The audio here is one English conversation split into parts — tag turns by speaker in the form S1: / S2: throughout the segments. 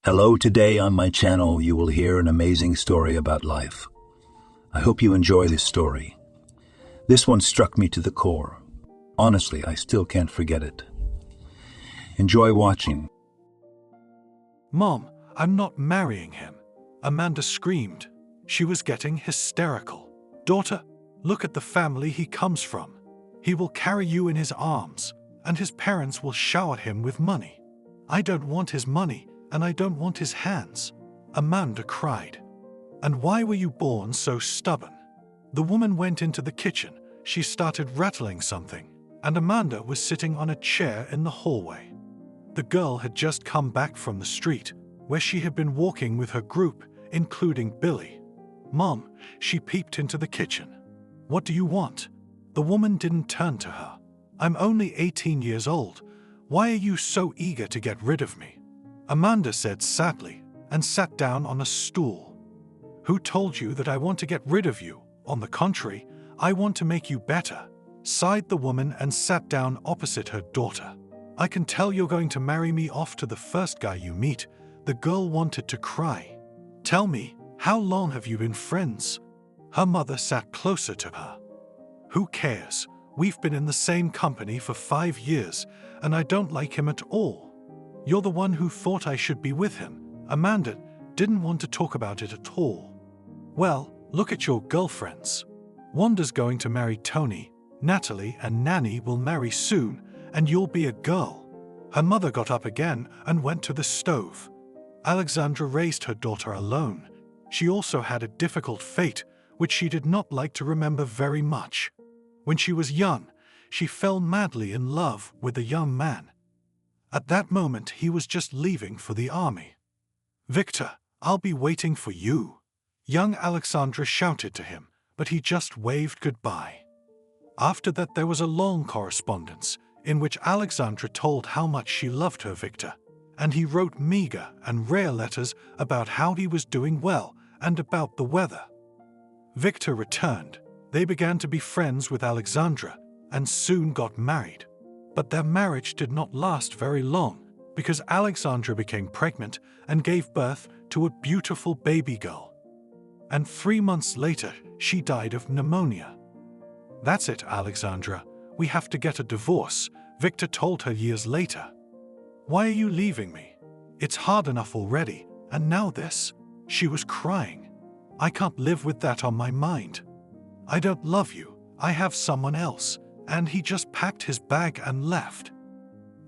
S1: Hello, today on my channel you will hear an amazing story about life. I hope you enjoy this story. This one struck me to the core. Honestly, I still can't forget it. Enjoy watching.
S2: Mom, I'm not marrying him. Amanda screamed. She was getting hysterical. Daughter, look at the family he comes from. He will carry you in his arms, and his parents will shower him with money. I don't want his money, and I don't want his hands. Amanda cried. And why were you born so stubborn? The woman went into the kitchen. She started rattling something, and Amanda was sitting on a chair in the hallway. The girl had just come back from the street, where she had been walking with her group, including Billy. Mom, she peeped into the kitchen. What do you want? The woman didn't turn to her. I'm only 18 years old. Why are you so eager to get rid of me? Amanda said sadly, and sat down on a stool. Who told you that I want to get rid of you? On the contrary, I want to make you better, sighed the woman and sat down opposite her daughter. I can tell you're going to marry me off to the first guy you meet. The girl wanted to cry. Tell me, how long have you been friends? Her mother sat closer to her. Who cares? We've been in the same company for 5 years, and I don't like him at all. You're the one who thought I should be with him. Amanda didn't want to talk about it at all. Well, look at your girlfriends. Wanda's going to marry Tony, Natalie and Nanny will marry soon, and you'll be a girl. Her mother got up again and went to the stove. Alexandra raised her daughter alone. She also had a difficult fate, which she did not like to remember very much. When she was young, she fell madly in love with a young man. At that moment, he was just leaving for the army. Victor, I'll be waiting for you. Young Alexandra shouted to him, but he just waved goodbye. After that, there was a long correspondence in which Alexandra told how much she loved her Victor, and he wrote meager and rare letters about how he was doing well and about the weather. Victor returned. They began to be friends with Alexandra and soon got married. But their marriage did not last very long because Alexandra became pregnant and gave birth to a beautiful baby girl. And 3 months later, she died of pneumonia. That's it, Alexandra. We have to get a divorce, Victor told her years later. Why are you leaving me? It's hard enough already, and now this. She was crying. I can't live with that on my mind. I don't love you. I have someone else. And he just packed his bag and left.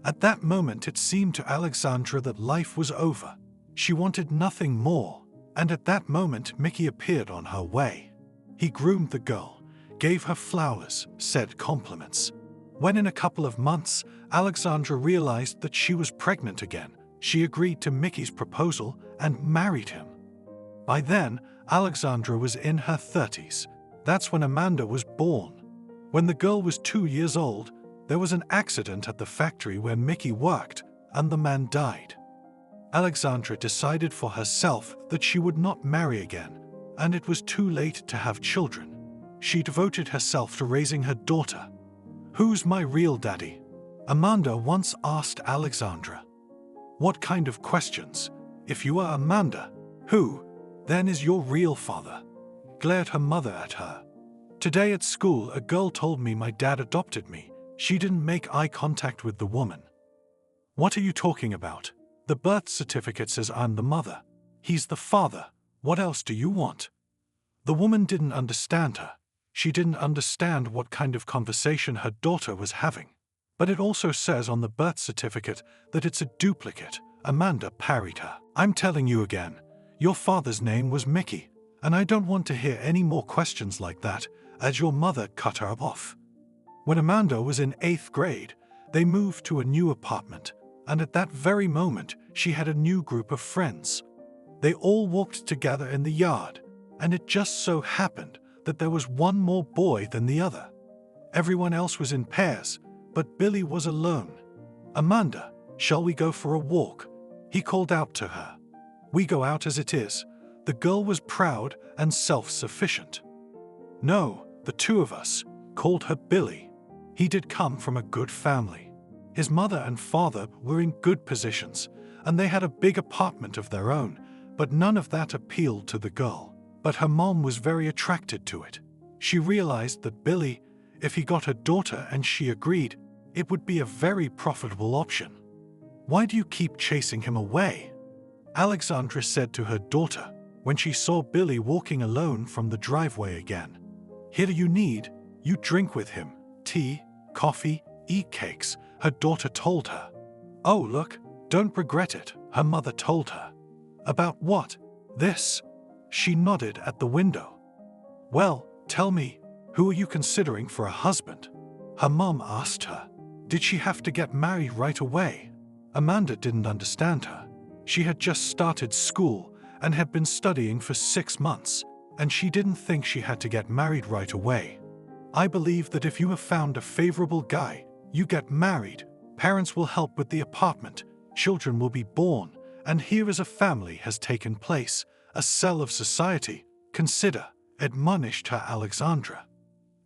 S2: At that moment, it seemed to Alexandra that life was over. She wanted nothing more, and at that moment, Mickey appeared on her way. He groomed the girl, gave her flowers, said compliments. When in a couple of months, Alexandra realized that she was pregnant again, she agreed to Mickey's proposal and married him. By then, Alexandra was in her 30s. That's when Amanda was born. When the girl was 2 years old, there was an accident at the factory where Mickey worked, and the man died. Alexandra decided for herself that she would not marry again, and it was too late to have children. She devoted herself to raising her daughter. Who's my real daddy? Amanda once asked Alexandra. What kind of questions? If you are Amanda, who, then, is your real father? Glared her mother at her. Today at school, a girl told me my dad adopted me. She didn't make eye contact with the woman. What are you talking about? The birth certificate says I'm the mother. He's the father. What else do you want? The woman didn't understand her. She didn't understand what kind of conversation her daughter was having. But it also says on the birth certificate that it's a duplicate. Amanda parried her. I'm telling you again, your father's name was Mickey, and I don't want to hear any more questions like that, as your mother cut her off. When Amanda was in 8th grade, they moved to a new apartment, and at that very moment, she had a new group of friends. They all walked together in the yard, and it just so happened that there was one more boy than the other. Everyone else was in pairs, but Billy was alone. Amanda, shall we go for a walk? He called out to her. We go out as it is. The girl was proud and self-sufficient. No, the two of us, called her Billy. He did come from a good family. His mother and father were in good positions, and they had a big apartment of their own, but none of that appealed to the girl. But her mom was very attracted to it. She realized that Billy, if he got her daughter and she agreed, it would be a very profitable option. "Why do you keep chasing him away?" Alexandra said to her daughter when she saw Billy walking alone from the driveway again. "Here you need, you drink with him, tea, coffee, eat cakes," her daughter told her. "Oh look, don't regret it," her mother told her. "About what? This?" She nodded at the window. "Well, tell me, who are you considering for a husband?" her mom asked her. Did she have to get married right away? Amanda didn't understand her. She had just started school and had been studying for 6 months, and she didn't think she had to get married right away. "I believe that if you have found a favorable guy, you get married, parents will help with the apartment, children will be born, and here is a family has taken place, a cell of society, consider," admonished her Alexandra.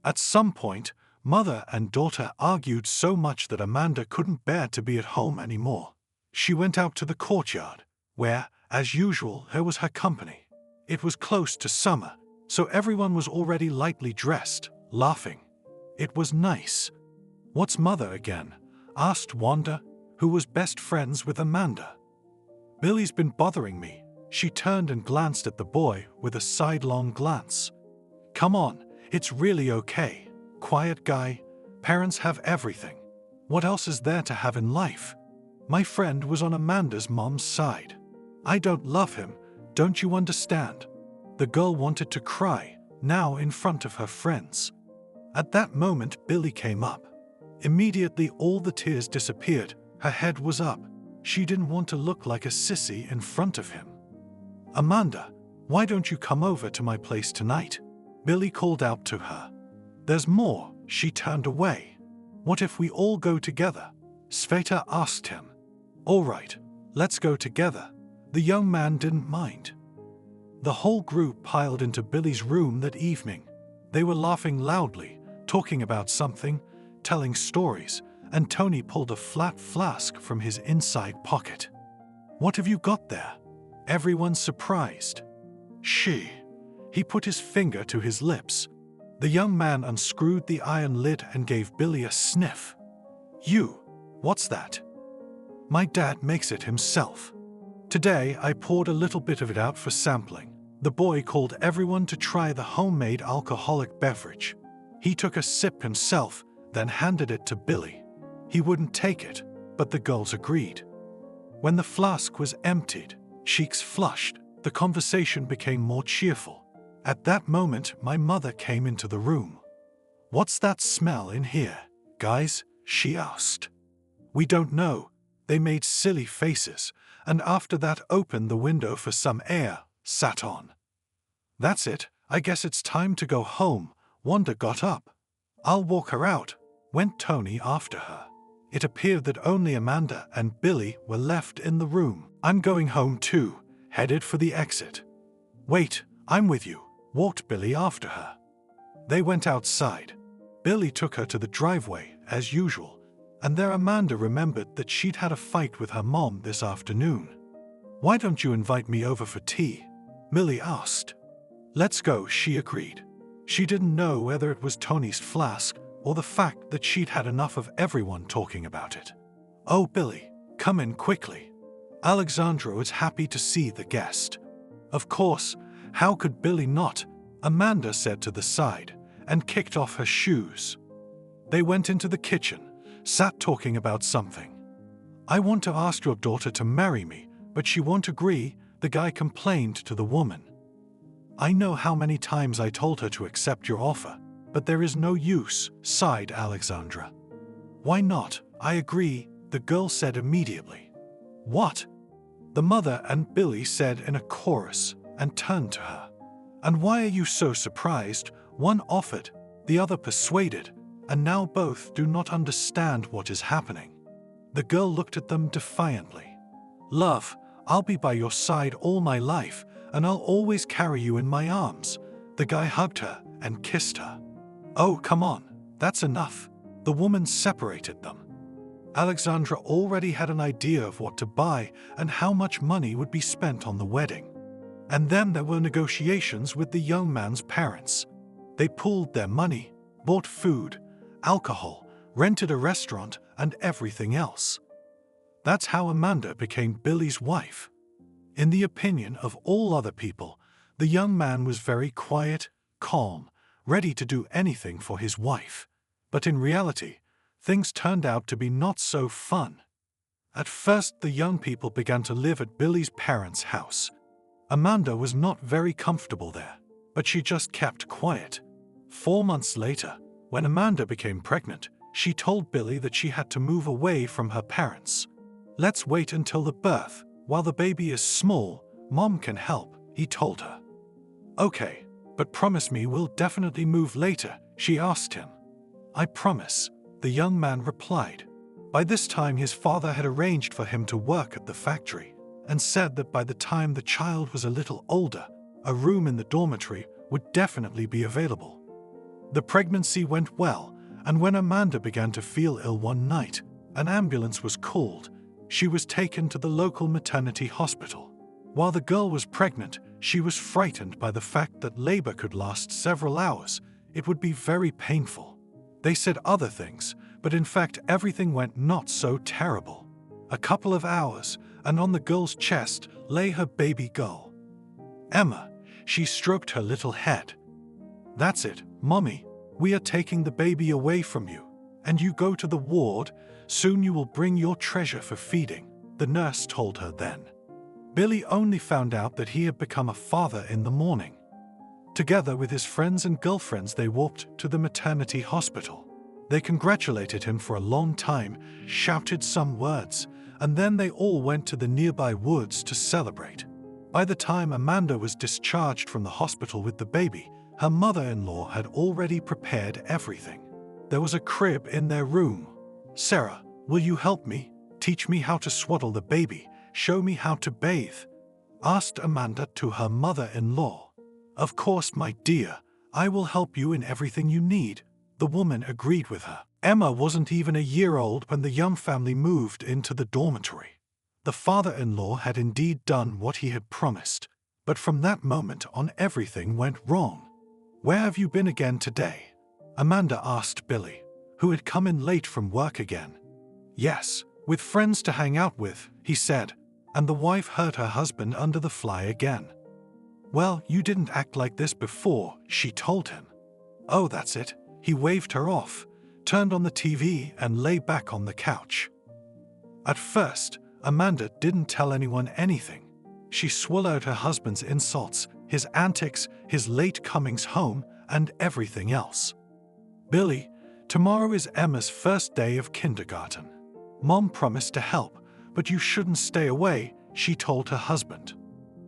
S2: At some point, mother and daughter argued so much that Amanda couldn't bear to be at home anymore. She went out to the courtyard, where, as usual, there was her company. It was close to summer, so everyone was already lightly dressed, laughing. It was nice. "What's mother again?" asked Wanda, who was best friends with Amanda. "Billy's been bothering me." She turned and glanced at the boy with a sidelong glance. "Come on, it's really okay. Quiet guy, parents have everything. What else is there to have in life?" My friend was on Amanda's mom's side. "I don't love him, don't you understand?" The girl wanted to cry, now in front of her friends. At that moment Billy came up. Immediately all the tears disappeared, her head was up. She didn't want to look like a sissy in front of him. "Amanda, why don't you come over to my place tonight?" Billy called out to her. "There's more." She turned away. "What if we all go together?" Sveta asked him. "All right, let's go together." The young man didn't mind. The whole group piled into Billy's room that evening. They were laughing loudly, talking about something, telling stories, and Tony pulled a flat flask from his inside pocket. "What have you got there?" Everyone surprised. He put his finger to his lips. The young man unscrewed the iron lid and gave Billy a sniff. What's that?" "My dad makes it himself. Today I poured a little bit of it out for sampling." The boy called everyone to try the homemade alcoholic beverage. He took a sip himself, then handed it to Billy. He wouldn't take it, but the girls agreed. When the flask was emptied, cheeks flushed, the conversation became more cheerful. At that moment, my mother came into the room. "What's that smell in here, guys?" she asked. "We don't know." They made silly faces, and after that opened the window for some air, sat on. "That's it, I guess it's time to go home." Wanda got up. "I'll walk her out," went Tony after her. It appeared that only Amanda and Billy were left in the room. "I'm going home too," headed for the exit. "Wait, I'm with you," walked Billy after her. They went outside. Billy took her to the driveway, as usual, and there Amanda remembered that she'd had a fight with her mom this afternoon. "Why don't you invite me over for tea?" Millie asked. "Let's go," she agreed. She didn't know whether it was Tony's flask or the fact that she'd had enough of everyone talking about it. "Oh, Billy, come in quickly." Alexandra was happy to see the guest. Of course, how could Billy not? Amanda said to the side, and kicked off her shoes. They went into the kitchen, sat talking about something. "I want to ask your daughter to marry me, but she won't agree," the guy complained to the woman. "I know how many times I told her to accept your offer, but there is no use," sighed Alexandra. "Why not? I agree," the girl said immediately. "What?" the mother and Billy said in a chorus, and turned to her. "And why are you so surprised?" One offered, the other persuaded, and now both do not understand what is happening. The girl looked at them defiantly. "Love, I'll be by your side all my life, and I'll always carry you in my arms." The guy hugged her and kissed her. "Oh, come on, that's enough." The woman separated them. Alexandra already had an idea of what to buy and how much money would be spent on the wedding. And then there were negotiations with the young man's parents. They pooled their money, bought food, alcohol, rented a restaurant, and everything else. That's how Amanda became Billy's wife. In the opinion of all other people, the young man was very quiet, calm, ready to do anything for his wife. But in reality, things turned out to be not so fun. At first, the young people began to live at Billy's parents' house. Amanda was not very comfortable there, but she just kept quiet. 4 months later, when Amanda became pregnant, she told Billy that she had to move away from her parents. "Let's wait until the birth. While the baby is small, Mom can help," he told her. "Okay, but promise me we'll definitely move later," she asked him. "I promise," the young man replied. By this time, his father had arranged for him to work at the factory and said that by the time the child was a little older, a room in the dormitory would definitely be available. The pregnancy went well, and when Amanda began to feel ill one night, an ambulance was called. She was taken to the local maternity hospital. While the girl was pregnant, she was frightened by the fact that labor could last several hours. It would be very painful. They said other things, but in fact everything went not so terrible. A couple of hours, and on the girl's chest lay her baby girl. Emma, she stroked her little head. "That's it, Mommy. We are taking the baby away from you, and you go to the ward. Soon you will bring your treasure for feeding," the nurse told her then. Billy only found out that he had become a father in the morning. Together with his friends and girlfriends, they walked to the maternity hospital. They congratulated him for a long time, shouted some words, and then they all went to the nearby woods to celebrate. By the time Amanda was discharged from the hospital with the baby, her mother-in-law had already prepared everything. There was a crib in their room. "Sarah, will you help me? Teach me how to swaddle the baby. Show me how to bathe," asked Amanda to her mother-in-law. "Of course, my dear. I will help you in everything you need," the woman agreed with her. Emma wasn't even a year old when the young family moved into the dormitory. The father-in-law had indeed done what he had promised, but from that moment on everything went wrong. "Where have you been again today?" Amanda asked Billy, who had come in late from work again. "Yes, with friends to hang out with," he said, and the wife heard her husband under the fly again. "Well, you didn't act like this before," she told him. "Oh, that's it." He waved her off, turned on the TV, and lay back on the couch. At first, Amanda didn't tell anyone anything. She swallowed her husband's insults, his antics, his late comings home, and everything else. "Billy, tomorrow is Emma's first day of kindergarten. Mom promised to help, but you shouldn't stay away," she told her husband.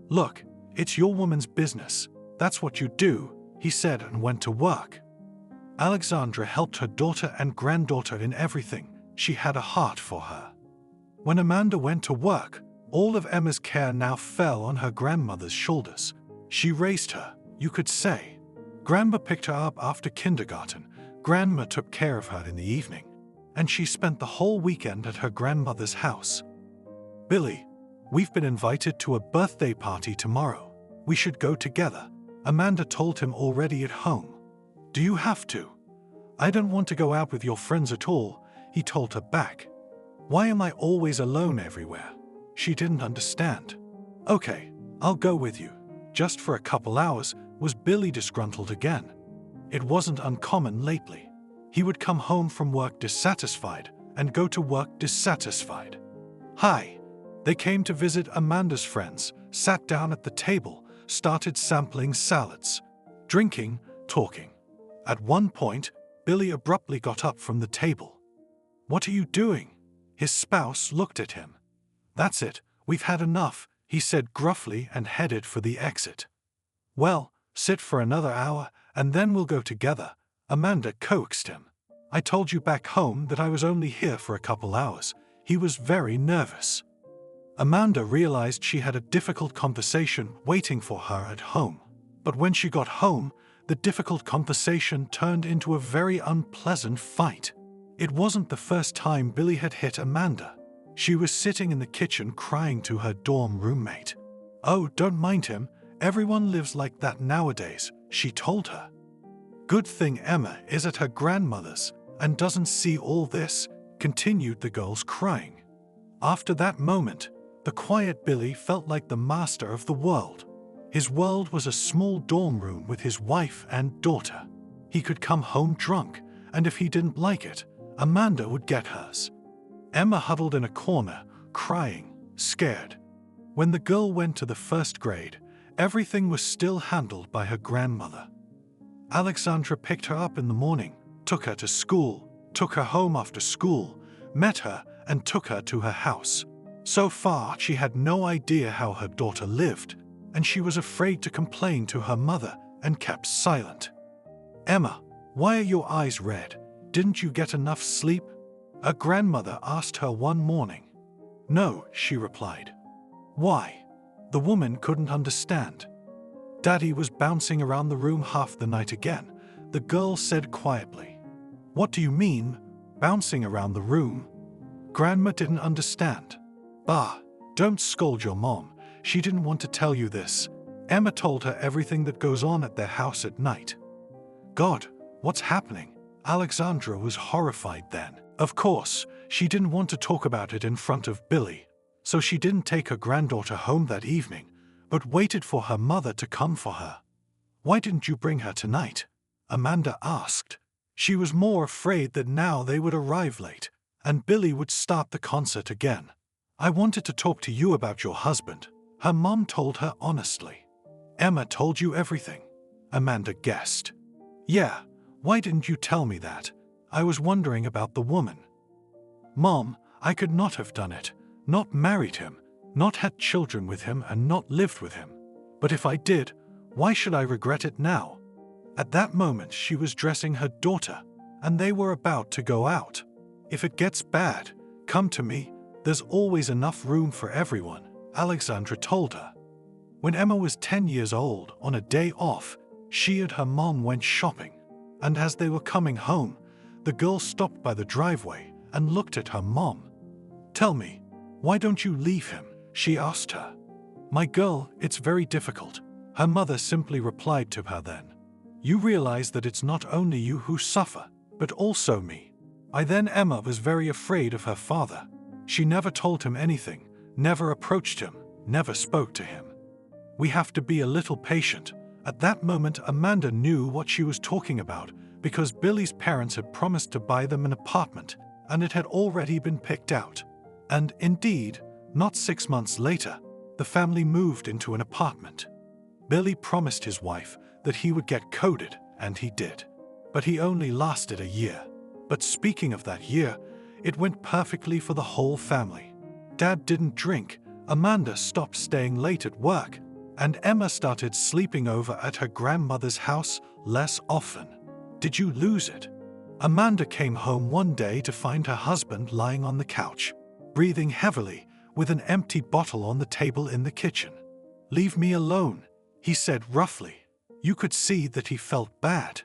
S2: "Look, it's your woman's business. That's what you do," he said, and went to work. Alexandra helped her daughter and granddaughter in everything. She had a heart for her. When Amanda went to work, all of Emma's care now fell on her grandmother's shoulders. She raised her, you could say. Grandma picked her up after kindergarten. Grandma took care of her in the evening, and she spent the whole weekend at her grandmother's house. "Billy, we've been invited to a birthday party tomorrow. We should go together," Amanda told him already at home. "Do you have to?" "I don't want to go out with your friends at all," he told her back. "Why am I always alone everywhere?" She didn't understand. "Okay, I'll go with you. Just for a couple hours," was Billy disgruntled again. It wasn't uncommon lately. He would come home from work dissatisfied and go to work dissatisfied. "Hi." They came to visit Amanda's friends, sat down at the table, started sampling salads, drinking, talking. At one point, Billy abruptly got up from the table. "What are you doing?" His spouse looked at him. "That's it, we've had enough," he said gruffly and headed for the exit. "Well, sit for another hour, and then we'll go together," Amanda coaxed him. "I told you back home that I was only here for a couple hours." He was very nervous. Amanda realized she had a difficult conversation waiting for her at home. But when she got home, the difficult conversation turned into a very unpleasant fight. It wasn't the first time Billy had hit Amanda. She was sitting in the kitchen crying to her dorm roommate. "Oh, don't mind him. Everyone lives like that nowadays," she told her. "Good thing Emma is at her grandmother's and doesn't see all this," continued the girls crying. After that moment, the quiet Billy felt like the master of the world. His world was a small dorm room with his wife and daughter. He could come home drunk, and if he didn't like it, Amanda would get hers. Emma huddled in a corner, crying, scared. When the girl went to the first grade, everything was still handled by her grandmother. Alexandra picked her up in the morning, took her to school, took her home after school, met her, and took her to her house. So far, she had no idea how her daughter lived, and she was afraid to complain to her mother and kept silent. "Emma, why are your eyes red? Didn't you get enough sleep?" her grandmother asked her one morning. "No," she replied. "Why?" The woman couldn't understand. "Daddy was bouncing around the room half the night again," the girl said quietly. "What do you mean, bouncing around the room?" Grandma didn't understand. "Bah, don't scold your mom. She didn't want to tell you this." Emma told her everything that goes on at their house at night. "God, what's happening?" Alexandra was horrified then. Of course, she didn't want to talk about it in front of Billy, so she didn't take her granddaughter home that evening, but waited for her mother to come for her. "Why didn't you bring her tonight?" Amanda asked. She was more afraid that now they would arrive late, and Billy would start the concert again. "I wanted to talk to you about your husband," her mom told her honestly. "Emma told you everything?" Amanda guessed. "Yeah, why didn't you tell me that? I was wondering about the woman." "Mom, I could not have done it, not married him, not had children with him and not lived with him. But if I did, why should I regret it now?" At that moment she was dressing her daughter, and they were about to go out. "If it gets bad, come to me. There's always enough room for everyone," Alexandra told her. When Emma was 10 years old, on a day off, she and her mom went shopping, and as they were coming home, the girl stopped by the driveway and looked at her mom. "Tell me, why don't you leave him?" she asked her. "My girl, it's very difficult," her mother simply replied to her then. "You realize that it's not only you who suffer, but also me." By then Emma was very afraid of her father. She never told him anything, never approached him, never spoke to him. "We have to be a little patient." At that moment Amanda knew what she was talking about because Billy's parents had promised to buy them an apartment, and it had already been picked out. And indeed, not 6 months later, the family moved into an apartment. Billy promised his wife that he would get coded, and he did. But he only lasted a year. But speaking of that year, it went perfectly for the whole family. Dad didn't drink, Amanda stopped staying late at work, and Emma started sleeping over at her grandmother's house less often. Did you lose it? Amanda came home one day to find her husband lying on the couch, breathing heavily, with an empty bottle on the table in the kitchen. "Leave me alone," he said roughly. You could see that he felt bad.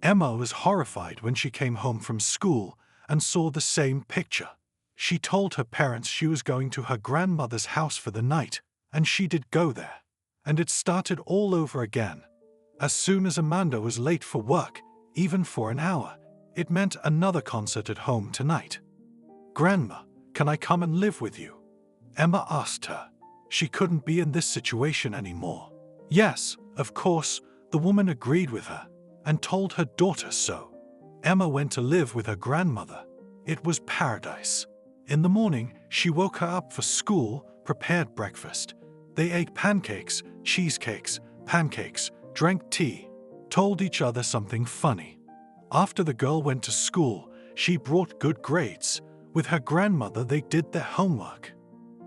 S2: Emma was horrified when she came home from school and saw the same picture. She told her parents she was going to her grandmother's house for the night, and she did go there. And it started all over again. As soon as Amanda was late for work, even for an hour, it meant another concert at home tonight. "Grandma, can I come and live with you?" Emma asked her. She couldn't be in this situation anymore. Yes, of course, the woman agreed with her and told her daughter so. Emma went to live with her grandmother. It was paradise. In the morning, she woke her up for school, prepared breakfast. They ate pancakes, cheesecakes, pancakes, drank tea, told each other something funny. After the girl went to school, she brought good grades. With her grandmother, they did their homework.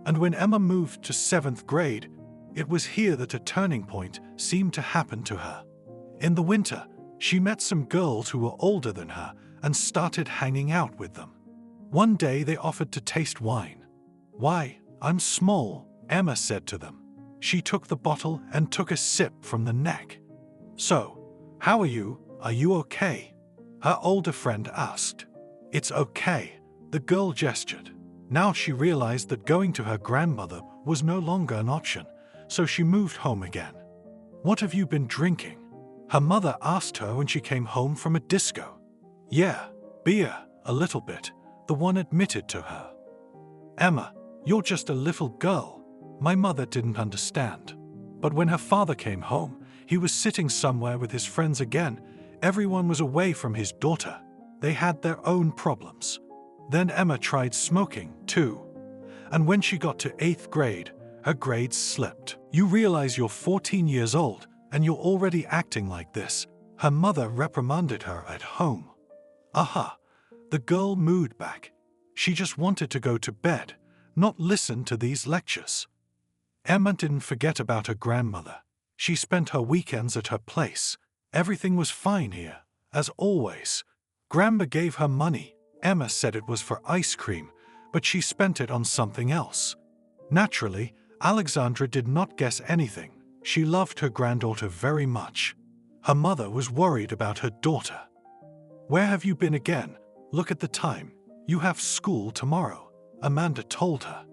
S2: And when Emma moved to 7th grade, it was here that a turning point seemed to happen to her. In the winter, she met some girls who were older than her and started hanging out with them. One day they offered to taste wine. "Why, I'm small," Emma said to them. She took the bottle and took a sip from the neck. "So, how are you? Are you okay?" her older friend asked. "It's okay," the girl gestured. Now she realized that going to her grandmother was no longer an option, so she moved home again. "What have you been drinking?" her mother asked her when she came home from a disco. "Yeah, beer, a little bit," the one admitted to her. "Emma, you're just a little girl." My mother didn't understand. But when her father came home, he was sitting somewhere with his friends again. Everyone was away from his daughter. They had their own problems. Then Emma tried smoking, too. And when she got to 8th grade, her grades slipped. "You realize you're 14 years old, and you're already acting like this," her mother reprimanded her at home. Aha! The girl moved back. She just wanted to go to bed, not listen to these lectures. Emma didn't forget about her grandmother. She spent her weekends at her place. Everything was fine here, as always. Grandma gave her money. Emma said it was for ice cream, but she spent it on something else. Naturally, Alexandra did not guess anything. She loved her granddaughter very much. Her mother was worried about her daughter. "Where have you been again? Look at the time. You have school tomorrow," Amanda told her.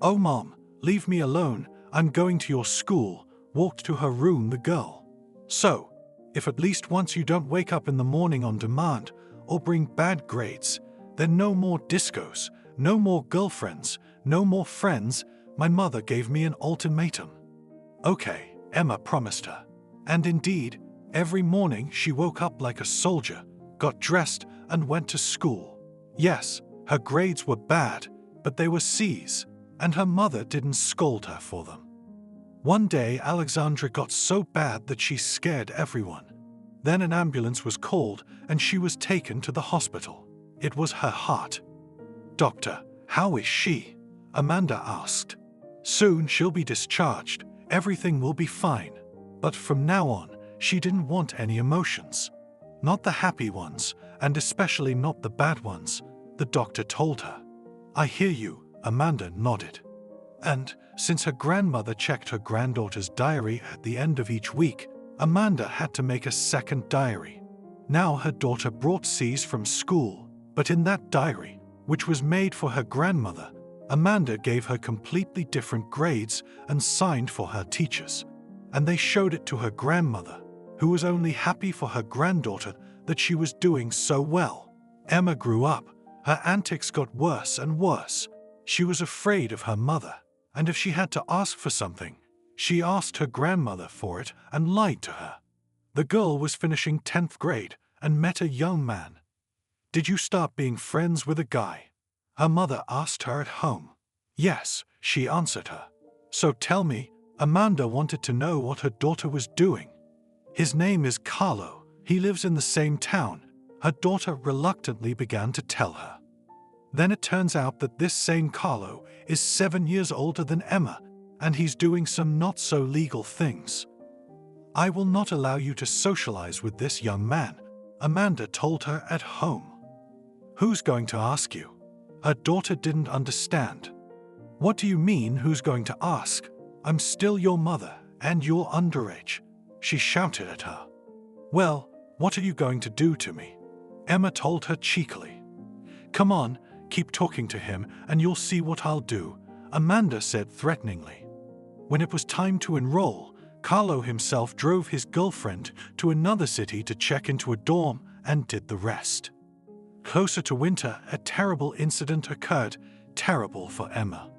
S2: "Oh, Mom, leave me alone. I'm going to your school," walked to her room the girl. "So, if at least once you don't wake up in the morning on demand or bring bad grades, then no more discos, no more girlfriends, no more friends," my mother gave me an ultimatum. "Okay," Emma promised her. And indeed, every morning she woke up like a soldier, got dressed, and went to school. Yes, her grades were bad, but they were C's, and her mother didn't scold her for them. One day, Alexandra got so bad that she scared everyone. Then an ambulance was called, and she was taken to the hospital. It was her heart. "Doctor, how is she?" Amanda asked. "Soon she'll be discharged. Everything will be fine." But from now on, she didn't want any emotions. Not the happy ones, and especially not the bad ones, the doctor told her. "I hear you," Amanda nodded. And since her grandmother checked her granddaughter's diary at the end of each week, Amanda had to make a second diary. Now her daughter brought C's from school, but in that diary, which was made for her grandmother, Amanda gave her completely different grades and signed for her teachers. And they showed it to her grandmother, who was only happy for her granddaughter that she was doing so well. Emma grew up. Her antics got worse and worse. She was afraid of her mother, and if she had to ask for something, she asked her grandmother for it and lied to her. The girl was finishing 10th grade and met a young man. "Did you start being friends with a guy?" her mother asked her at home. "Yes," she answered her. "So tell me," Amanda wanted to know what her daughter was doing. "His name is Carlo. He lives in the same town," her daughter reluctantly began to tell her. Then it turns out that this same Carlo is 7 years older than Emma, and he's doing some not-so-legal things. "I will not allow you to socialize with this young man," Amanda told her at home. "Who's going to ask you?" Her daughter didn't understand. "What do you mean, who's going to ask? I'm still your mother, and you're underage," she shouted at her. "Well, what are you going to do to me?" Emma told her cheekily. "Come on, keep talking to him, and you'll see what I'll do," Amanda said threateningly. When it was time to enroll, Carlo himself drove his girlfriend to another city to check into a dorm and did the rest. Closer to winter, a terrible incident occurred, terrible for Emma.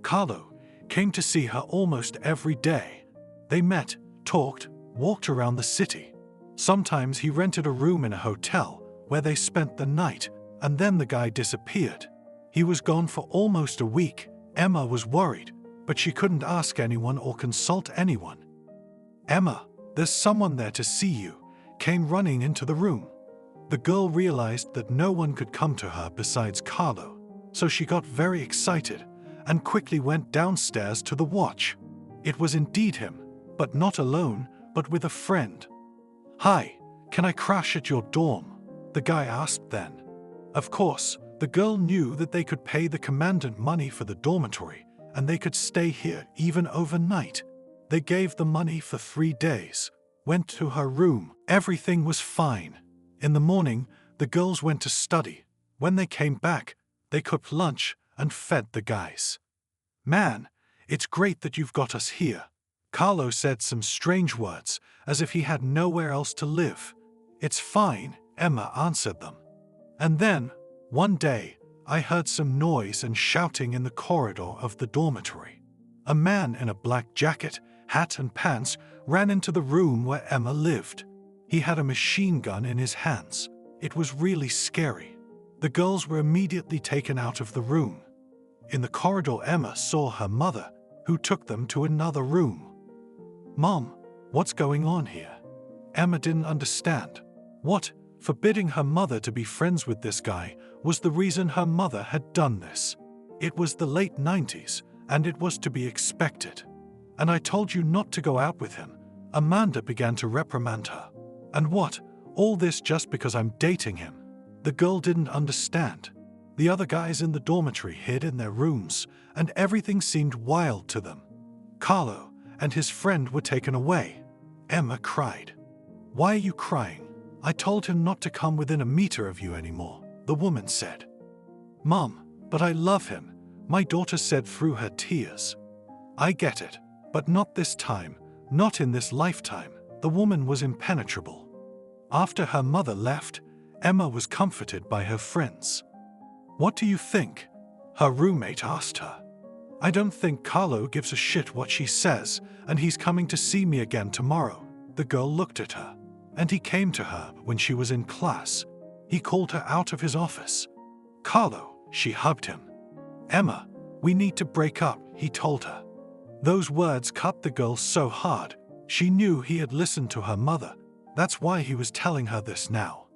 S2: Carlo came to see her almost every day. They met, talked, walked around the city. Sometimes he rented a room in a hotel where they spent the night, and then the guy disappeared. He was gone for almost a week. Emma was worried, but she couldn't ask anyone or consult anyone. "Emma, there's someone there to see you," came running into the room. The girl realized that no one could come to her besides Carlo, so she got very excited and quickly went downstairs to the watch. It was indeed him, but not alone, but with a friend. "Hi, can I crash at your dorm?" the guy asked then. Of course, the girl knew that they could pay the commandant money for the dormitory, and they could stay here even overnight. They gave the money for 3 days, went to her room. Everything was fine. In the morning, the girls went to study. When they came back, they cooked lunch and fed the guys. "Man, it's great that you've got us here." Carlo said some strange words, as if he had nowhere else to live. "It's fine," Emma answered them. And then, one day, I heard some noise and shouting in the corridor of the dormitory. A man in a black jacket, hat and pants ran into the room where Emma lived. He had a machine gun in his hands. It was really scary. The girls were immediately taken out of the room. In the corridor, Emma saw her mother, who took them to another room. "Mom, what's going on here?" Emma didn't understand. What, forbidding her mother to be friends with this guy, was the reason her mother had done this. It was the late 90s, and it was to be expected. "And I told you not to go out with him," Amanda began to reprimand her. "And what, all this just because I'm dating him?" The girl didn't understand. The other guys in the dormitory hid in their rooms, and everything seemed wild to them. Carlo and his friend were taken away. Emma cried. "Why are you crying? I told him not to come within a meter of you anymore," the woman said. "Mom, but I love him," my daughter said through her tears. "I get it, but not this time, not in this lifetime." The woman was impenetrable. After her mother left, Emma was comforted by her friends. "What do you think?" her roommate asked her. "I don't think Carlo gives a shit what she says, and he's coming to see me again tomorrow." The girl looked at her. "And he came to her when she was in class. He called her out of his office." "Carlo," she hugged him. "Emma, we need to break up," he told her. Those words cut the girl so hard. She knew he had listened to her mother. That's why he was telling her this now.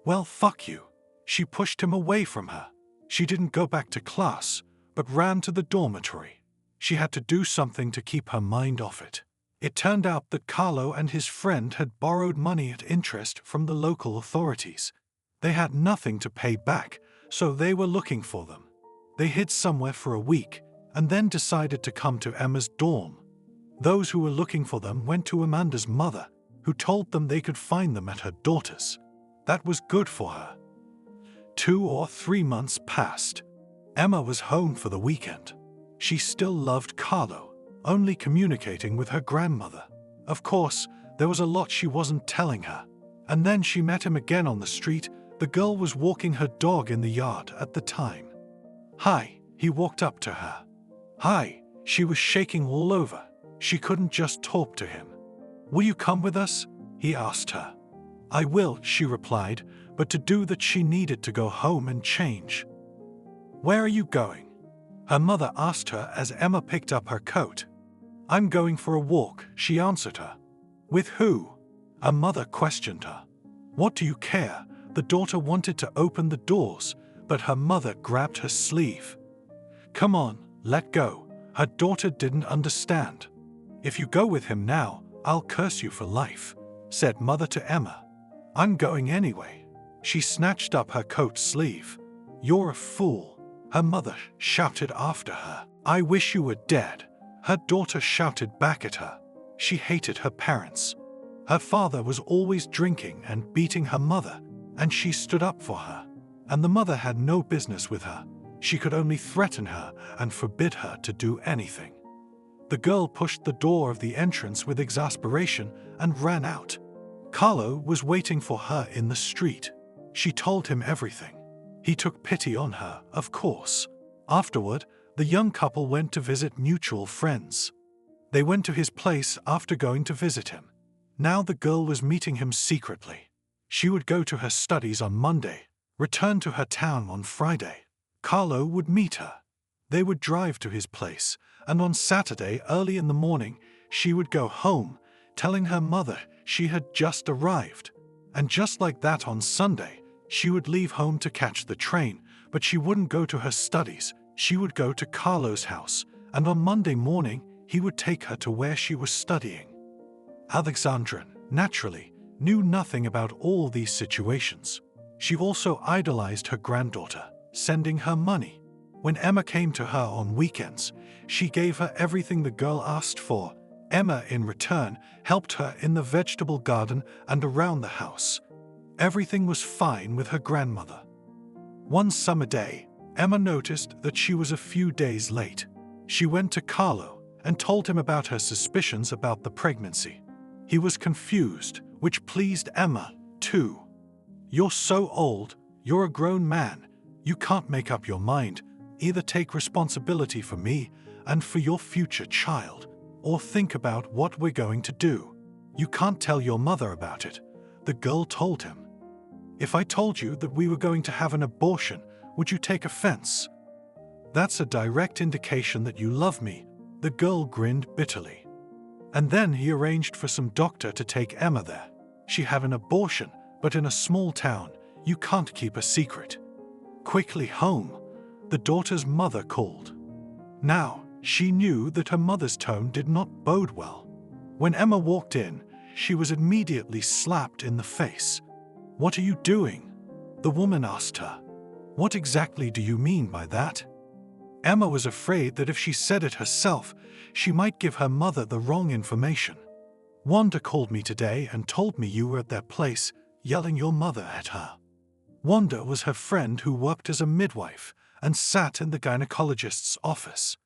S2: "Well, fuck you." She pushed him away from her. She didn't go back to class, but ran to the dormitory. She had to do something to keep her mind off it. It turned out that Carlo and his friend had borrowed money at interest from the local authorities. They had nothing to pay back, so they were looking for them. They hid somewhere for a week, and then decided to come to Emma's dorm. Those who were looking for them went to Amanda's mother, who told them they could find them at her daughter's. That was good for her. 2 or 3 months passed. Emma was home for the weekend. She still loved Carlo, only communicating with her grandmother. Of course, there was a lot she wasn't telling her. And then she met him again on the street. The girl was walking her dog in the yard at the time. "Hi," he walked up to her. "Hi." She was shaking all over. She couldn't just talk to him. "Will you come with us?" he asked her. "I will," she replied, but to do that she needed to go home and change. "Where are you going?" her mother asked her as Emma picked up her coat. "I'm going for a walk," she answered her. "With who?" her mother questioned her. "What do you care?" The daughter wanted to open the doors, but her mother grabbed her sleeve. "Come on, let go." Her daughter didn't understand. "If you go with him now, I'll curse you for life," said mother to Emma. "I'm going anyway." She snatched up her coat sleeve. "You're a fool," her mother shouted after her. "I wish you were dead," her daughter shouted back at her. She hated her parents. Her father was always drinking and beating her mother, and she stood up for her. And the mother had no business with her. She could only threaten her and forbid her to do anything. The girl pushed the door of the entrance with exasperation and ran out. Carlo was waiting for her in the street. She told him everything. He took pity on her, of course. Afterward, the young couple went to visit mutual friends. They went to his place after going to visit him. Now the girl was meeting him secretly. She would go to her studies on Monday, return to her town on Friday. Carlo would meet her. They would drive to his place, and on Saturday early in the morning, she would go home, telling her mother she had just arrived. And just like that on Sunday, she would leave home to catch the train, but she wouldn't go to her studies. She would go to Carlo's house, and on Monday morning, he would take her to where she was studying. Alexandra, naturally, knew nothing about all these situations. She also idolized her granddaughter, sending her money. When Emma came to her on weekends, she gave her everything the girl asked for. Emma, in return, helped her in the vegetable garden and around the house. Everything was fine with her grandmother. One summer day, Emma noticed that she was a few days late. She went to Carlo and told him about her suspicions about the pregnancy. He was confused, which pleased Emma, too. "You're so old, you're a grown man. You can't make up your mind. Either take responsibility for me and for your future child, or think about what we're going to do. You can't tell your mother about it," the girl told him. "If I told you that we were going to have an abortion, would you take offense?" "That's a direct indication that you love me," the girl grinned bitterly. And then he arranged for some doctor to take Emma there. She had an abortion, but in a small town, you can't keep a secret. Quickly home, the daughter's mother called. Now, she knew that her mother's tone did not bode well. When Emma walked in, she was immediately slapped in the face. "What are you doing?" the woman asked her. "What exactly do you mean by that?" Emma was afraid that if she said it herself, she might give her mother the wrong information. "Wanda called me today and told me you were at their place, yelling your mother at her." Wanda was her friend who worked as a midwife and sat in the gynecologist's office.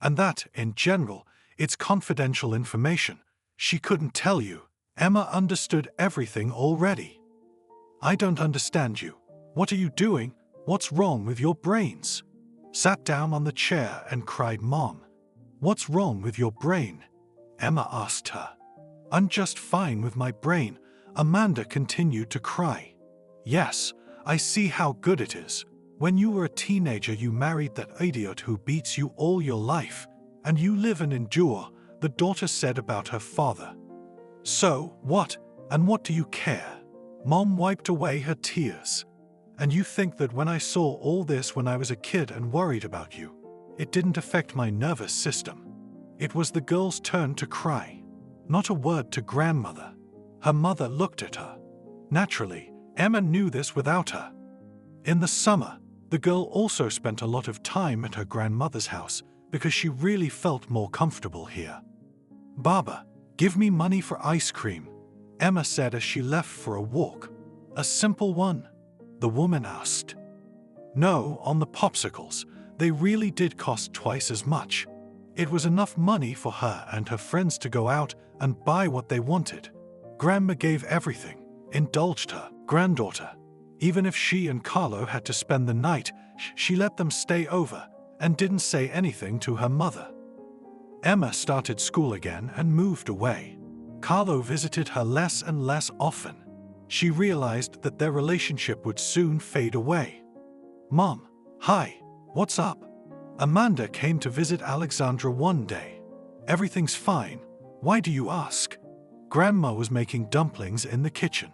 S2: "And that, in general, it's confidential information. She couldn't tell you." Emma understood everything already. "I don't understand you. What are you doing? What's wrong with your brains?" Sat down on the chair and cried, "Mom, what's wrong with your brain?" Emma asked her. "I'm just fine with my brain." Amanda continued to cry. "Yes, I see how good it is. When you were a teenager you married that idiot who beats you all your life, and you live and endure," the daughter said about her father. "So, what? And what do you care?" Mom wiped away her tears. "And you think that when I saw all this when I was a kid and worried about you, it didn't affect my nervous system?" It was the girl's turn to cry. Not a word to grandmother. Her mother looked at her. Naturally, Emma knew this without her. In the summer, the girl also spent a lot of time at her grandmother's house because she really felt more comfortable here. "Baba, give me money for ice cream," Emma said as she left for a walk. "A simple one?" the woman asked. "No, on the popsicles. They really did cost twice as much." It was enough money for her and her friends to go out and buy what they wanted. Grandma gave everything, indulged her granddaughter. Even if she and Carlo had to spend the night, she let them stay over and didn't say anything to her mother. Emma started school again and moved away. Carlo visited her less and less often. She realized that their relationship would soon fade away. "Mom, hi, what's up?" Amanda came to visit Alexandra one day. "Everything's fine. Why do you ask?" Grandma was making dumplings in the kitchen.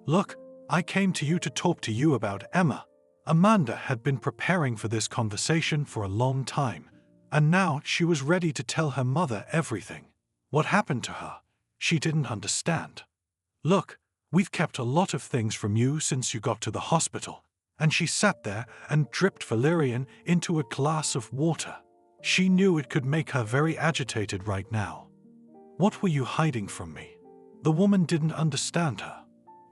S2: "Look, I came to you to talk to you about Emma." Amanda had been preparing for this conversation for a long time, and now she was ready to tell her mother everything. What happened to her? She didn't understand. "Look, we've kept a lot of things from you since you got to the hospital." And she sat there and dripped valerian into a glass of water. She knew it could make her very agitated right now. "What were you hiding from me?" The woman didn't understand her.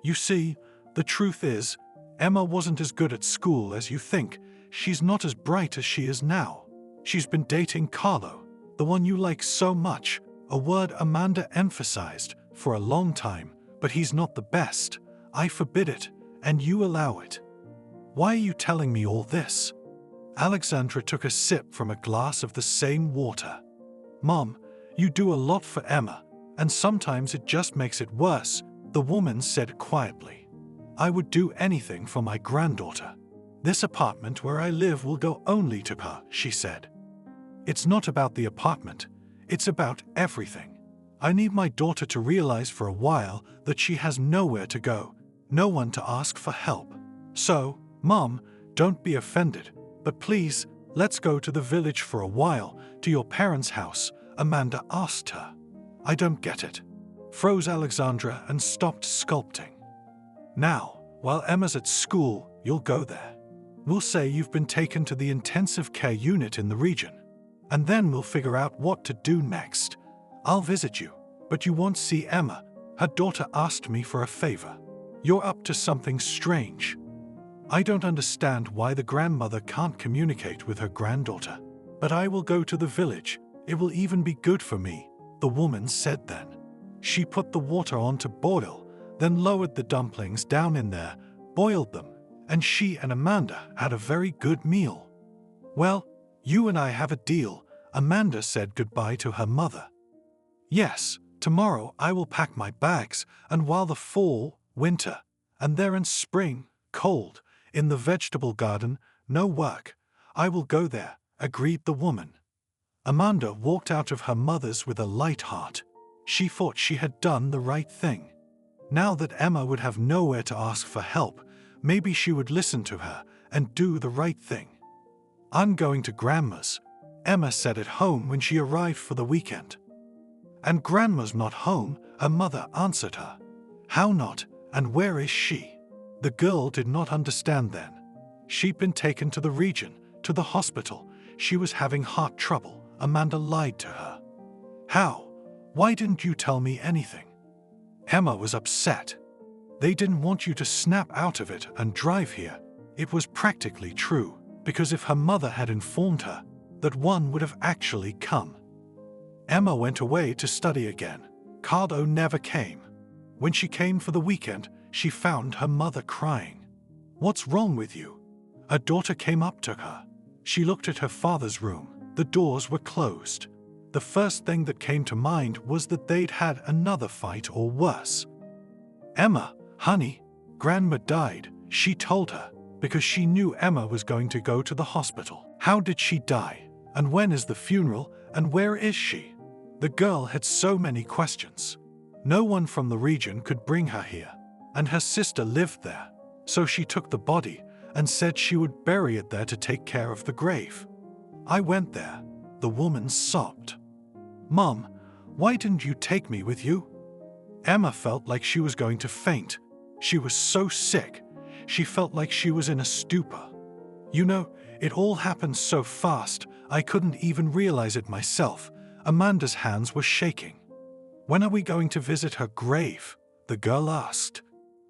S2: "You see, the truth is, Emma wasn't as good at school as you think. She's not as bright as she is now. She's been dating Carlo, the one you like so much," a word Amanda emphasized, "for a long time, but he's not the best. I forbid it, and you allow it." "Why are you telling me all this?" Alexandra took a sip from a glass of the same water. "Mom, you do a lot for Emma, and sometimes it just makes it worse," the woman said quietly. "I would do anything for my granddaughter. This apartment where I live will go only to her," she said. "It's not about the apartment, it's about everything. I need my daughter to realize for a while that she has nowhere to go, no one to ask for help. So, Mom, don't be offended, but please, let's go to the village for a while, to your parents' house," Amanda asked her. "I don't get it," froze Alexandra and stopped sculpting. "Now, while Emma's at school, you'll go there. We'll say you've been taken to the intensive care unit in the region, and then we'll figure out what to do next. I'll visit you, but you won't see Emma. Her daughter asked me for a favor. You're up to something strange." I don't understand why the grandmother can't communicate with her granddaughter. But I will go to the village. It will even be good for me, the woman said then. She put the water on to boil, then lowered the dumplings down in there, boiled them, and she and Amanda had a very good meal. Well, you and I have a deal, Amanda said goodbye to her mother. Yes, tomorrow I will pack my bags, and while the fall, winter, and there in spring, cold, in the vegetable garden, no work, I will go there, agreed the woman. Amanda walked out of her mother's with a light heart. She thought she had done the right thing. Now that Emma would have nowhere to ask for help, maybe she would listen to her and do the right thing. I'm going to Grandma's, Emma said at home when she arrived for the weekend. And Grandma's not home, her mother answered her. How not, and where is she? The girl did not understand then. She'd been taken to the region, to the hospital. She was having heart trouble, Amanda lied to her. How? Why didn't you tell me anything? Emma was upset. They didn't want you to snap out of it and drive here. It was practically true, because if her mother had informed her, that one would have actually come. Emma went away to study again. Carlo never came. When she came for the weekend, she found her mother crying. What's wrong with you? Her daughter came up to her. She looked at her father's room. The doors were closed. The first thing that came to mind was that they'd had another fight or worse. Emma, honey, Grandma died, she told her, because she knew Emma was going to go to the hospital. How did she die? And when is the funeral? And where is she? The girl had so many questions. No one from the region could bring her here, and her sister lived there, so she took the body and said she would bury it there to take care of the grave. I went there, the woman sobbed. Mom, why didn't you take me with you? Emma felt like she was going to faint. She was so sick. She felt like she was in a stupor. You know, it all happened so fast, I couldn't even realize it myself. Amanda's hands were shaking. When are we going to visit her grave? The girl asked.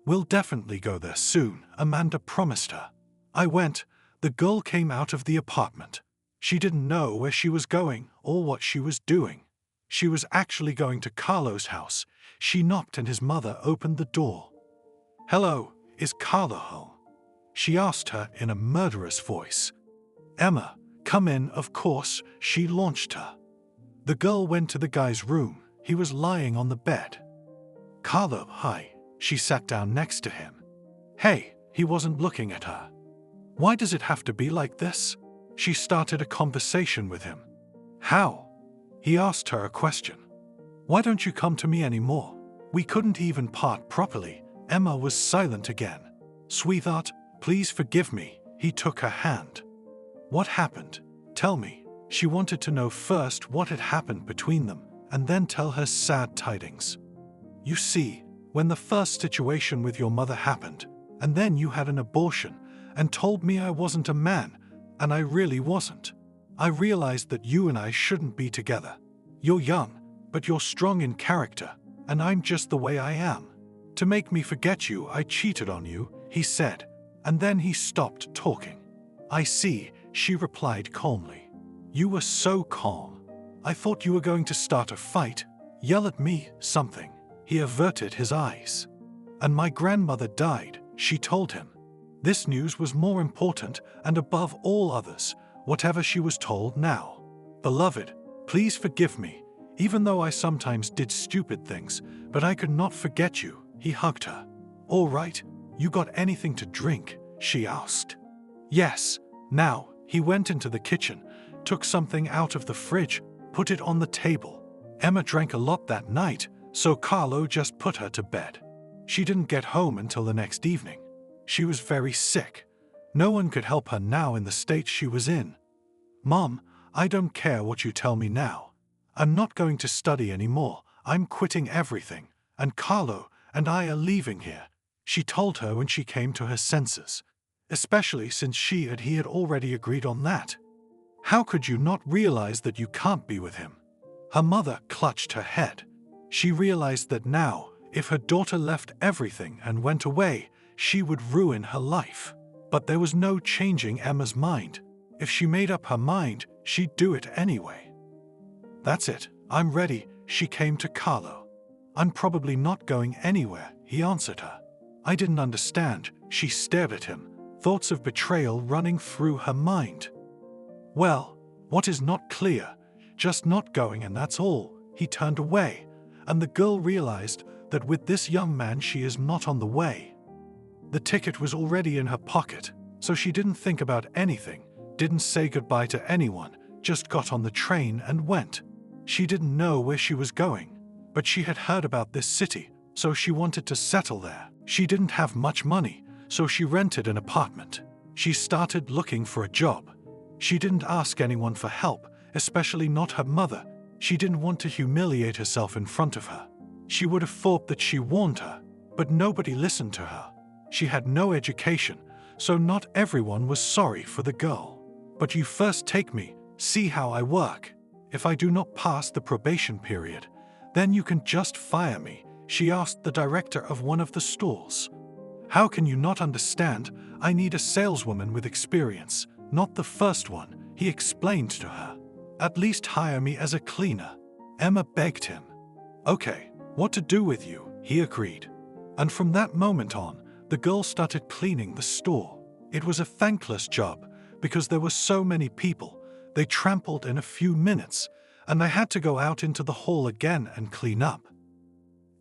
S2: We'll definitely go there soon, Amanda promised her. I went. The girl came out of the apartment. She didn't know where she was going or what she was doing. She was actually going to Carlo's house. She knocked and his mother opened the door. Hello, is Carlo home? She asked her in a murderous voice. Emma, come in, of course, she launched her. The girl went to the guy's room. He was lying on the bed. Carlo, hi. She sat down next to him. Hey, he wasn't looking at her. Why does it have to be like this? She started a conversation with him. How? He asked her a question. Why don't you come to me anymore? We couldn't even part properly. Emma was silent again. Sweetheart, please forgive me. He took her hand. What happened? Tell me. She wanted to know first what had happened between them, and then tell her sad tidings. You see, when the first situation with your mother happened, and then you had an abortion, and told me I wasn't a man, and I really wasn't. I realized that you and I shouldn't be together. You're young, but you're strong in character, and I'm just the way I am. To make me forget you, I cheated on you, he said, and then he stopped talking. I see, she replied calmly. You were so calm. I thought you were going to start a fight, yell at me, something. He averted his eyes. And my grandmother died, she told him. This news was more important and above all others, whatever she was told now. Beloved, please forgive me, even though I sometimes did stupid things, but I could not forget you, he hugged her. All right, you got anything to drink? She asked. Yes. Now, he went into the kitchen, took something out of the fridge, put it on the table. Emma drank a lot that night, so Carlo just put her to bed. She didn't get home until the next evening. She was very sick. No one could help her now in the state she was in. Mom, I don't care what you tell me now. I'm not going to study anymore. I'm quitting everything, and Carlo and I are leaving here, she told her when she came to her senses, especially since he had already agreed on that. How could you not realize that you can't be with him? Her mother clutched her head. She realized that now, if her daughter left everything and went away, she would ruin her life. But there was no changing Emma's mind. If she made up her mind, she'd do it anyway. "That's it, I'm ready," she came to Carlo. "I'm probably not going anywhere," he answered her. I didn't understand. She stared at him, thoughts of betrayal running through her mind. "Well, what is not clear? Just not going, and that's all." He turned away, and the girl realized that with this young man she is not on the way. The ticket was already in her pocket, so she didn't think about anything, didn't say goodbye to anyone, just got on the train and went. She didn't know where she was going, but she had heard about this city, so she wanted to settle there. She didn't have much money, so she rented an apartment. She started looking for a job. She didn't ask anyone for help, especially not her mother. She didn't want to humiliate herself in front of her. She would have thought that she warned her, but nobody listened to her. She had no education, so not everyone was sorry for the girl. "But you first take me, see how I work. If I do not pass the probation period, then you can just fire me," she asked the director of one of the stores. "How can you not understand? I need a saleswoman with experience, not the first one," he explained to her. "At least hire me as a cleaner." Emma begged him. "Okay, what to do with you?" he agreed. And from that moment on, the girl started cleaning the store. It was a thankless job because there were so many people. They trampled in a few minutes, and they had to go out into the hall again and clean up.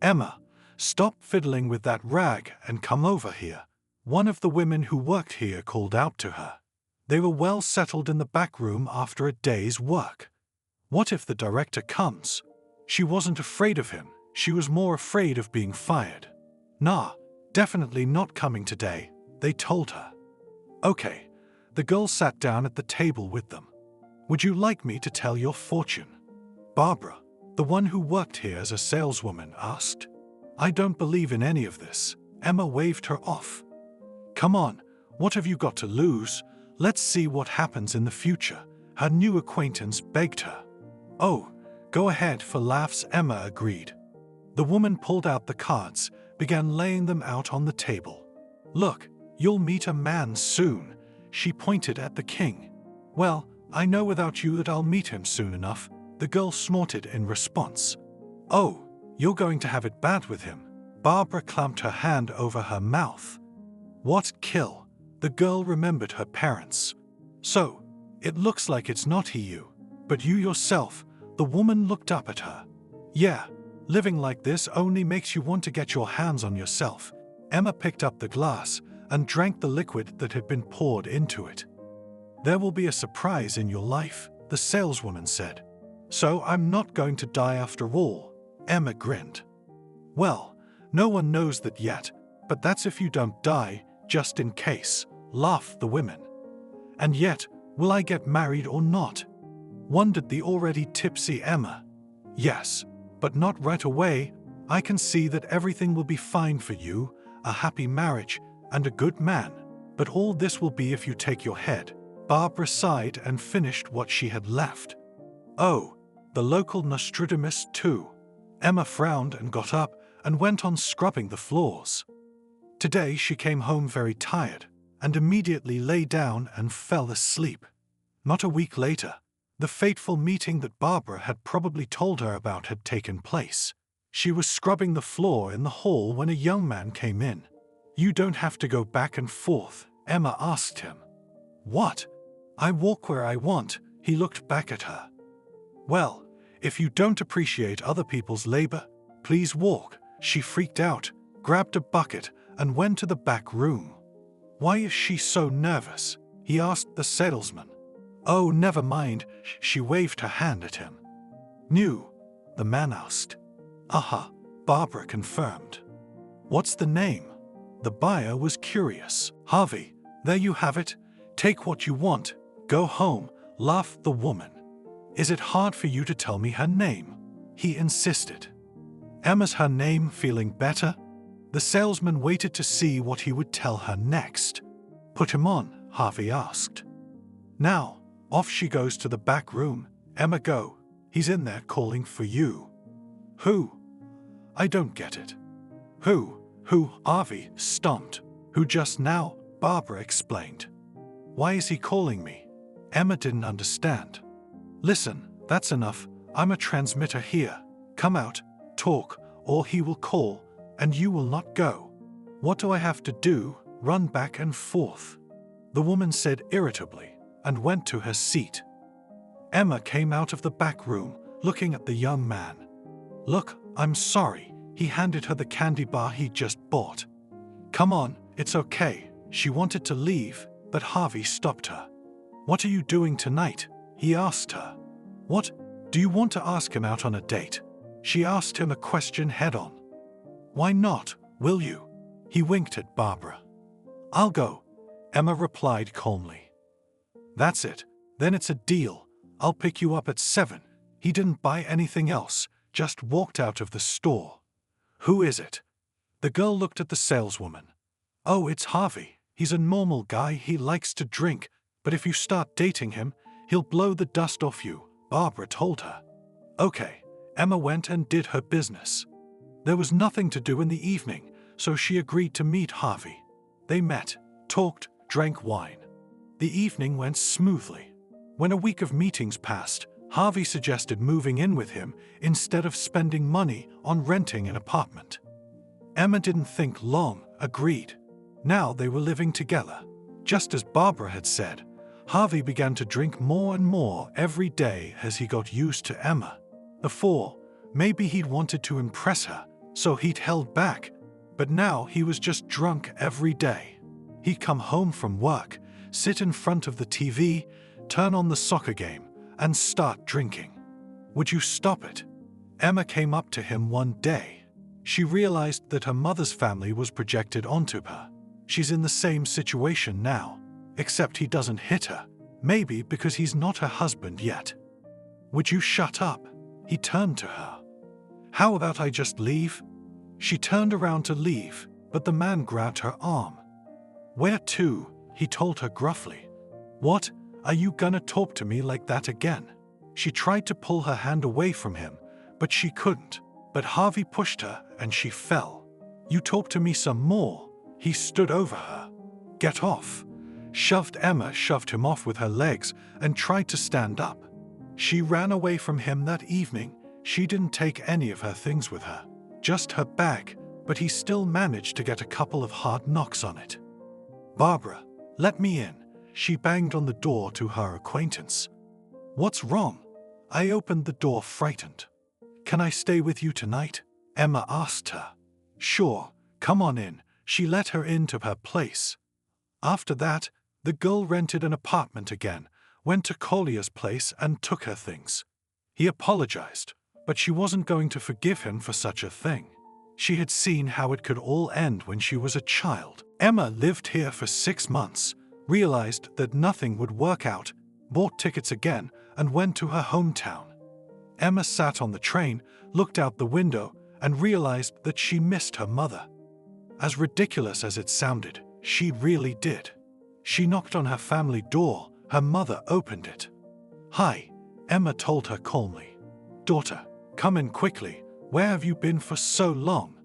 S2: "Emma, stop fiddling with that rag and come over here," one of the women who worked here called out to her. They were well settled in the back room after a day's work. What if the director comes? She wasn't afraid of him, she was more afraid of being fired. "Nah, definitely not coming today," they told her. "Okay." The girl sat down at the table with them. "Would you like me to tell your fortune?" Barbara, the one who worked here as a saleswoman, asked. "I don't believe in any of this." Emma waved her off. "Come on, what have you got to lose? Let's see what happens in the future," her new acquaintance begged her. "Oh, go ahead for laughs," Emma agreed. The woman pulled out the cards, began laying them out on the table. "Look, you'll meet a man soon," she pointed at the king. "Well, I know without you that I'll meet him soon enough," the girl snorted in response. "Oh, you're going to have it bad with him." Barbara clamped her hand over her mouth. "What kill?" The girl remembered her parents. "So, it looks like it's not you, but you yourself." The woman looked up at her. "Yeah, living like this only makes you want to get your hands on yourself." Emma picked up the glass and drank the liquid that had been poured into it. "There will be a surprise in your life," the saleswoman said. "So I'm not going to die after all." Emma grinned. "Well, no one knows that yet, but that's if you don't die, just in case," laughed the women. "And yet, will I get married or not?" wondered the already tipsy Emma. "Yes, but not right away. I can see that everything will be fine for you, a happy marriage, and a good man. But all this will be if you take your head." Barbara sighed and finished what she had left. "Oh, the local Nostradamus too." Emma frowned and got up and went on scrubbing the floors. Today she came home very tired and immediately lay down and fell asleep. Not a week later, the fateful meeting that Barbara had probably told her about had taken place. She was scrubbing the floor in the hall when a young man came in. "You don't have to go back and forth," Emma asked him. "What? I walk where I want," he looked back at her. "Well, if you don't appreciate other people's labor, please walk." She freaked out, grabbed a bucket, and went to the back room. "Why is she so nervous?" he asked the salesman. "Oh, never mind," she waved her hand at him. "New?" the man asked. "Aha," Barbara confirmed. "What's the name?" The buyer was curious. "Harvey, there you have it. Take what you want, go home," laughed the woman. "Is it hard for you to tell me her name?" he insisted. "Emma's her name, feeling better?" The salesman waited to see what he would tell her next. "Put him on," Harvey asked. "Now, off she goes to the back room. Emma, go. He's in there calling for you." "Who? I don't get it." Who? Harvey stomped. "Who just now?" Barbara explained. Why is he calling me? Emma didn't understand. Listen, that's enough. I'm a transmitter here. Come out, talk, or he will call, and you will not go. What do I have to do? Run back and forth? The woman said irritably, and went to her seat. Emma came out of the back room, looking at the young man. Look, I'm sorry. He handed her the candy bar he'd just bought. Come on, it's okay. She wanted to leave, but Harvey stopped her. What are you doing tonight? He asked her. What? Do you want to ask him out on a date? She asked him a question head-on. Why not, will you? He winked at Barbara. I'll go, Emma replied calmly. That's it, then it's a deal. I'll pick you up at 7. He didn't buy anything else, just walked out of the store. Who is it? The girl looked at the saleswoman. Oh, it's Harvey. He's a normal guy, he likes to drink, but if you start dating him, he'll blow the dust off you, Barbara told her. Okay, Emma went and did her business. There was nothing to do in the evening, so she agreed to meet Harvey. They met, talked, drank wine. The evening went smoothly. When a week of meetings passed, Harvey suggested moving in with him instead of spending money on renting an apartment. Emma didn't think long, agreed. Now they were living together. Just as Barbara had said, Harvey began to drink more and more every day as he got used to Emma. Before, maybe he'd wanted to impress her, so he'd held back, but now he was just drunk every day. He'd come home from work, sit in front of the TV, turn on the soccer game, and start drinking. Would you stop it? Emma came up to him one day. She realized that her mother's family was projected onto her. She's in the same situation now, except he doesn't hit her, maybe because he's not her husband yet. Would you shut up? He turned to her. How about I just leave? She turned around to leave, but the man grabbed her arm. Where to? He told her gruffly. What? Are you gonna talk to me like that again? She tried to pull her hand away from him, but she couldn't. But Harvey pushed her and she fell. You talk to me some more. He stood over her. Get off. Emma shoved him off with her legs and tried to stand up. She ran away from him that evening. She didn't take any of her things with her, just her bag, but he still managed to get a couple of hard knocks on it. Barbara, let me in. She banged on the door to her acquaintance. What's wrong? I opened the door frightened. Can I stay with you tonight? Emma asked her. Sure, come on in. She let her into her place. After that, the girl rented an apartment again, went to Collier's place and took her things. He apologized, but she wasn't going to forgive him for such a thing. She had seen how it could all end when she was a child. Emma lived here for 6 months, realized that nothing would work out, bought tickets again, and went to her hometown. Emma sat on the train, looked out the window, and realized that she missed her mother. As ridiculous as it sounded, she really did. She knocked on her family door. Her mother opened it. Hi, Emma told her calmly. Daughter, come in quickly. Where have you been for so long?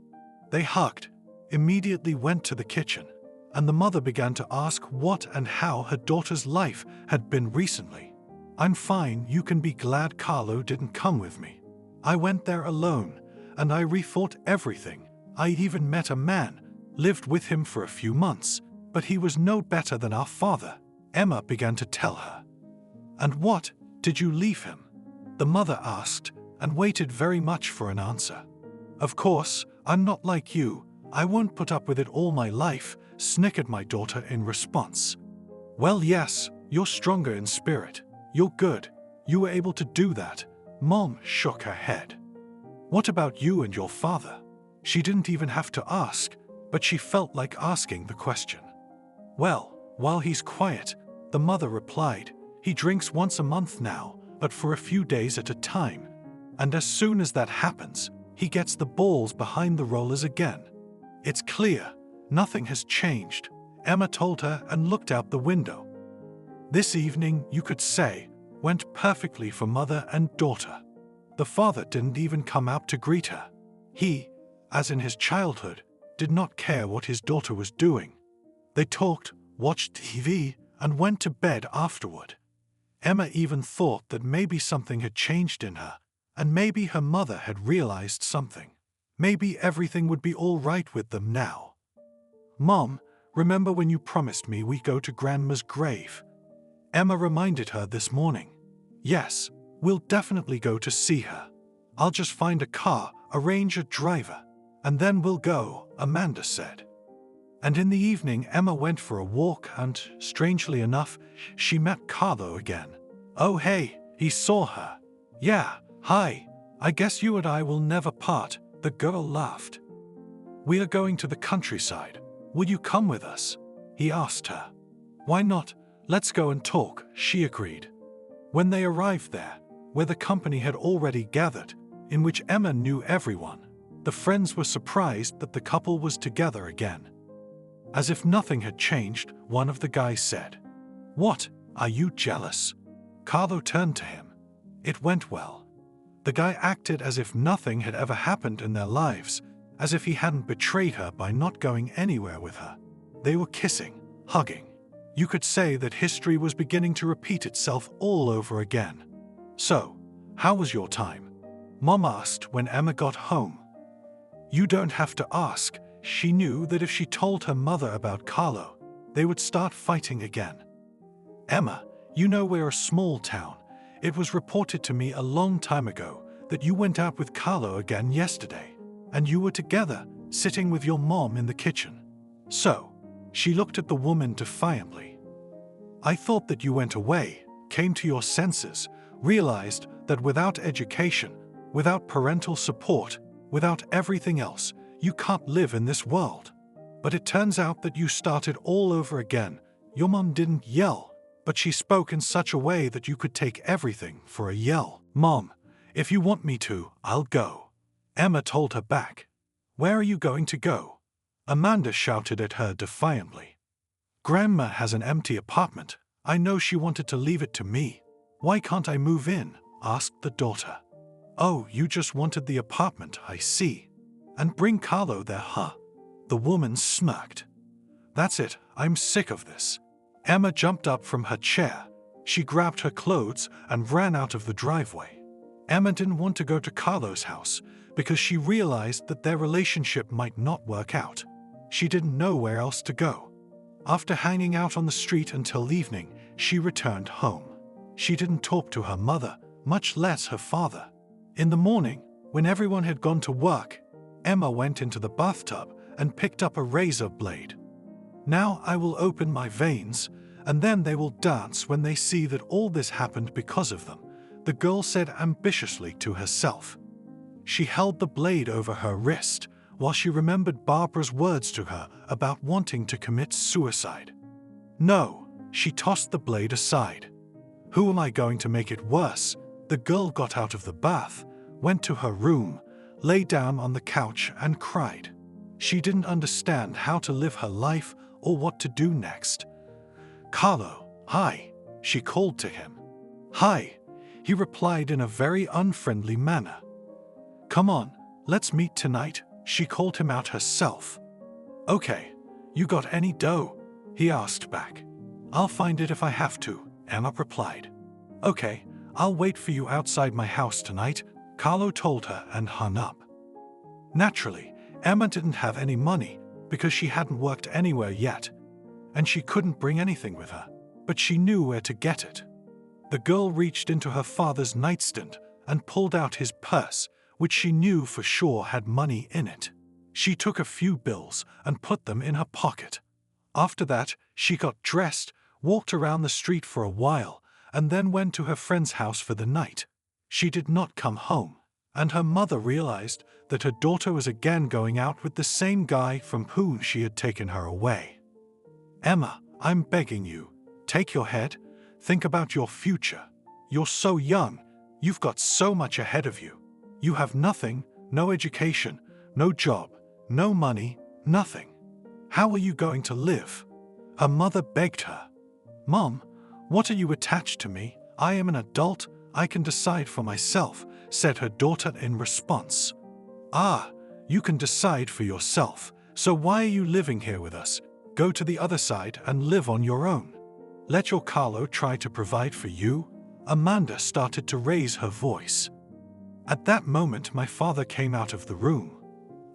S2: They hugged, immediately went to the kitchen, and the mother began to ask what and how her daughter's life had been recently. I'm fine, you can be glad Carlo didn't come with me. I went there alone, and I rethought everything. I even met a man, lived with him for a few months, but he was no better than our father. Emma began to tell her. And what, did you leave him? The mother asked, and waited very much for an answer. Of course, I'm not like you. I won't put up with it all my life, snickered my daughter in response. Well, yes, you're stronger in spirit. You're good. You were able to do that. Mom shook her head. What about you and your father? She didn't even have to ask, but she felt like asking the question. Well, while he's quiet, the mother replied, he drinks once a month now, but for a few days at a time. And as soon as that happens, he gets the balls behind the rollers again. It's clear, nothing has changed, Emma told her and looked out the window. This evening, you could say, went perfectly for mother and daughter. The father didn't even come out to greet her. He, as in his childhood, did not care what his daughter was doing. They talked, watched TV, and went to bed afterward. Emma even thought that maybe something had changed in her, and maybe her mother had realized something. Maybe everything would be all right with them now. "Mom, remember when you promised me we go to Grandma's grave?" Emma reminded her this morning. "Yes, we'll definitely go to see her. I'll just find a car, arrange a driver, and then we'll go," Amanda said. And in the evening, Emma went for a walk and, strangely enough, she met Carlo again. "Oh hey," he saw her. "Yeah, hi, I guess you and I will never part," the girl laughed. "We are going to the countryside. Will you come with us?" he asked her. "Why not? Let's go and talk," she agreed. When they arrived there, where the company had already gathered, in which Emma knew everyone, the friends were surprised that the couple was together again. As if nothing had changed, one of the guys said, "What, are you jealous?" Carlo turned to him. It went well. The guy acted as if nothing had ever happened in their lives, as if he hadn't betrayed her by not going anywhere with her. They were kissing, hugging. You could say that history was beginning to repeat itself all over again. "So, how was your time?" Mom asked when Emma got home. You don't have to ask. She knew that if she told her mother about Carlo, they would start fighting again. "Emma, you know we're a small town. It was reported to me a long time ago that you went out with Carlo again yesterday, and you were together, sitting with your mom in the kitchen. So," she looked at the woman defiantly, "I thought that you went away, came to your senses, realized that without education, without parental support, without everything else, you can't live in this world. But it turns out that you started all over again. Your mom didn't yell, but she spoke in such a way that you could take everything for a yell. Mom, if you want me to, I'll go." Emma told her back. "Where are you going to go?" Amanda shouted at her defiantly. "Grandma has an empty apartment. I know she wanted to leave it to me. Why can't I move in?" asked the daughter. "Oh, you just wanted the apartment, I see. And bring Carlo there, huh?" The woman smirked. "That's it, I'm sick of this." Emma jumped up from her chair. She grabbed her clothes and ran out of the driveway. Emma didn't want to go to Carlo's house because she realized that their relationship might not work out. She didn't know where else to go. After hanging out on the street until evening, she returned home. She didn't talk to her mother, much less her father. In the morning, when everyone had gone to work, Emma went into the bathtub and picked up a razor blade. "Now I will open my veins, and then they will dance when they see that all this happened because of them," the girl said ambitiously to herself. She held the blade over her wrist while she remembered Barbara's words to her about wanting to commit suicide. No, she tossed the blade aside. "Who am I going to make it worse?" The girl got out of the bath, went to her room, lay down on the couch and cried. She didn't understand how to live her life or what to do next. "Carlo, hi," she called to him. "Hi," he replied in a very unfriendly manner. "Come on, let's meet tonight," she called him out herself. "Okay, you got any dough?" he asked back. "I'll find it if I have to," Emma replied. "Okay, I'll wait for you outside my house tonight," Carlo told her and hung up. Naturally, Emma didn't have any money because she hadn't worked anywhere yet, and she couldn't bring anything with her, but she knew where to get it. The girl reached into her father's nightstand and pulled out his purse, which she knew for sure had money in it. She took a few bills and put them in her pocket. After that, she got dressed, walked around the street for a while, and then went to her friend's house for the night. She did not come home, and her mother realized that her daughter was again going out with the same guy from whom she had taken her away. "Emma, I'm begging you, take your head, think about your future. You're so young, you've got so much ahead of you. You have nothing, no education, no job, no money, nothing. How are you going to live?" Her mother begged her. "Mom, what are you attached to me? I am an adult, I can decide for myself," said her daughter in response. "Ah, you can decide for yourself, so why are you living here with us?" Go to the other side and live on your own. Let your Carlo try to provide for you." Amanda started to raise her voice. At that moment, my father came out of the room.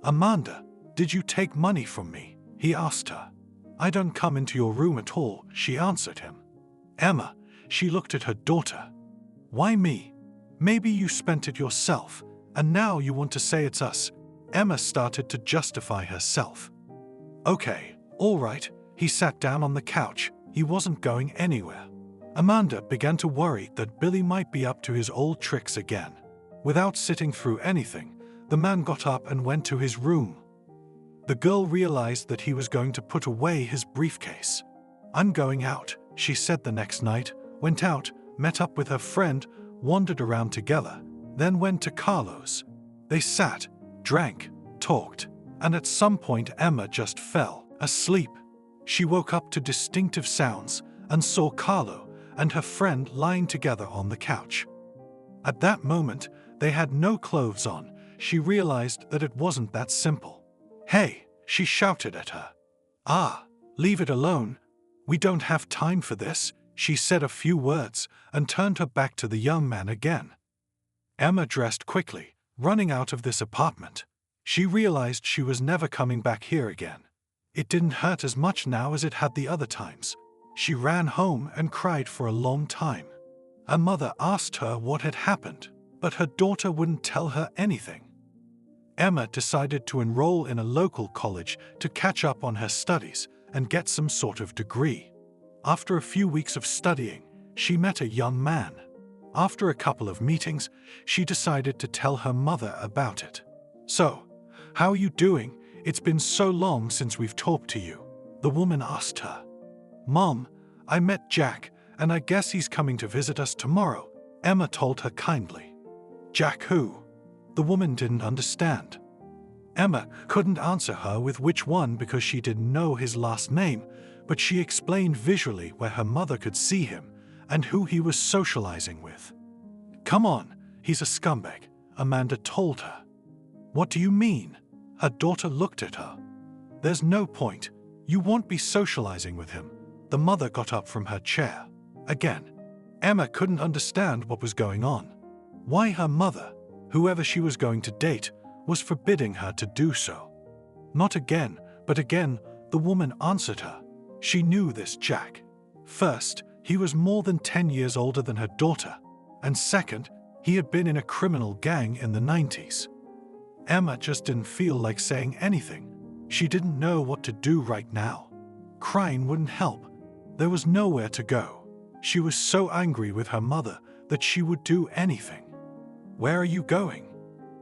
S2: "Amanda, did you take money from me?" he asked her. "I don't come into your room at all," she answered him. "Emma," she looked at her daughter. "Why me? Maybe you spent it yourself, and now you want to say it's us." Emma started to justify herself. "Okay, all right." He sat down on the couch. He wasn't going anywhere. Amanda began to worry that Billy might be up to his old tricks again. Without sitting through anything, the man got up and went to his room. The girl realized that he was going to put away his briefcase. "I'm going out," she said the next night, went out, met up with her friend, wandered around together, then went to Carlo's. They sat, drank, talked, and at some point Emma just fell asleep. She woke up to distinctive sounds and saw Carlo and her friend lying together on the couch. At that moment, they had no clothes on. She realized that it wasn't that simple. "Hey!" she shouted at her. "Ah, leave it alone. We don't have time for this." She said a few words and turned her back to the young man again. Emma dressed quickly, running out of this apartment. She realized she was never coming back here again. It didn't hurt as much now as it had the other times. She ran home and cried for a long time. Her mother asked her what had happened, but her daughter wouldn't tell her anything. Emma decided to enroll in a local college to catch up on her studies and get some sort of degree. After a few weeks of studying, she met a young man. After a couple of meetings, she decided to tell her mother about it. "So, how are you doing? It's been so long since we've talked to you," the woman asked her. "Mom, I met Jack, and I guess he's coming to visit us tomorrow," Emma told her kindly. "Jack who?" The woman didn't understand. Emma couldn't answer her with which one because she didn't know his last name, but she explained visually where her mother could see him and who he was socializing with. "Come on, he's a scumbag," Amanda told her. "What do you mean?" Her daughter looked at her. "There's no point. You won't be socializing with him." The mother got up from her chair. Again, Emma couldn't understand what was going on. Why her mother, whoever she was going to date, was forbidding her to do so. Not again, but again, the woman answered her. She knew this Jack. First, he was more than 10 years older than her daughter, and second, he had been in a criminal gang in the 90s. Emma just didn't feel like saying anything. She didn't know what to do right now. Crying wouldn't help. There was nowhere to go. She was so angry with her mother that she would do anything. "Where are you going?"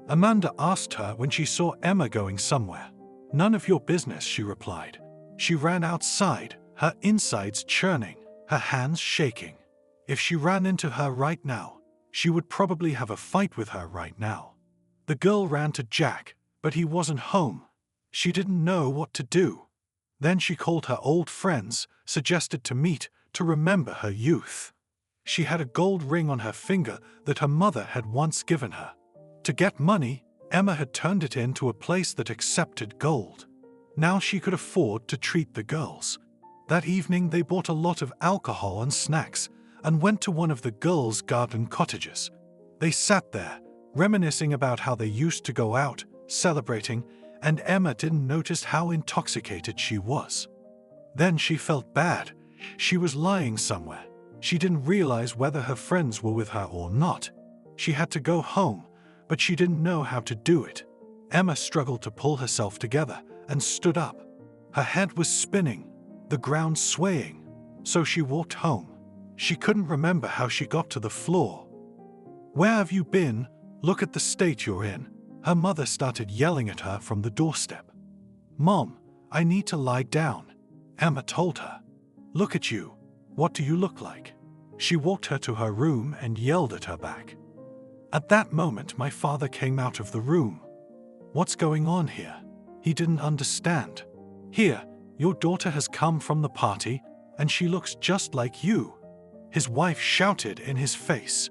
S2: Amanda asked her when she saw Emma going somewhere. "None of your business," she replied. She ran outside, her insides churning, her hands shaking. If she ran into her right now, she would probably have a fight with her right now. The girl ran to Jack, but he wasn't home. She didn't know what to do. Then she called her old friends, suggested to meet, to remember her youth. She had a gold ring on her finger that her mother had once given her. To get money, Emma had turned it into a place that accepted gold. Now she could afford to treat the girls. That evening they bought a lot of alcohol and snacks and went to one of the girls' garden cottages. They sat there, reminiscing about how they used to go out, celebrating, and Emma didn't notice how intoxicated she was. Then she felt bad. She was lying somewhere. She didn't realize whether her friends were with her or not. She had to go home, but she didn't know how to do it. Emma struggled to pull herself together and stood up. Her head was spinning, the ground swaying, so she walked home. She couldn't remember how she got to the floor. "Where have you been? Look at the state you're in." Her mother started yelling at her from the doorstep. "Mom, I need to lie down," Emma told her. "Look at you. What do you look like?" She walked her to her room and yelled at her back. At that moment, my father came out of the room. "What's going on here?" He didn't understand. "Here, your daughter has come from the party, and she looks just like you." His wife shouted in his face.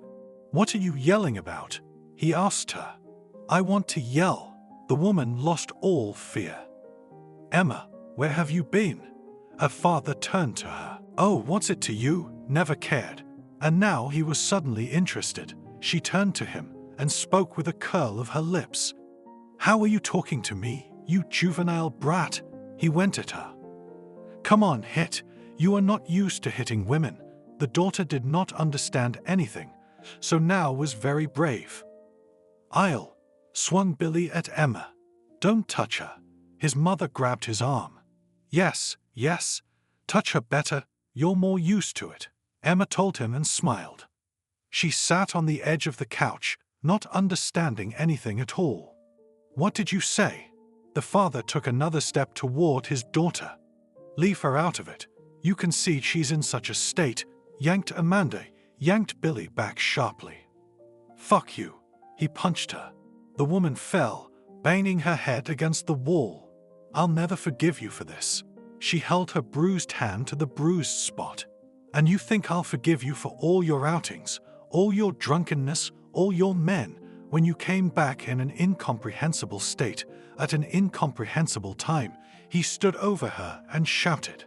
S2: "What are you yelling about?" he asked her. "I want to yell." The woman lost all fear. "Emma, where have you been?" Her father turned to her. "Oh, what's it to you? Never cared." And now he was suddenly interested. She turned to him and spoke with a curl of her lips. "How are you talking to me, you juvenile brat?" He went at her. "Come on, hit. You are not used to hitting women." The daughter did not understand anything, so now was very brave. "I'll," swung Billy at Emma. "Don't touch her." His mother grabbed his arm. Yes, touch her better, you're more used to it," Emma told him and smiled. She sat on the edge of the couch, not understanding anything at all. "What did you say?" The father took another step toward his daughter. "Leave her out of it. You can see she's in such a state," Amanda yanked Billy back sharply. "Fuck you." He punched her. The woman fell, banging her head against the wall. "I'll never forgive you for this." She held her bruised hand to the bruised spot. "And you think I'll forgive you for all your outings, all your drunkenness, all your men, when you came back in an incomprehensible state, at an incomprehensible time?" He stood over her and shouted.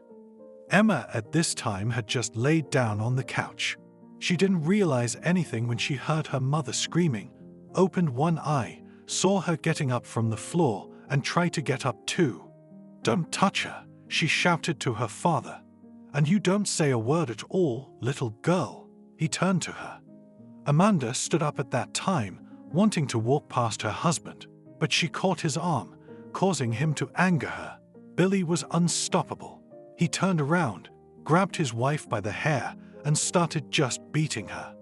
S2: Emma at this time had just laid down on the couch. She didn't realize anything when she heard her mother screaming, opened one eye, saw her getting up from the floor, and tried to get up too. "Don't touch her," she shouted to her father. "And you don't say a word at all, little girl." He turned to her. Amanda stood up at that time, wanting to walk past her husband, but she caught his arm, causing him to anger her. Billy was unstoppable. He turned around, grabbed his wife by the hair, and started just beating her.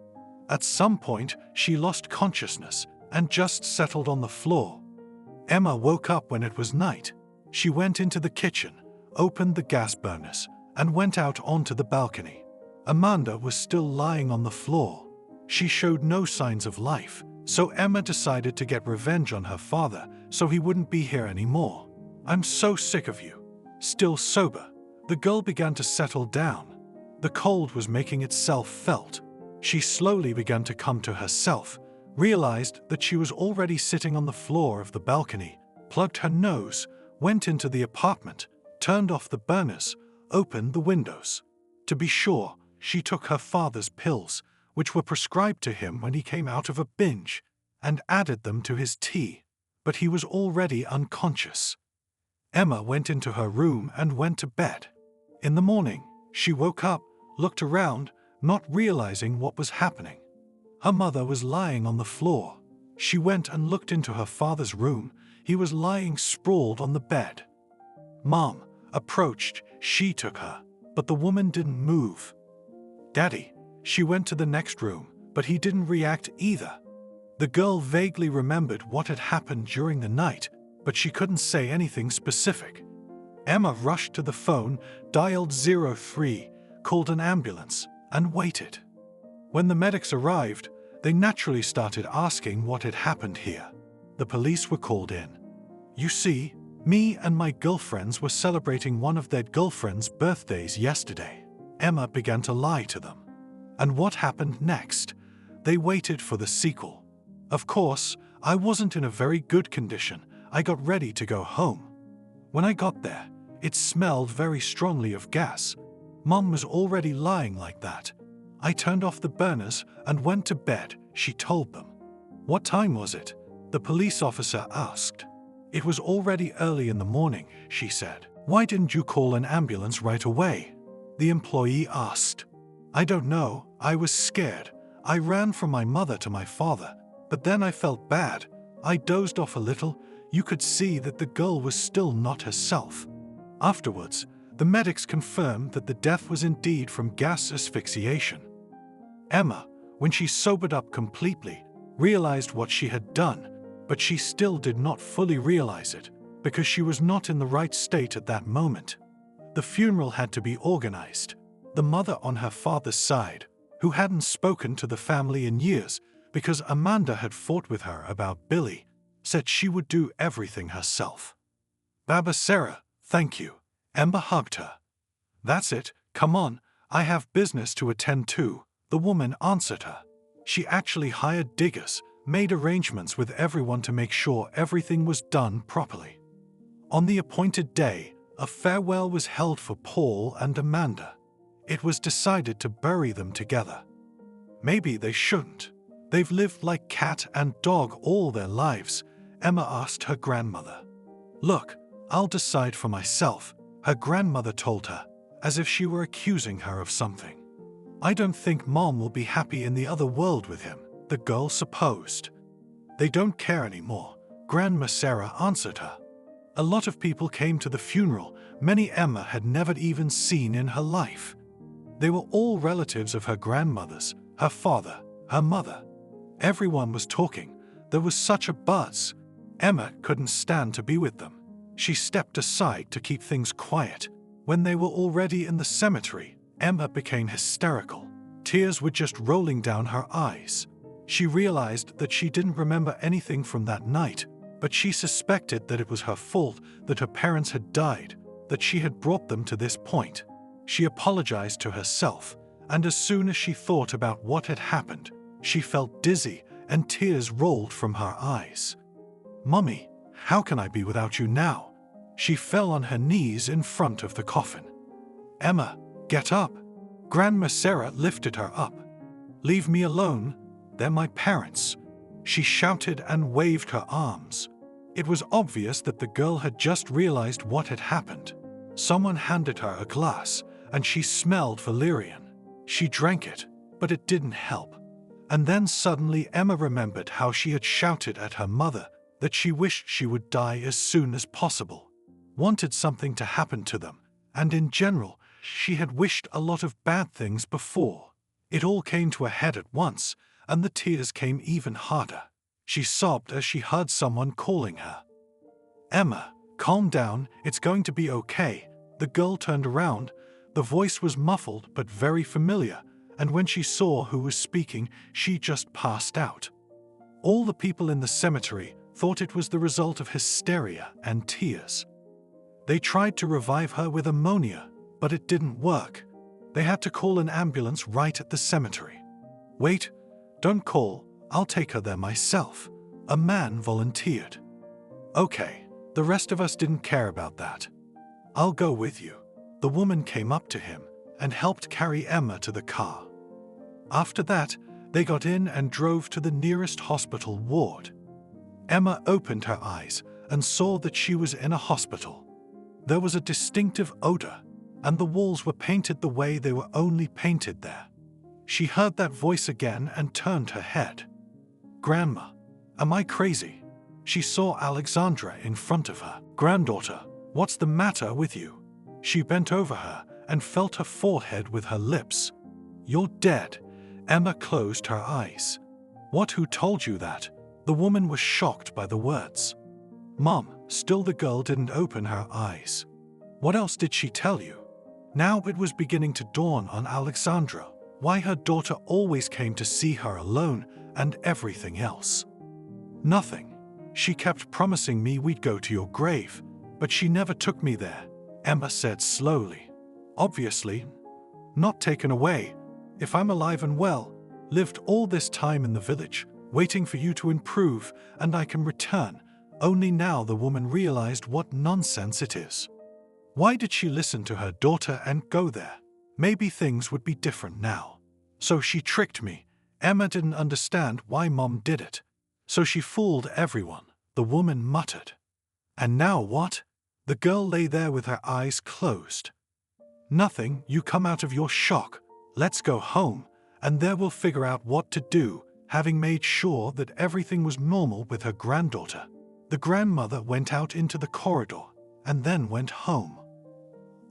S2: At some point, she lost consciousness and just settled on the floor. Emma woke up when it was night. She went into the kitchen, opened the gas burners, and went out onto the balcony. Amanda was still lying on the floor. She showed no signs of life, so Emma decided to get revenge on her father so he wouldn't be here anymore. "I'm so sick of you." Still sober, the girl began to settle down. The cold was making itself felt. She slowly began to come to herself, realized that she was already sitting on the floor of the balcony, plugged her nose, went into the apartment, turned off the burners, opened the windows. To be sure, she took her father's pills, which were prescribed to him when he came out of a binge, and added them to his tea, but he was already unconscious. Emma went into her room and went to bed. In the morning, she woke up, looked around, not realizing what was happening. Her mother was lying on the floor. She went and looked into her father's room. He was lying sprawled on the bed. Mom approached. She took her, but the woman didn't move. Daddy, she went to the next room, but he didn't react either. The girl vaguely remembered what had happened during the night, but she couldn't say anything specific. Emma rushed to the phone, dialed 03, called an ambulance, and waited. When the medics arrived, they naturally started asking what had happened here. The police were called in. "You see, me and my girlfriends were celebrating one of their girlfriends' birthdays yesterday." Emma began to lie to them. And what happened next? They waited for the sequel. Of course, I wasn't in a very good condition. I got ready to go home. When I got there, it smelled very strongly of gas. Mom was already lying like that. I turned off the burners and went to bed, she told them. "What time was it?" the police officer asked. "It was already early in the morning," she said. "Why didn't you call an ambulance right away?" the employee asked. "I don't know, I was scared. I ran from my mother to my father, but then I felt bad. I dozed off a little. You could see that the girl was still not herself." Afterwards, the medics confirmed that the death was indeed from gas asphyxiation. Emma, when she sobered up completely, realized what she had done, but she still did not fully realize it, because she was not in the right state at that moment. The funeral had to be organized. The mother on her father's side, who hadn't spoken to the family in years because Amanda had fought with her about Billy, said she would do everything herself. "Baba Sarah, thank you." Emma hugged her. "That's it, come on, I have business to attend to," the woman answered her. She actually hired diggers, made arrangements with everyone to make sure everything was done properly. On the appointed day, A farewell was held for Paul and Amanda. It was decided to bury them together. Maybe they shouldn't. They've lived like cat and dog all their lives, Emma asked her grandmother. Look, I'll decide for myself, her grandmother told her, as if she were accusing her of something. I don't think Mom will be happy in the other world with him, the girl supposed. They don't care anymore, Grandma Sarah answered her. A lot of people came to the funeral, many Emma had never even seen in her life. They were all relatives of her grandmother's, her father, her mother. Everyone was talking. There was such a buzz. Emma couldn't stand to be with them. She stepped aside to keep things quiet. When they were already in the cemetery, Emma became hysterical. Tears were just rolling down her eyes. She realized that she didn't remember anything from that night, but she suspected that it was her fault that her parents had died, that she had brought them to this point. She apologized to herself, and as soon as she thought about what had happened, she felt dizzy and tears rolled from her eyes. Mummy, how can I be without you now? She fell on her knees in front of the coffin. Emma, get up. Grandma Sarah lifted her up. Leave me alone. They're my parents. She shouted and waved her arms. It was obvious that the girl had just realized what had happened. Someone handed her a glass, and she smelled valerian. She drank it, but it didn't help. And then suddenly Emma remembered how she had shouted at her mother that she wished she would die as soon as possible, wanted something to happen to them, and in general, she had wished a lot of bad things before. It all came to a head at once, and the tears came even harder. She sobbed as she heard someone calling her. Emma, calm down, it's going to be okay. The girl turned around. The voice was muffled but very familiar, and when she saw who was speaking, she just passed out. All the people in the cemetery thought it was the result of hysteria and tears. They tried to revive her with ammonia, but it didn't work. They had to call an ambulance right at the cemetery. Wait, don't call, I'll take her there myself, a man volunteered. Okay, the rest of us didn't care about that. I'll go with you. The woman came up to him and helped carry Emma to the car. After that, they got in and drove to the nearest hospital ward. Emma opened her eyes and saw that she was in a hospital. There was a distinctive odor, and the walls were painted the way they were only painted there. She heard that voice again and turned her head. Grandma, am I crazy? She saw Alexandra in front of her. Granddaughter, what's the matter with you? She bent over her and felt her forehead with her lips. You're dead. Emma closed her eyes. What, who told you that? The woman was shocked by the words. Mom, still the girl didn't open her eyes. What else did she tell you? Now it was beginning to dawn on Alexandra why her daughter always came to see her alone and everything else. Nothing. She kept promising me we'd go to your grave, but she never took me there, Emma said slowly. Obviously, not taken away. If I'm alive and well, lived all this time in the village, waiting for you to improve and I can return, only now the woman realized what nonsense it is. Why did she listen to her daughter and go there? Maybe things would be different now. So she tricked me. Emma didn't understand why Mom did it. So she fooled everyone, the woman muttered. And now what? The girl lay there with her eyes closed. Nothing, you come out of your shock. Let's go home, and there we'll figure out what to do, having made sure that everything was normal with her granddaughter. The grandmother went out into the corridor, and then went home.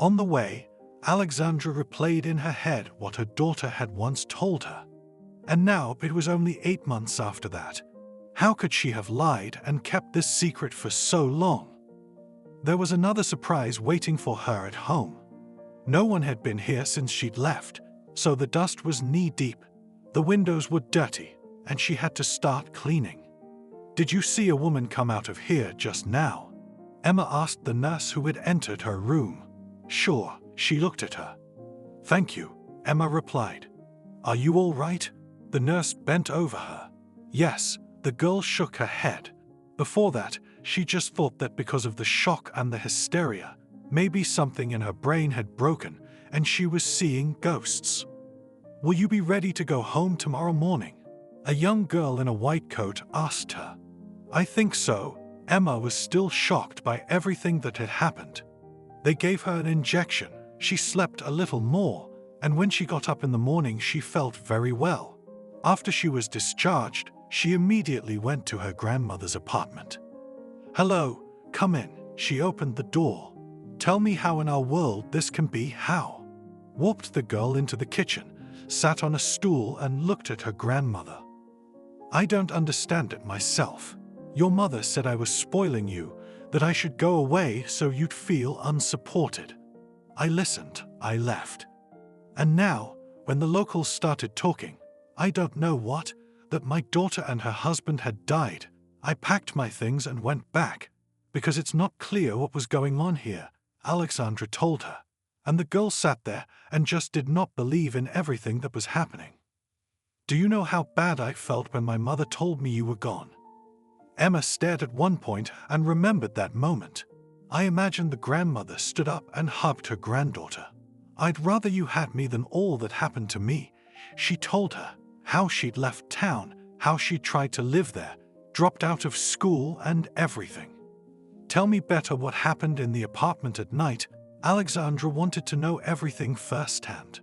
S2: On the way, Alexandra replayed in her head what her daughter had once told her. And now it was only 8 months after that. How could she have lied and kept this secret for so long? There was another surprise waiting for her at home. No one had been here since she'd left, so the dust was knee-deep. The windows were dirty, and she had to start cleaning. Did you see a woman come out of here just now? Emma asked the nurse who had entered her room. Sure, she looked at her. Thank you, Emma replied. Are you all right? The nurse bent over her. Yes, the girl shook her head. Before that, she just thought that because of the shock and the hysteria, Maybe something in her brain had broken and she was seeing ghosts. "Will you be ready to go home tomorrow morning?" a young girl in a white coat asked her. "I think so." Emma was still shocked by everything that had happened. They gave her an injection, she slept a little more, and when she got up in the morning she felt very well. After she was discharged, she immediately went to her grandmother's apartment. "Hello, come in." She opened the door. "Tell me how in our world this can be." "How?" Walked the girl into the kitchen, sat on a stool and looked at her grandmother. "I don't understand it myself. Your mother said I was spoiling you, that I should go away so you'd feel unsupported. I listened, I left. And now, when the locals started talking, I don't know what, that my daughter and her husband had died, I packed my things and went back, because it's not clear what was going on here," Alexandra told her, and the girl sat there and just did not believe in everything that was happening. "Do you know how bad I felt when my mother told me you were gone?" Emma stared at one point and remembered that moment. I imagined the grandmother stood up and hugged her granddaughter. "I'd rather you had me than all that happened to me." She told her how she'd left town, how she'd tried to live there, dropped out of school and everything. "Tell me better what happened in the apartment at night." Alexandra wanted to know everything firsthand.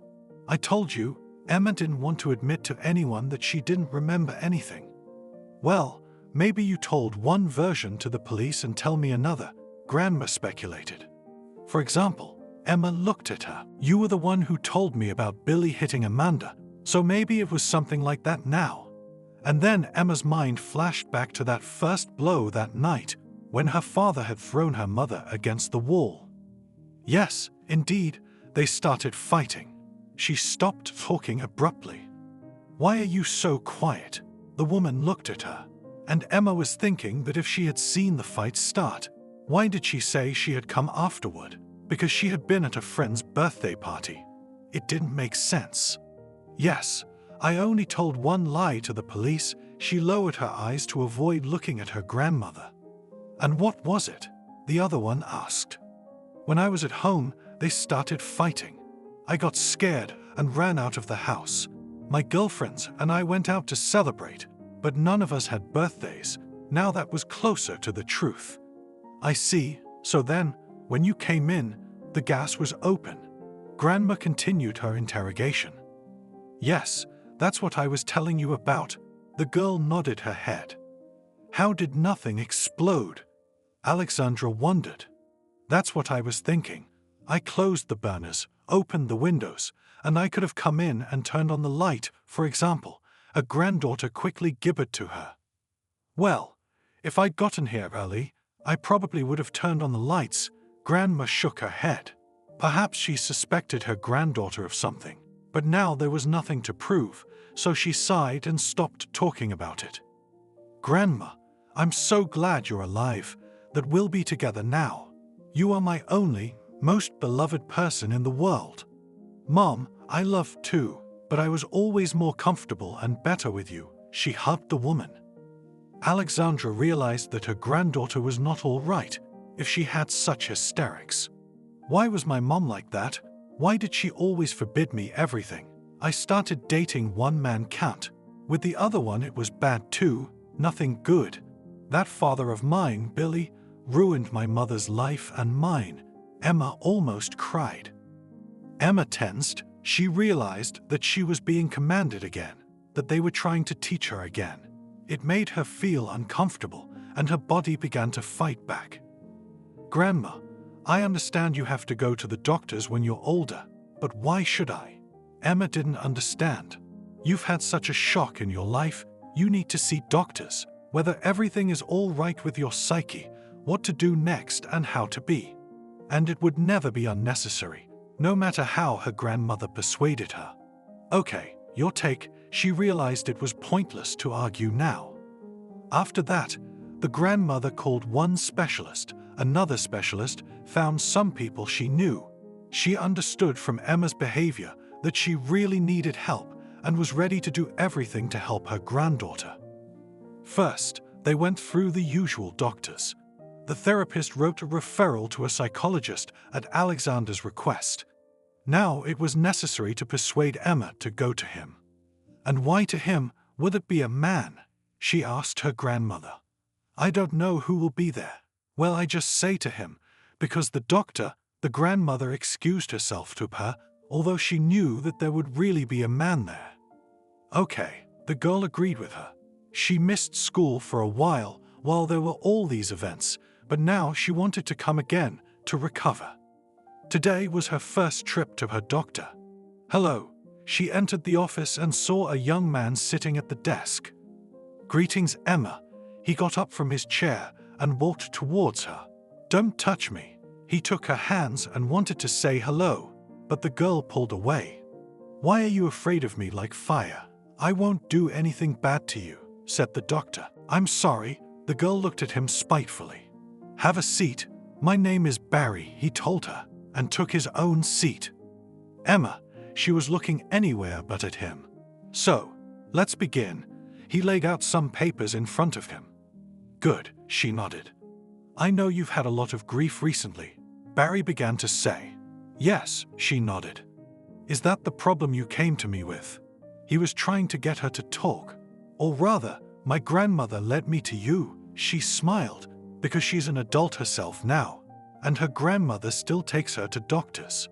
S2: "I told you." Emma didn't want to admit to anyone that she didn't remember anything. "Well, maybe you told one version to the police and tell me another," Grandma speculated. "For example," Emma looked at her, "you were the one who told me about Billy hitting Amanda, so maybe it was something like that now." And then Emma's mind flashed back to that first blow that night, when her father had thrown her mother against the wall. Yes, indeed, they started fighting. She stopped talking abruptly. "Why are you so quiet?" The woman looked at her, and Emma was thinking that if she had seen the fight start, why did she say she had come afterward? Because she had been at a friend's birthday party. It didn't make sense. "Yes, I only told one lie to the police." She lowered her eyes to avoid looking at her grandmother. "And what was it?" the other one asked. "When I was at home, they started fighting. I got scared and ran out of the house. My girlfriends and I went out to celebrate, but none of us had birthdays." Now that was closer to the truth. "I see. So then, when you came in, the gas was open." Grandma continued her interrogation. "Yes, that's what I was telling you about." The girl nodded her head. "How did nothing explode?" Alexandra wondered. "That's what I was thinking. I closed the burners, opened the windows, and I could have come in and turned on the light, for example." A granddaughter quickly gibbered to her. "Well, if I'd gotten here early, I probably would have turned on the lights." Grandma shook her head. Perhaps she suspected her granddaughter of something, but now there was nothing to prove, so she sighed and stopped talking about it. "Grandma, I'm so glad you're alive, that we'll be together now. You are my only, most beloved person in the world. Mom, I love too, but I was always more comfortable and better with you." She hugged the woman. Alexandra realized that her granddaughter was not all right if she had such hysterics. "Why was my mom like that? Why did she always forbid me everything? I started dating one man can't. With the other one it was bad too, nothing good. That father of mine, Billy, ruined my mother's life and mine." Emma almost cried. Emma tensed. She realized that she was being commanded again, that they were trying to teach her again. It made her feel uncomfortable, and her body began to fight back. "Grandma, I understand you have to go to the doctors when you're older, but why should I?" Emma didn't understand. "You've had such a shock in your life, you need to see doctors, whether everything is all right with your psyche, what to do next and how to be. And it would never be unnecessary, no matter how her grandmother persuaded her." "Okay, your take." She realized it was pointless to argue now. After that, the grandmother called one specialist, another specialist, found some people she knew. She understood from Emma's behavior that she really needed help and was ready to do everything to help her granddaughter. First, they went through the usual doctors. The therapist wrote a referral to a psychologist at Alexandra's request. Now it was necessary to persuade Emma to go to him. And why to him? Would it be a man? She asked her grandmother. I don't know who will be there. Well, I just say to him, because the grandmother excused herself to her, although she knew that there would really be a man there. Okay, the girl agreed with her. She missed school for a while there were all these events, but now she wanted to come again to recover. Today was her first trip to her doctor. Hello. She entered the office and saw a young man sitting at the desk. Greetings, Emma. He got up from his chair and walked towards her. Don't touch me. He took her hands and wanted to say hello, but the girl pulled away. Why are you afraid of me like fire? I won't do anything bad to you, said the doctor. I'm sorry. The girl looked at him spitefully. Have a seat. My name is Barry, he told her, and took his own seat. Emma, she was looking anywhere but at him. So, let's begin. He laid out some papers in front of him. Good, she nodded. I know you've had a lot of grief recently, Barry began to say. Yes, she nodded. Is that the problem you came to me with? He was trying to get her to talk. Or rather, my grandmother led me to you, she smiled, because she's an adult herself now, and her grandmother still takes her to doctors.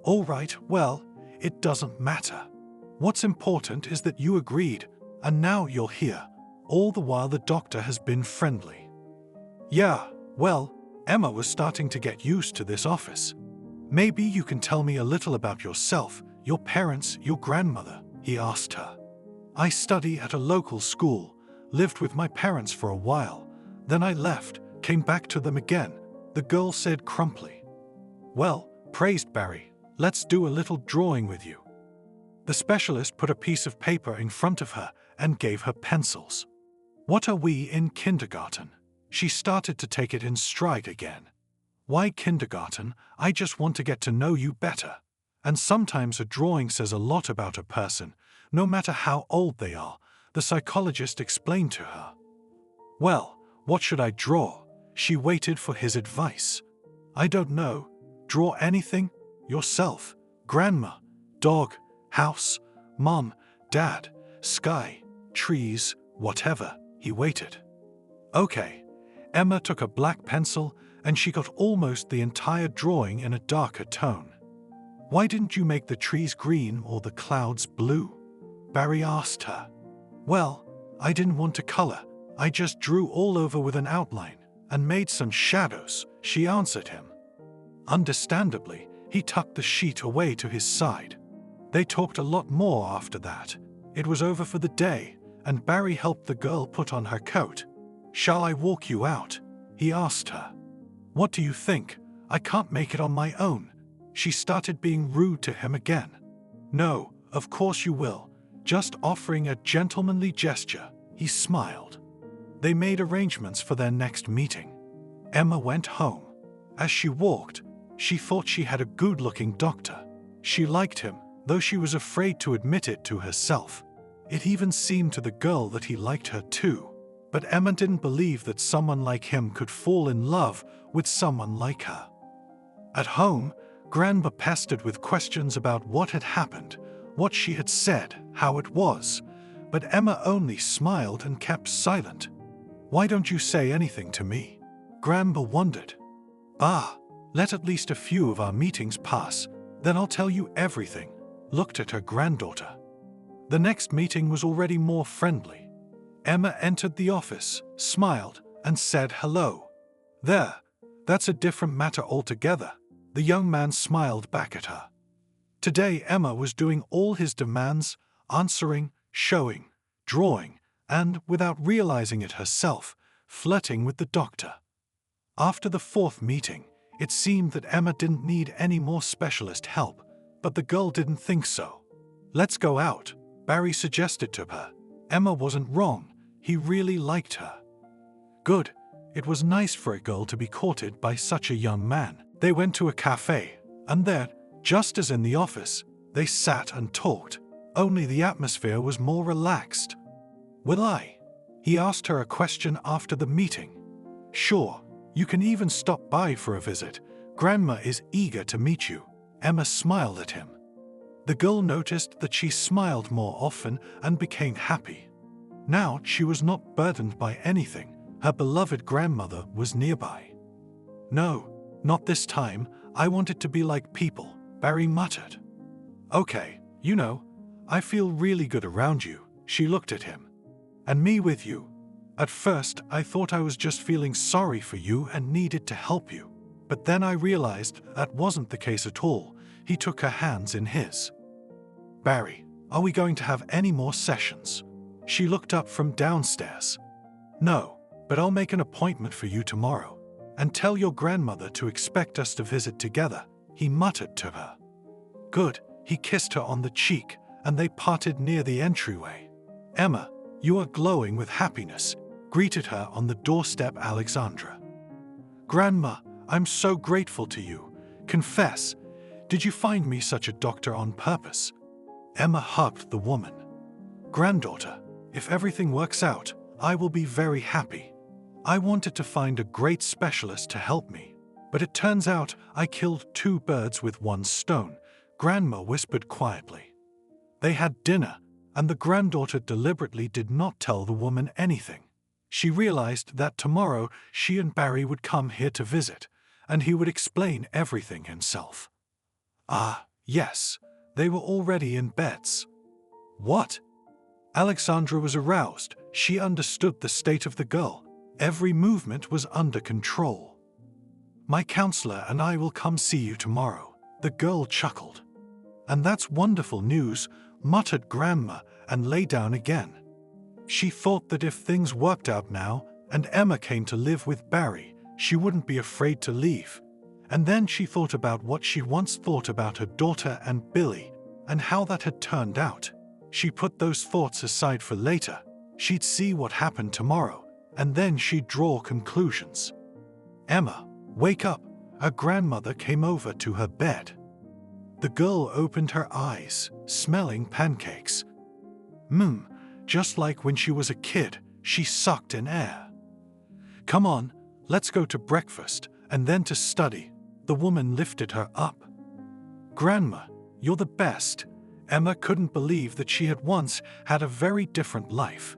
S2: All right, well, it doesn't matter. What's important is that you agreed, and now you're here. All the while the doctor has been friendly. Yeah, well, Emma was starting to get used to this office. Maybe you can tell me a little about yourself, your parents, your grandmother, he asked her. I study at a local school, lived with my parents for a while. Then I left, came back to them again, the girl said crumply. Well, praised Barry, let's do a little drawing with you. The specialist put a piece of paper in front of her and gave her pencils. What are we in kindergarten? She started to take it in stride again. Why kindergarten? I just want to get to know you better. And sometimes a drawing says a lot about a person, no matter how old they are, the psychologist explained to her. Well, what should I draw? She waited for his advice. I don't know. Draw anything? Yourself, grandma, dog, house, mom, dad, sky, trees, whatever. He waited. Okay. Emma took a black pencil and she got almost the entire drawing in a darker tone. Why didn't you make the trees green or the clouds blue? Barry asked her. Well, I didn't want to color. I just drew all over with an outline and made some shadows, she answered him. Understandably, he tucked the sheet away to his side. They talked a lot more after that. It was over for the day, and Barry helped the girl put on her coat. Shall I walk you out? He asked her. What do you think? I can't make it on my own. She started being rude to him again. No, of course you will. Just offering a gentlemanly gesture, he smiled. They made arrangements for their next meeting. Emma went home. As she walked, she thought she had a good-looking doctor. She liked him, though she was afraid to admit it to herself. It even seemed to the girl that he liked her too. But Emma didn't believe that someone like him could fall in love with someone like her. At home, Grandma pestered with questions about what had happened, what she had said, how it was, but Emma only smiled and kept silent. Why don't you say anything to me? Grandma wondered. Bah, let at least a few of our meetings pass, then I'll tell you everything, looked at her granddaughter. The next meeting was already more friendly. Emma entered the office, smiled, and said hello. There, that's a different matter altogether. The young man smiled back at her. Today Emma was doing all his demands, answering, showing, drawing, and, without realizing it herself, flirting with the doctor. After the fourth meeting, it seemed that Emma didn't need any more specialist help, but the girl didn't think so. Let's go out, Barry suggested to her. Emma wasn't wrong. He really liked her. Good. It was nice for a girl to be courted by such a young man. They went to a cafe, and there, just as in the office, they sat and talked, only the atmosphere was more relaxed. Will I? He asked her a question after the meeting. Sure, You can even stop by for a visit. Grandma is eager to meet you." Emma smiled at him. The girl noticed that she smiled more often and became happy. Now she was not burdened by anything. Her beloved grandmother was nearby. "No, not this time. I want it to be like people," Barry muttered. "Okay, I feel really good around you." She looked at him. "And me with you. At first, I thought I was just feeling sorry for you and needed to help you. But then I realized that wasn't the case at all." He took her hands in his. "Barry, are we going to have any more sessions?" She looked up from downstairs. "No, but I'll make an appointment for you tomorrow. And tell your grandmother to expect us to visit together," he muttered to her. "Good." He kissed her on the cheek, and they parted near the entryway. "Emma, you are glowing with happiness," greeted her on the doorstep Alexandra. "Grandma, I'm so grateful to you. Confess, did you find me such a doctor on purpose?" Emma hugged the woman. "Granddaughter, if everything works out, I will be very happy. I wanted to find a great specialist to help me, but it turns out I killed 2 birds with 1 stone," Grandma whispered quietly. They had dinner, and the granddaughter deliberately did not tell the woman anything. She realized that tomorrow she and Barry would come here to visit, and he would explain everything himself. Ah, yes, they were already in beds. What? Alexandra was aroused. She understood the state of the girl. Every movement was under control. "My counselor and I will come see you tomorrow," the girl chuckled. "And that's wonderful news," muttered Grandma and lay down again. She thought that if things worked out now and Emma came to live with Barry, she wouldn't be afraid to leave. And then she thought about what she once thought about her daughter and Billy, and how that had turned out. She put those thoughts aside for later. She'd see what happened tomorrow, and then she'd draw conclusions. "Emma, wake up!" Her grandmother came over to her bed. The girl opened her eyes, smelling pancakes. Just like when she was a kid, she sucked in air. "Come on, let's go to breakfast, and then to study." The woman lifted her up. "Grandma, you're the best." Emma couldn't believe that she had once had a very different life.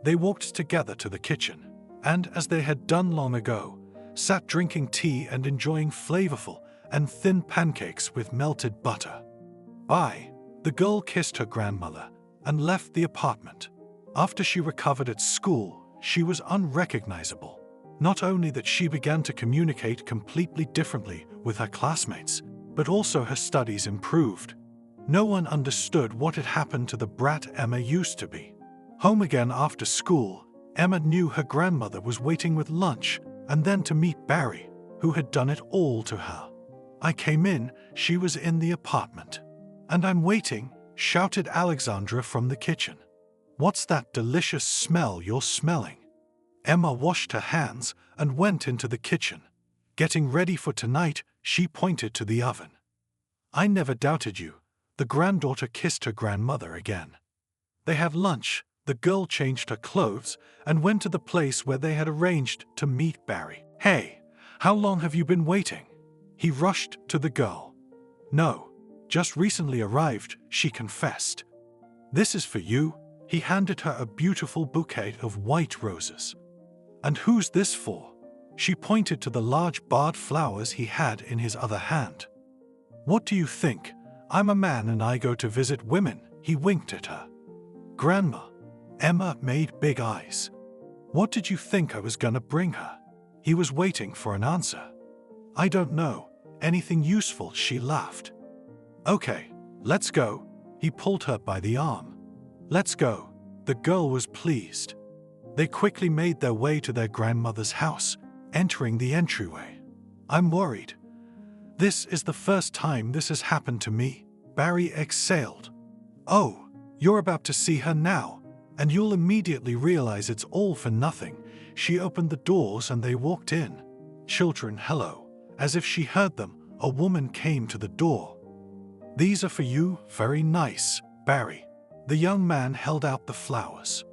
S2: They walked together to the kitchen, and as they had done long ago, sat drinking tea and enjoying flavorful and thin pancakes with melted butter. Bye. The girl kissed her grandmother and left the apartment. After she recovered at school, she was unrecognizable. Not only that she began to communicate completely differently with her classmates, but also her studies improved. No one understood what had happened to the brat Emma used to be. Home again after school, Emma knew her grandmother was waiting with lunch and then to meet Barry, who had done it all to her. "I came in, she was in the apartment. And I'm waiting," shouted Alexandra from the kitchen. "What's that delicious smell you're smelling?" Emma washed her hands and went into the kitchen. Getting ready for tonight, she pointed to the oven. "I never doubted you." The granddaughter kissed her grandmother again. They had lunch. The girl changed her clothes and went to the place where they had arranged to meet Barry. "Hey, how long have you been waiting?" He rushed to the girl. "No, just recently arrived," she confessed. "This is for you." He handed her a beautiful bouquet of white roses. "And who's this for?" She pointed to the large barred flowers he had in his other hand. "What do you think? I'm a man and I go to visit women." He winked at her. "Grandma." Emma made big eyes. "What did you think I was gonna bring her?" He was waiting for an answer. "I don't know. Anything useful," she laughed. "Okay, let's go." He pulled her by the arm. "Let's go." The girl was pleased. They quickly made their way to their grandmother's house, entering the entryway. "I'm worried. This is the first time this has happened to me," Barry exhaled. "Oh, you're about to see her now, and you'll immediately realize it's all for nothing." She opened the doors and they walked in. "Children, hello." As if she heard them, a woman came to the door. "These are for you, very nice, Barry." The young man held out the flowers.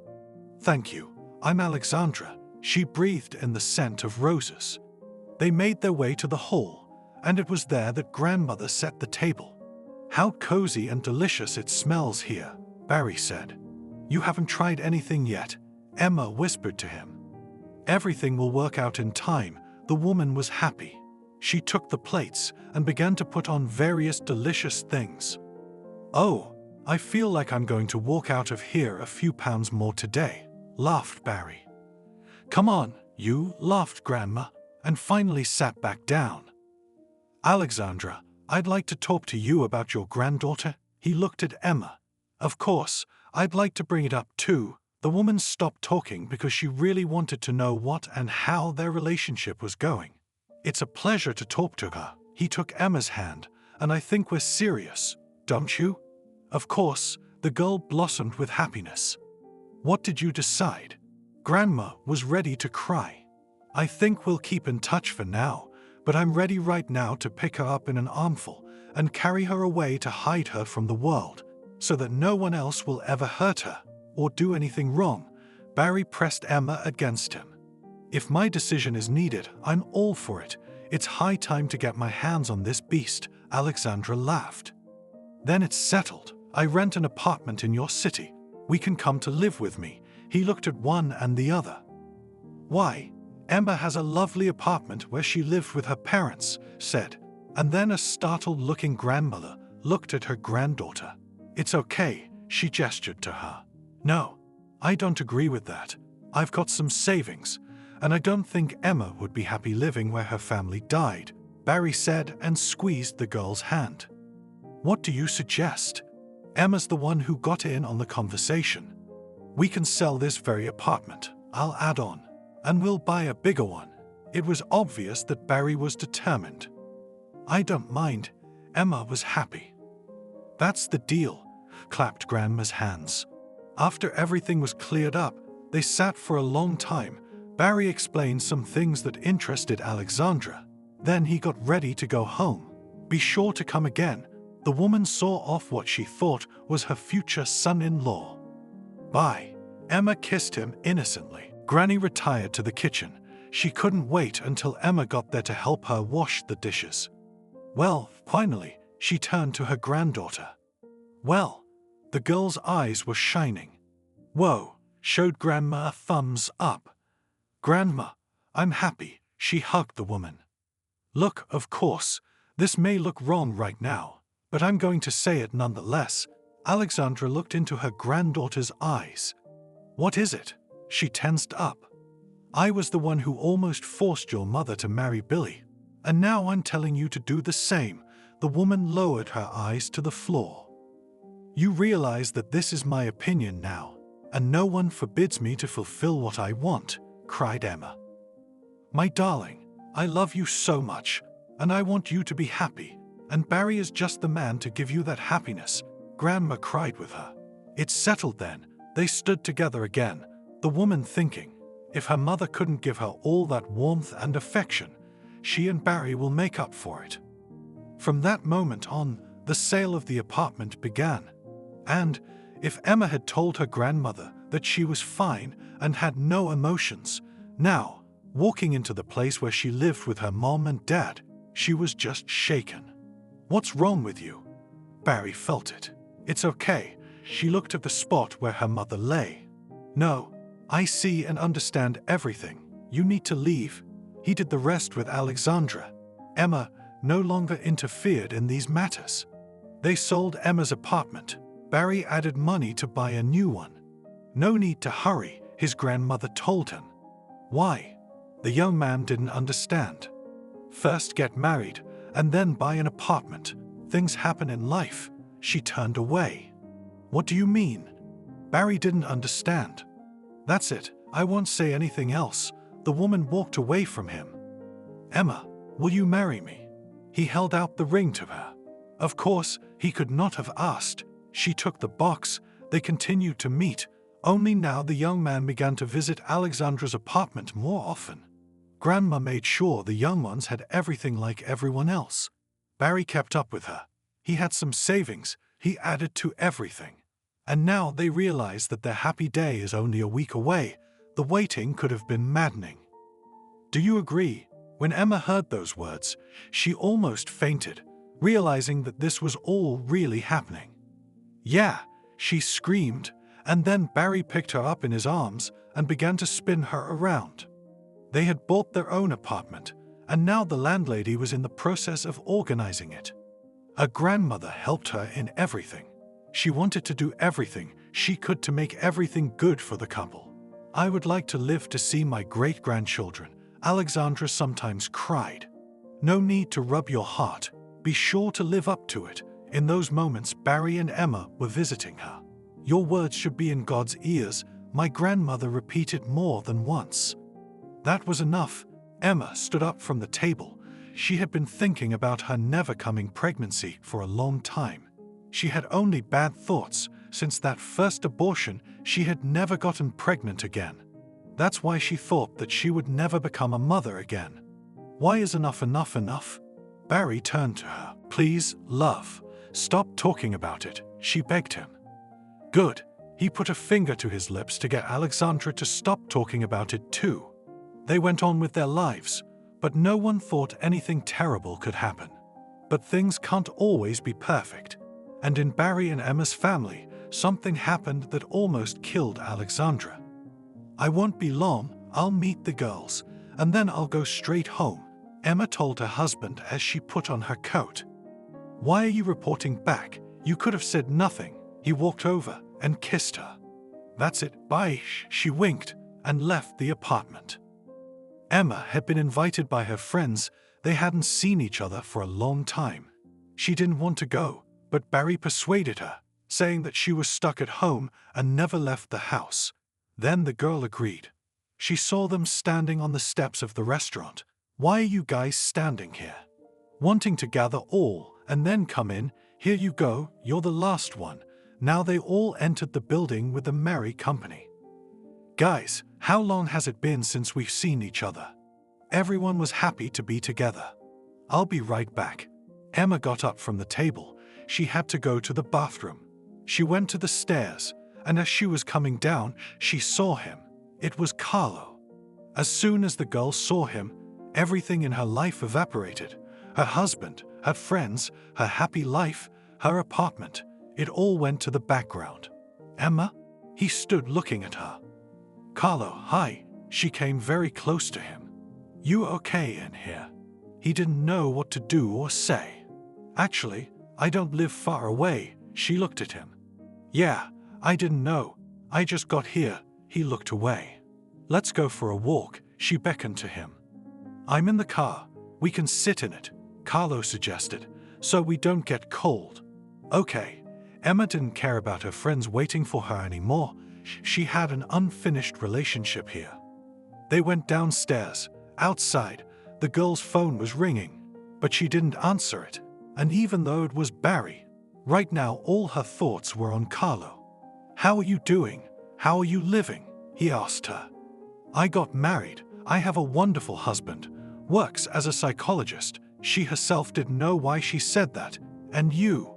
S2: "Thank you, I'm Alexandra." She breathed in the scent of roses. They made their way to the hall, and it was there that Grandmother set the table. "How cozy and delicious it smells here," Barry said. "You haven't tried anything yet," Emma whispered to him. "Everything will work out in time." The woman was happy. She took the plates and began to put on various delicious things. "Oh, I feel like I'm going to walk out of here a few pounds more today," laughed Barry. "Come on, you," laughed Grandma, and finally sat back down. "Alexandra, I'd like to talk to you about your granddaughter." He looked at Emma. "Of course, I'd like to bring it up too." The woman stopped talking because she really wanted to know what and how their relationship was going. "It's a pleasure to talk to her." He took Emma's hand. "And I think we're serious, don't you?" Of course, the girl blossomed with happiness. "What did you decide?" Grandma was ready to cry. "I think we'll keep in touch for now, but I'm ready right now to pick her up in an armful and carry her away to hide her from the world, so that no one else will ever hurt her or do anything wrong." Barry pressed Emma against him. "If my decision is needed, I'm all for it. It's high time to get my hands on this beast," Alexandra laughed. "Then it's settled. I rent an apartment in your city. We can come to live with me." He looked at one and the other. "Why, Emma has a lovely apartment where she lived with her parents," said, and then a startled-looking grandmother looked at her granddaughter. "It's okay," she gestured to her. "No, I don't agree with that. I've got some savings, and I don't think Emma would be happy living where her family died," Barry said and squeezed the girl's hand. "What do you suggest?" Emma's the one who got in on the conversation. "We can sell this very apartment. I'll add on, and we'll buy a bigger one." It was obvious that Barry was determined. "I don't mind." Emma was happy. "That's the deal," clapped Grandma's hands. After everything was cleared up, they sat for a long time. Barry explained some things that interested Alexandra. Then he got ready to go home. "Be sure to come again." The woman saw off what she thought was her future son-in-law. "Bye." Emma kissed him innocently. Granny retired to the kitchen. She couldn't wait until Emma got there to help her wash the dishes. "Well, finally," she turned to her granddaughter. "Well." The girl's eyes were shining. "Whoa," showed Grandma a thumbs up. "Grandma, I'm happy." She hugged the woman. "Look, of course, this may look wrong right now, but I'm going to say it nonetheless." Alexandra looked into her granddaughter's eyes. "What is it?" She tensed up. "I was the one who almost forced your mother to marry Billy, and now I'm telling you to do the same." The woman lowered her eyes to the floor. "You realize that this is my opinion now, and no one forbids me to fulfill what I want," cried Emma. "My darling, I love you so much, and I want you to be happy, and Barry is just the man to give you that happiness." Grandma cried with her. "It's settled then." They stood together again, the woman thinking, if her mother couldn't give her all that warmth and affection, she and Barry will make up for it. From that moment on, the sale of the apartment began. And if Emma had told her grandmother that she was fine and had no emotions, now, walking into the place where she lived with her mom and dad, she was just shaken. "What's wrong with you?" Barry felt it. "It's okay." She looked at the spot where her mother lay. "No, I see and understand everything. You need to leave." He did the rest with Alexandra. Emma no longer interfered in these matters. They sold Emma's apartment. Barry added money to buy a new one. "No need to hurry," his grandmother told him. "Why?" The young man didn't understand. "First get married, and then buy an apartment. Things happen in life." She turned away. "What do you mean?" Barry didn't understand. "That's it, I won't say anything else." The woman walked away from him. "Emma, will you marry me?" He held out the ring to her. Of course, he could not have asked. She took the box. They continued to meet. Only now the young man began to visit Alexandra's apartment more often. Grandma made sure the young ones had everything like everyone else. Barry kept up with her. He had some savings. He added to everything. And now they realized that their happy day is only a week away. The waiting could have been maddening. Do you agree? When Emma heard those words, she almost fainted, realizing that this was all really happening. Yeah, she screamed, and then Barry picked her up in his arms and began to spin her around. They had bought their own apartment, and now the landlady was in the process of organizing it. Her grandmother helped her in everything. She wanted to do everything she could to make everything good for the couple. I would like to live to see my great-grandchildren, Alexandra sometimes cried. No need to rub your heart. Be sure to live up to it. In those moments, Barry and Emma were visiting her. Your words should be in God's ears, my grandmother repeated more than once. That was enough. Emma stood up from the table. She had been thinking about her never-coming pregnancy for a long time. She had only bad thoughts. Since that first abortion, she had never gotten pregnant again. That's why she thought that she would never become a mother again. Why is enough enough? Barry turned to her. Please, love, stop talking about it, she begged him. Good. He put a finger to his lips to get Alexandra to stop talking about it too. They went on with their lives, but no one thought anything terrible could happen. But things can't always be perfect. And in Barry and Emma's family, something happened that almost killed Alexandra. I won't be long, I'll meet the girls, and then I'll go straight home, Emma told her husband as she put on her coat. Why are you reporting back? You could have said nothing. He walked over and kissed her. That's it, bye, she winked and left the apartment. Emma had been invited by her friends. They hadn't seen each other for a long time. She didn't want to go, but Barry persuaded her, saying that she was stuck at home and never left the house. Then the girl agreed. She saw them standing on the steps of the restaurant. Why are you guys standing here? Wanting to gather all and then come in? Here you go, you're the last one. Now they all entered the building with a merry company. Guys, how long has it been since we've seen each other? Everyone was happy to be together. I'll be right back. Emma got up from the table. She had to go to the bathroom. She went to the stairs, and as she was coming down, she saw him. It was Carlo. As soon as the girl saw him, everything in her life evaporated. Her husband, her friends, her happy life, her apartment. It all went to the background. Emma? He stood looking at her. Carlo, hi. She came very close to him. You okay in here? He didn't know what to do or say. Actually, I don't live far away. She looked at him. Yeah, I didn't know. I just got here. He looked away. Let's go for a walk, she beckoned to him. I'm in the car. We can sit in it, Carlo suggested, so we don't get cold. Okay. Emma didn't care about her friends waiting for her anymore. She had an unfinished relationship here. They went downstairs. Outside, the girl's phone was ringing, but she didn't answer it. And even though it was Barry, right now all her thoughts were on Carlo. How are you doing? How are you living? He asked her. I got married. I have a wonderful husband. Works as a psychologist. She herself didn't know why she said that. And you?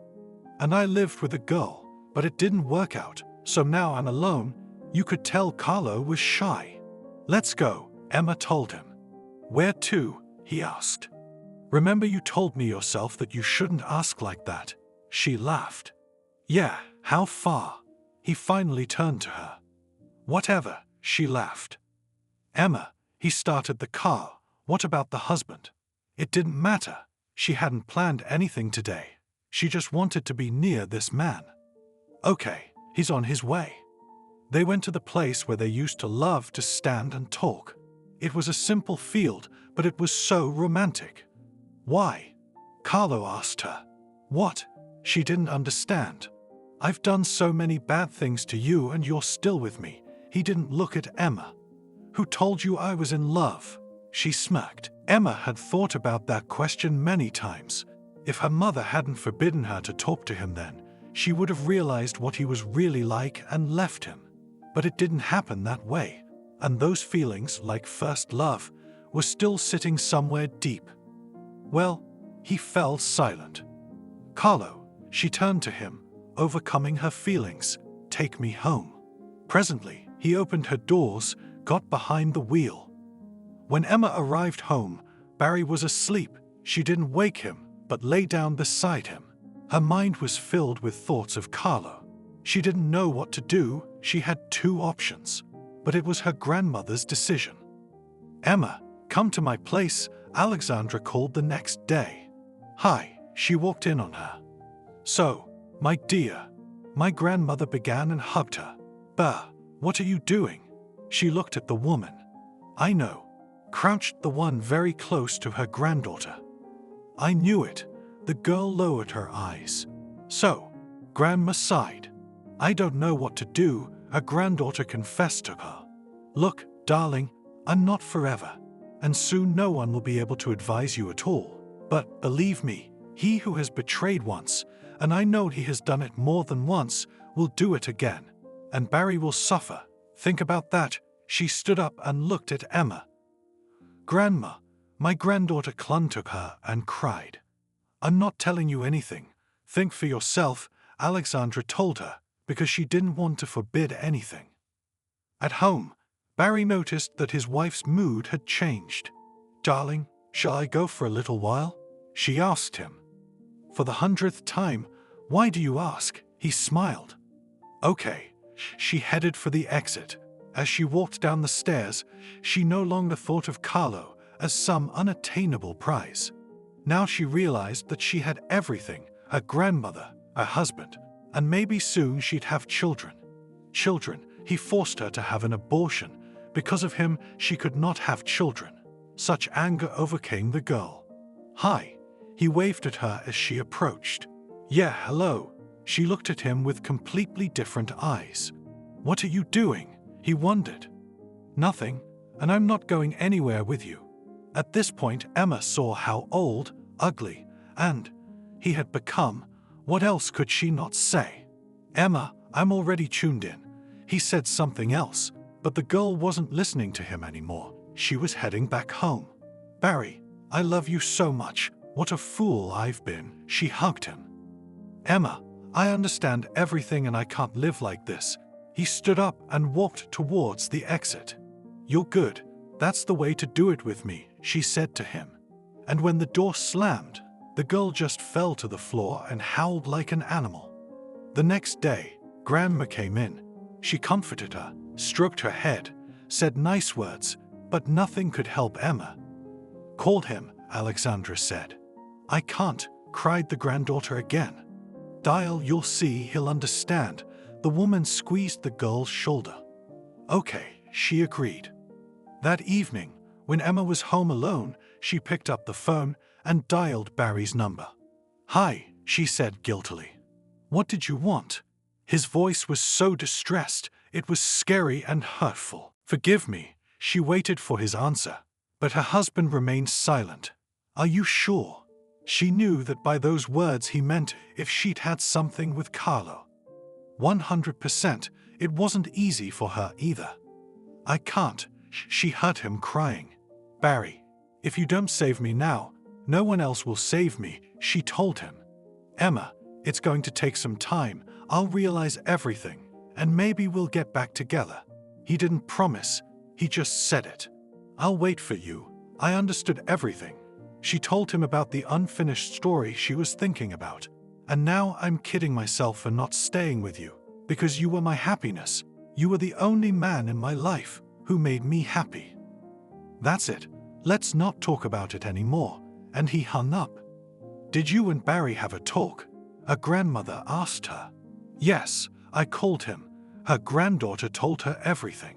S2: And I lived with a girl, but it didn't work out. So now I'm alone. You could tell Carlo was shy. Let's go, Emma told him. Where to? He asked. Remember you told me yourself that you shouldn't ask like that. She laughed. Yeah, how far? He finally turned to her. Whatever, she laughed. Emma, he started the car. What about the husband? It didn't matter. She hadn't planned anything today. She just wanted to be near this man. Okay, he's on his way. They went to the place where they used to love to stand and talk. It was a simple field, but it was so romantic. Why? Carlo asked her. What? She didn't understand. I've done so many bad things to you and you're still with me. He didn't look at Emma. Who told you I was in love? She smirked. Emma had thought about that question many times. If her mother hadn't forbidden her to talk to him then, she would have realized what he was really like and left him. But it didn't happen that way, and those feelings, like first love, were still sitting somewhere deep. Well, he fell silent. Carlo, she turned to him, overcoming her feelings, take me home. Presently, he opened her doors, got behind the wheel. When Emma arrived home, Barry was asleep. She didn't wake him, but lay down beside him. Her mind was filled with thoughts of Carlo. She didn't know what to do. She had two options, but it was her grandmother's decision. "Emma, come to my place," Alexandra called the next day. "Hi," she walked in on her. "So, my dear," my grandmother began and hugged her. "Bah, what are you doing?" She looked at the woman. "I know," crouched the one very close to her granddaughter. "I knew it." The girl lowered her eyes. "So," Grandma sighed. "I don't know what to do," her granddaughter confessed to her. "Look, darling, I'm not forever, and soon no one will be able to advise you at all. But believe me, he who has betrayed once, and I know he has done it more than once, will do it again. And Barry will suffer. Think about that." She stood up and looked at Emma. "Grandma," my granddaughter clung to her and cried. "I'm not telling you anything. Think for yourself," Alexandra told her, because she didn't want to forbid anything. At home, Barry noticed that his wife's mood had changed. "Darling, shall I go for a little while?" she asked him. "For the 100th time, why do you ask?" He smiled. "Okay." She headed for the exit. As she walked down the stairs, she no longer thought of Carlo as some unattainable prize. Now she realized that she had everything: her grandmother, her husband, and maybe soon she'd have children. Children. He forced her to have an abortion. Because of him, she could not have children. Such anger overcame the girl. "Hi." He waved at her as she approached. "Yeah, hello." She looked at him with completely different eyes. "What are you doing?" he wondered. "Nothing, and I'm not going anywhere with you." At this point, Emma saw how old, ugly, and he had become. What else could she not say? "Emma, I'm already tuned in." He said something else, but the girl wasn't listening to him anymore. She was heading back home. "Barry, I love you so much. What a fool I've been." She hugged him. "Emma, I understand everything and I can't live like this." He stood up and walked towards the exit. "You're good. That's the way to do it with me," she said to him. And when the door slammed, the girl just fell to the floor and howled like an animal. The next day, Grandma came in. She comforted her, stroked her head, said nice words, but nothing could help Emma. "Call him," Alexandra said. "I can't," cried the granddaughter again. "Dial, you'll see, he'll understand." The woman squeezed the girl's shoulder. "Okay," she agreed. That evening, when Emma was home alone, she picked up the phone and dialed Barry's number. "Hi," she said guiltily. "What did you want?" His voice was so distressed, it was scary and hurtful. "Forgive me." She waited for his answer, but her husband remained silent. "Are you sure?" She knew that by those words he meant if she'd had something with Carlo. 100%, it wasn't easy for her either. "I can't." She heard him crying. "Barry, if you don't save me now, no one else will save me," she told him. "Emma, it's going to take some time. I'll realize everything, and maybe we'll get back together." He didn't promise, he just said it. "I'll wait for you." I understood everything. She told him about the unfinished story she was thinking about. "And now I'm kidding myself for not staying with you, because you were my happiness. You were the only man in my life who made me happy. That's it. Let's not talk about it anymore." And he hung up. "Did you and Barry have a talk?" her grandmother asked her. "Yes, I called him." Her granddaughter told her everything.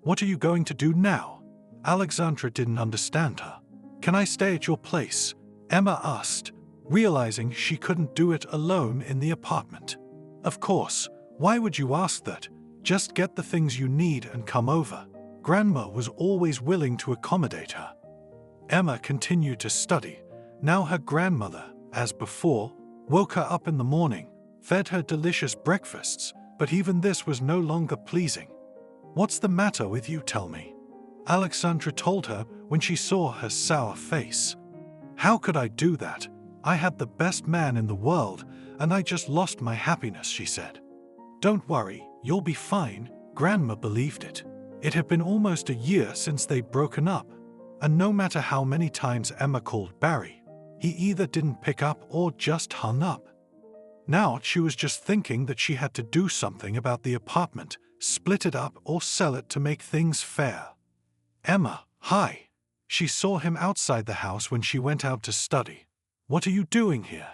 S2: "What are you going to do now?" Alexandra didn't understand her. "Can I stay at your place?" Emma asked, realizing she couldn't do it alone in the apartment. "Of course. Why would you ask that? Just get the things you need and come over." Grandma was always willing to accommodate her. Emma continued to study. Now her grandmother, as before, woke her up in the morning, fed her delicious breakfasts, but even this was no longer pleasing. "What's the matter with you, tell me?" Alexandra told her when she saw her sour face. "How could I do that? I had the best man in the world, and I just lost my happiness," she said. "Don't worry, you'll be fine." Grandma believed it. It had been almost a year since they'd broken up, and no matter how many times Emma called Barry, he either didn't pick up or just hung up. Now she was just thinking that she had to do something about the apartment, split it up or sell it to make things fair. Emma, hi. She saw him outside the house when she went out to study. What are you doing here?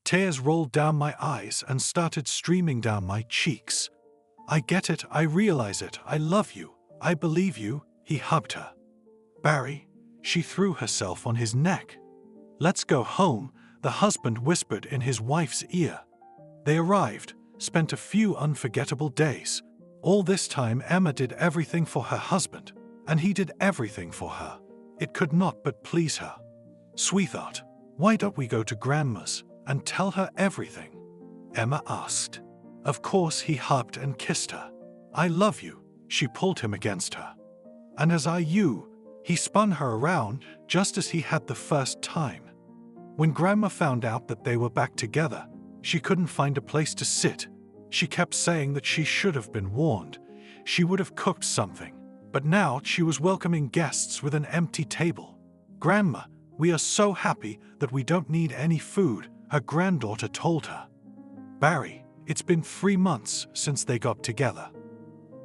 S2: Tears rolled down my eyes and started streaming down my cheeks. I get it, I realize it, I love you, I believe you, he hugged her. Barry, she threw herself on his neck. Let's go home, the husband whispered in his wife's ear. They arrived, spent a few unforgettable days. All this time Emma did everything for her husband, and he did everything for her. It could not but please her. Sweetheart, why don't we go to Grandma's and tell her everything? Emma asked. Of course, he hugged and kissed her. I love you, she pulled him against her. And as he spun her around just as he had the first time. When Grandma found out that they were back together, she couldn't find a place to sit. She kept saying that she should have been warned. She would have cooked something. But now she was welcoming guests with an empty table. Grandma, we are so happy that we don't need any food, her granddaughter told her. Barry, it's been 3 months since they got together.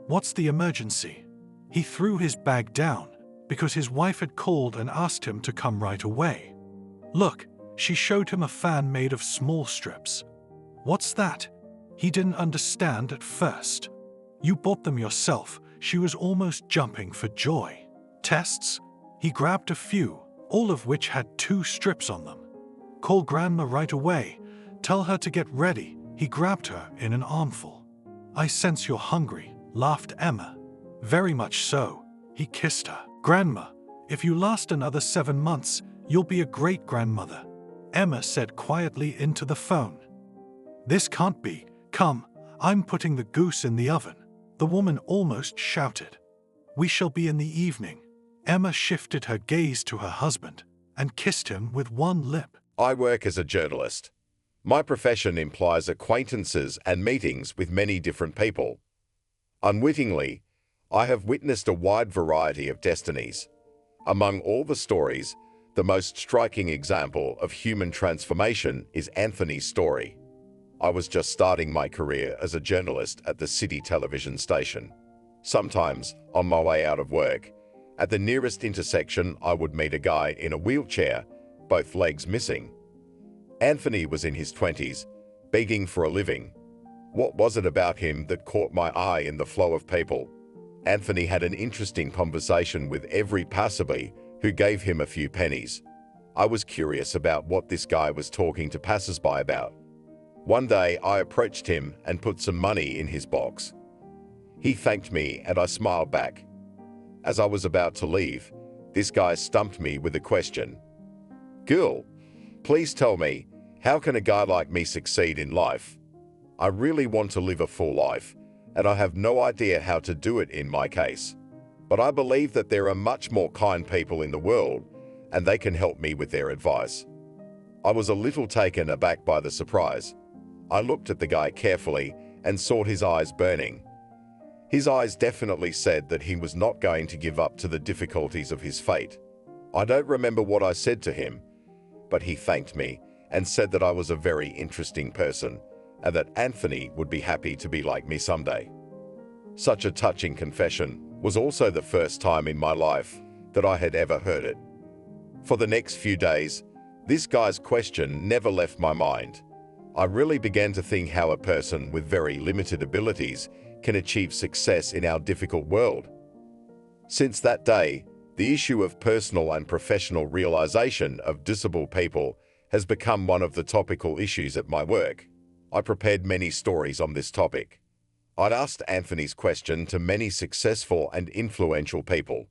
S2: What's the emergency? He threw his bag down because his wife had called and asked him to come right away. Look, she showed him a fan made of small strips. What's that? He didn't understand at first. You bought them yourself. She was almost jumping for joy. Tests? He grabbed a few, all of which had 2 strips on them. Call Grandma right away. Tell her to get ready. He grabbed her in an armful. I sense you're hungry, laughed Emma. Very much so. He kissed her. Grandma, if you last another 7 months, you'll be a great grandmother, Emma said quietly into the phone. This can't be. Come, I'm putting the goose in the oven, the woman almost shouted. We shall be in the evening. Emma shifted her gaze to her husband and kissed him with one lip.
S3: I work as a journalist. My profession implies acquaintances and meetings with many different people. Unwittingly, I have witnessed a wide variety of destinies. Among all the stories, the most striking example of human transformation is Anthony's story. I was just starting my career as a journalist at the city television station. Sometimes, on my way out of work, at the nearest intersection I would meet a guy in a wheelchair, both legs missing. Anthony was in his 20s, begging for a living. What was it about him that caught my eye in the flow of people? Anthony had an interesting conversation with every passerby who gave him a few pennies. I was curious about what this guy was talking to passersby about. One day I approached him and put some money in his box. He thanked me and I smiled back. As I was about to leave, this guy stumped me with a question. Girl, please tell me, how can a guy like me succeed in life? I really want to live a full life, and I have no idea how to do it in my case. But I believe that there are much more kind people in the world, and they can help me with their advice. I was a little taken aback by the surprise. I looked at the guy carefully and saw his eyes burning. His eyes definitely said that he was not going to give up to the difficulties of his fate. I don't remember what I said to him, but he thanked me and said that I was a very interesting person and that Anthony would be happy to be like me someday. Such a touching confession was also the first time in my life that I had ever heard it. For the next few days, this guy's question never left my mind. I really began to think how a person with very limited abilities can achieve success in our difficult world. Since that day, the issue of personal and professional realization of disabled people has become one of the topical issues at my work. I prepared many stories on this topic. I'd asked Anthony's question to many successful and influential people.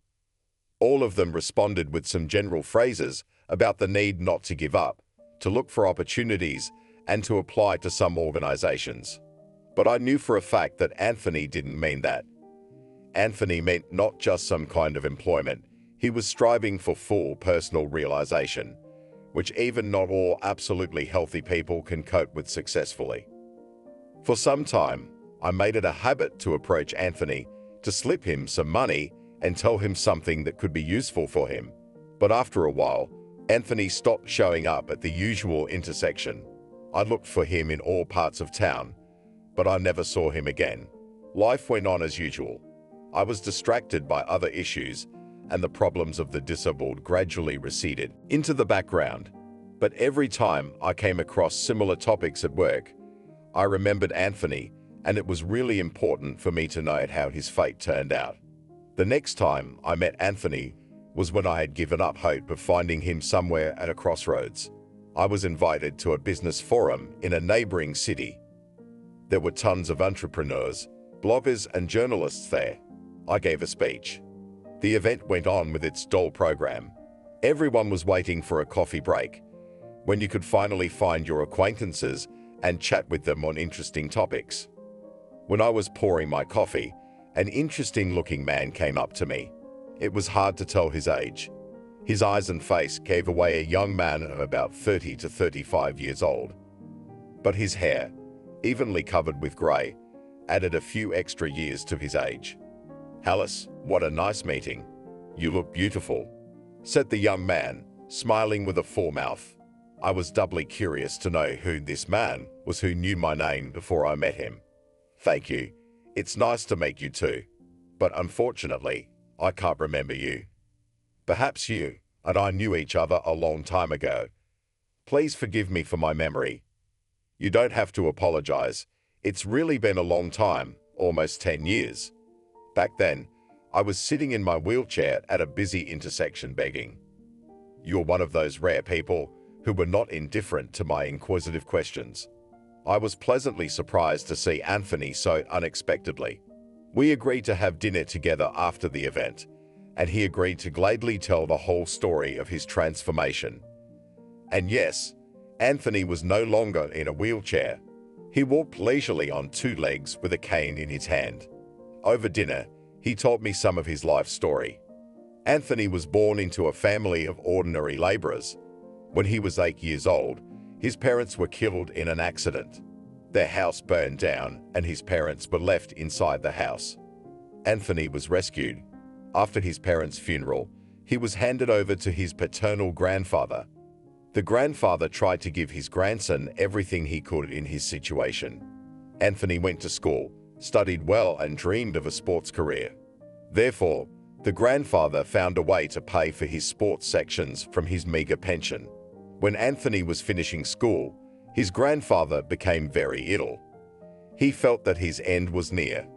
S3: All of them responded with some general phrases about the need not to give up, to look for opportunities, and to apply to some organizations. But I knew for a fact that Anthony didn't mean that. Anthony meant not just some kind of employment. He was striving for full personal realization, which even not all absolutely healthy people can cope with successfully. For some time, I made it a habit to approach Anthony to slip him some money and tell him something that could be useful for him. But after a while, Anthony stopped showing up at the usual intersection. I looked for him in all parts of town, but I never saw him again. Life went on as usual. I was distracted by other issues, and the problems of the disabled gradually receded into the background. But every time I came across similar topics at work, I remembered Anthony, and it was really important for me to know how his fate turned out. The next time I met Anthony was when I had given up hope of finding him somewhere at a crossroads. I was invited to a business forum in a neighboring city. There were tons of entrepreneurs, bloggers, and journalists there. I gave a speech. The event went on with its dull program. Everyone was waiting for a coffee break, when you could finally find your acquaintances and chat with them on interesting topics. When I was pouring my coffee, an interesting-looking man came up to me. It was hard to tell his age. His eyes and face gave away a young man of about 30 to 35 years old. But his hair, evenly covered with grey, added a few extra years to his age. "Alice, what a nice meeting. You look beautiful," said the young man, smiling with a full mouth. I was doubly curious to know who this man was who knew my name before I met him. "Thank you. It's nice to meet you too. But unfortunately, I can't remember you. Perhaps you and I knew each other a long time ago. Please forgive me for my memory." "You don't have to apologize. It's really been a long time, almost 10 years. Back then, I was sitting in my wheelchair at a busy intersection begging. You're one of those rare people who were not indifferent to my inquisitive questions." I was pleasantly surprised to see Anthony so unexpectedly. We agreed to have dinner together after the event, and he agreed to gladly tell the whole story of his transformation. And yes, Anthony was no longer in a wheelchair. He walked leisurely on two legs with a cane in his hand. Over dinner, he told me some of his life story. Anthony was born into a family of ordinary laborers. When he was 8 years old, his parents were killed in an accident. Their house burned down, and his parents were left inside the house. Anthony was rescued. After his parents' funeral, he was handed over to his paternal grandfather. The grandfather tried to give his grandson everything he could in his situation. Anthony went to school, studied well, and dreamed of a sports career. Therefore, the grandfather found a way to pay for his sports sections from his meager pension. When Anthony was finishing school, his grandfather became very ill. He felt that his end was near.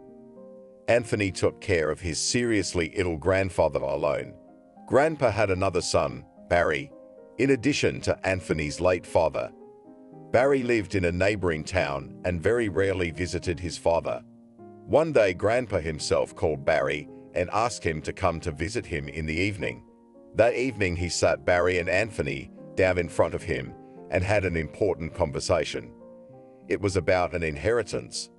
S3: Anthony took care of his seriously ill grandfather alone. Grandpa had another son, Barry, in addition to Anthony's late father. Barry lived in a neighboring town and very rarely visited his father. One day, Grandpa himself called Barry and asked him to come to visit him in the evening. That evening, he sat Barry and Anthony down in front of him and had an important conversation. It was about an inheritance.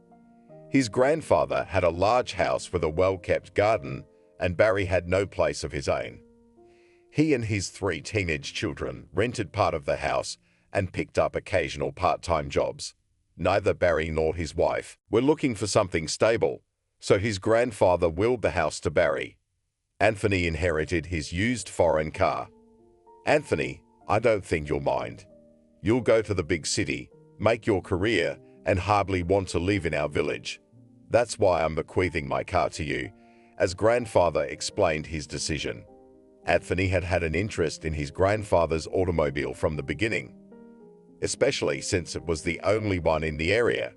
S3: His grandfather had a large house with a well-kept garden, and Barry had no place of his own. He and his 3 teenage children rented part of the house and picked up occasional part-time jobs. Neither Barry nor his wife were looking for something stable, so his grandfather willed the house to Barry. Anthony inherited his used foreign car. "Anthony, I don't think you'll mind. You'll go to the big city, make your career, and hardly want to live in our village. That's why I'm bequeathing my car to you," as grandfather explained his decision. Anthony had had an interest in his grandfather's automobile from the beginning, especially since it was the only one in the area.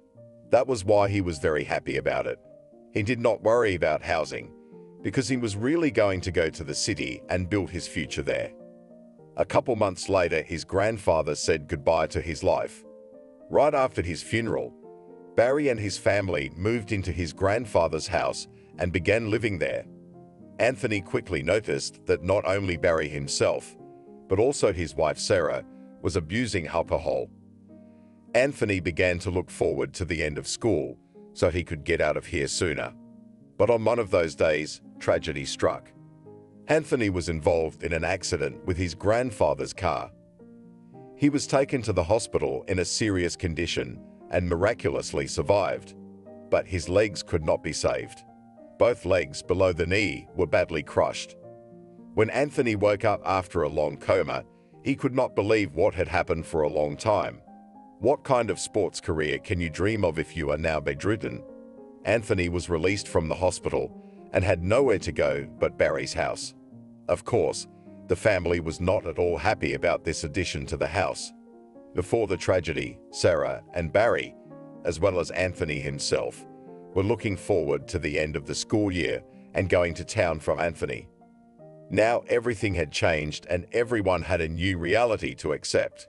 S3: That was why he was very happy about it. He did not worry about housing, because he was really going to go to the city and build his future there. A couple months later, his grandfather said goodbye to his life. Right after his funeral, Barry and his family moved into his grandfather's house and began living there. Anthony quickly noticed that not only Barry himself, but also his wife Sarah, was abusing alcohol. Anthony began to look forward to the end of school so he could get out of here sooner. But on one of those days, tragedy struck. Anthony was involved in an accident with his grandfather's car. He was taken to the hospital in a serious condition and miraculously survived, but his legs could not be saved. Both legs below the knee were badly crushed. When Anthony woke up after a long coma, he could not believe what had happened for a long time. What kind of sports career can you dream of if you are now bedridden? Anthony was released from the hospital and had nowhere to go but Barry's house. Of course, the family was not at all happy about this addition to the house. Before the tragedy, Sarah and Barry, as well as Anthony himself, were looking forward to the end of the school year and going to town from Anthony. Now everything had changed and everyone had a new reality to accept.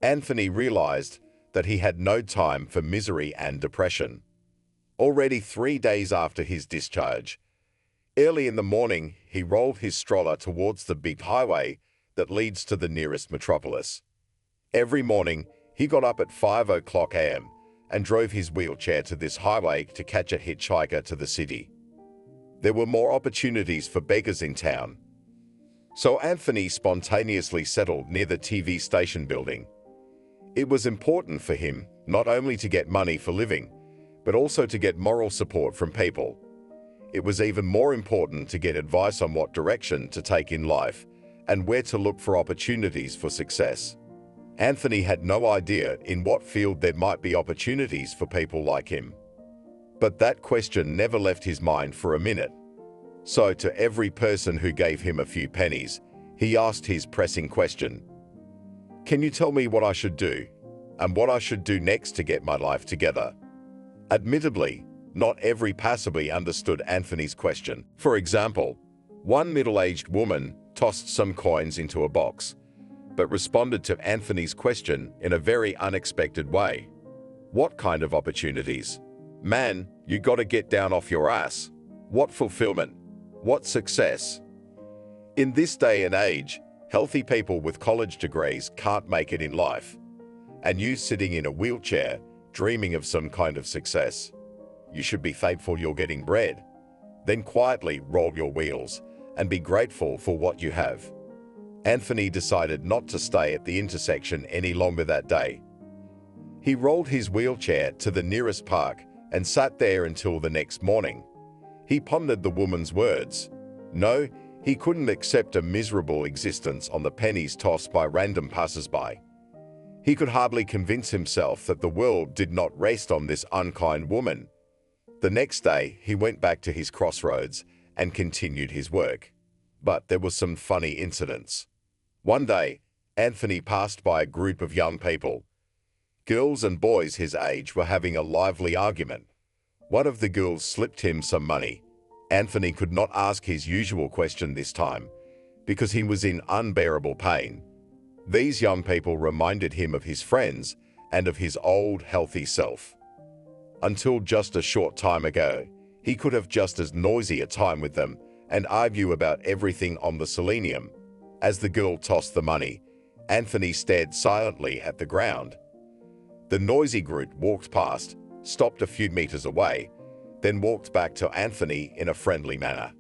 S3: Anthony realized that he had no time for misery and depression. Already 3 days after his discharge, early in the morning, he rolled his stroller towards the big highway that leads to the nearest metropolis. Every morning, he got up at 5:00 a.m. and drove his wheelchair to this highway to catch a hitchhiker to the city. There were more opportunities for beggars in town. So Anthony spontaneously settled near the TV station building. It was important for him not only to get money for living, but also to get moral support from people. It was even more important to get advice on what direction to take in life and where to look for opportunities for success. Anthony had no idea in what field there might be opportunities for people like him. But that question never left his mind for a minute. So to every person who gave him a few pennies, he asked his pressing question: "Can you tell me what I should do, and what I should do next to get my life together?" Admittedly, not every passerby understood Anthony's question. For example, one middle-aged woman tossed some coins into a box, but responded to Anthony's question in a very unexpected way. "What kind of opportunities? Man, you gotta get down off your ass. What fulfillment? What success?" In this day and age, healthy people with college degrees can't make it in life. And you sitting in a wheelchair, dreaming of some kind of success. You should be thankful you're getting bread. Then quietly roll your wheels and be grateful for what you have. Anthony decided not to stay at the intersection any longer that day. He rolled his wheelchair to the nearest park and sat there until the next morning. He pondered the woman's words. No, he couldn't accept a miserable existence on the pennies tossed by random passers-by. He could hardly convince himself that the world did not rest on this unkind woman. The next day, he went back to his crossroads and continued his work. But there were some funny incidents. One day, Anthony passed by a group of young people. Girls and boys his age were having a lively argument. One of the girls slipped him some money. Anthony could not ask his usual question this time, because he was in unbearable pain. These young people reminded him of his friends and of his old, healthy self. Until just a short time ago, he could have just as noisy a time with them and argue about everything on the selenium. As the girl tossed the money, Anthony stared silently at the ground. The noisy group walked past, stopped a few meters away, then walked back to Anthony in a friendly manner.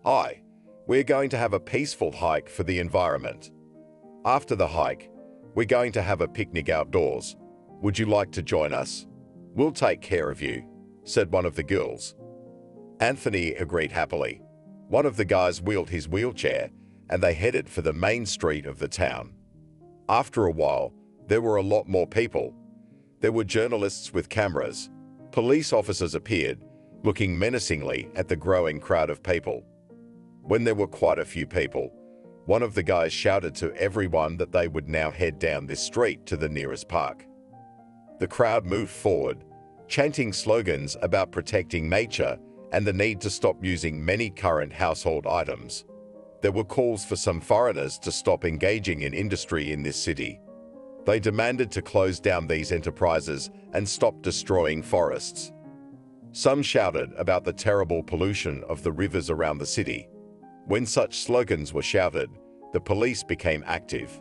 S3: "Hi, we're going to have a peaceful hike for the environment. After the hike, we're going to have a picnic outdoors. Would you like to join us? We'll take care of you," said one of the girls. Anthony agreed happily. One of the guys wheeled his wheelchair, and they headed for the main street of the town. After a while, there were a lot more people. There were journalists with cameras. Police officers appeared, looking menacingly at the growing crowd of people. When there were quite a few people, one of the guys shouted to everyone that they would now head down this street to the nearest park. The crowd moved forward, chanting slogans about protecting nature and the need to stop using many current household items. There were calls for some foreigners to stop engaging in industry in this city. They demanded to close down these enterprises and stop destroying forests. Some shouted about the terrible pollution of the rivers around the city. When such slogans were shouted, the police became active.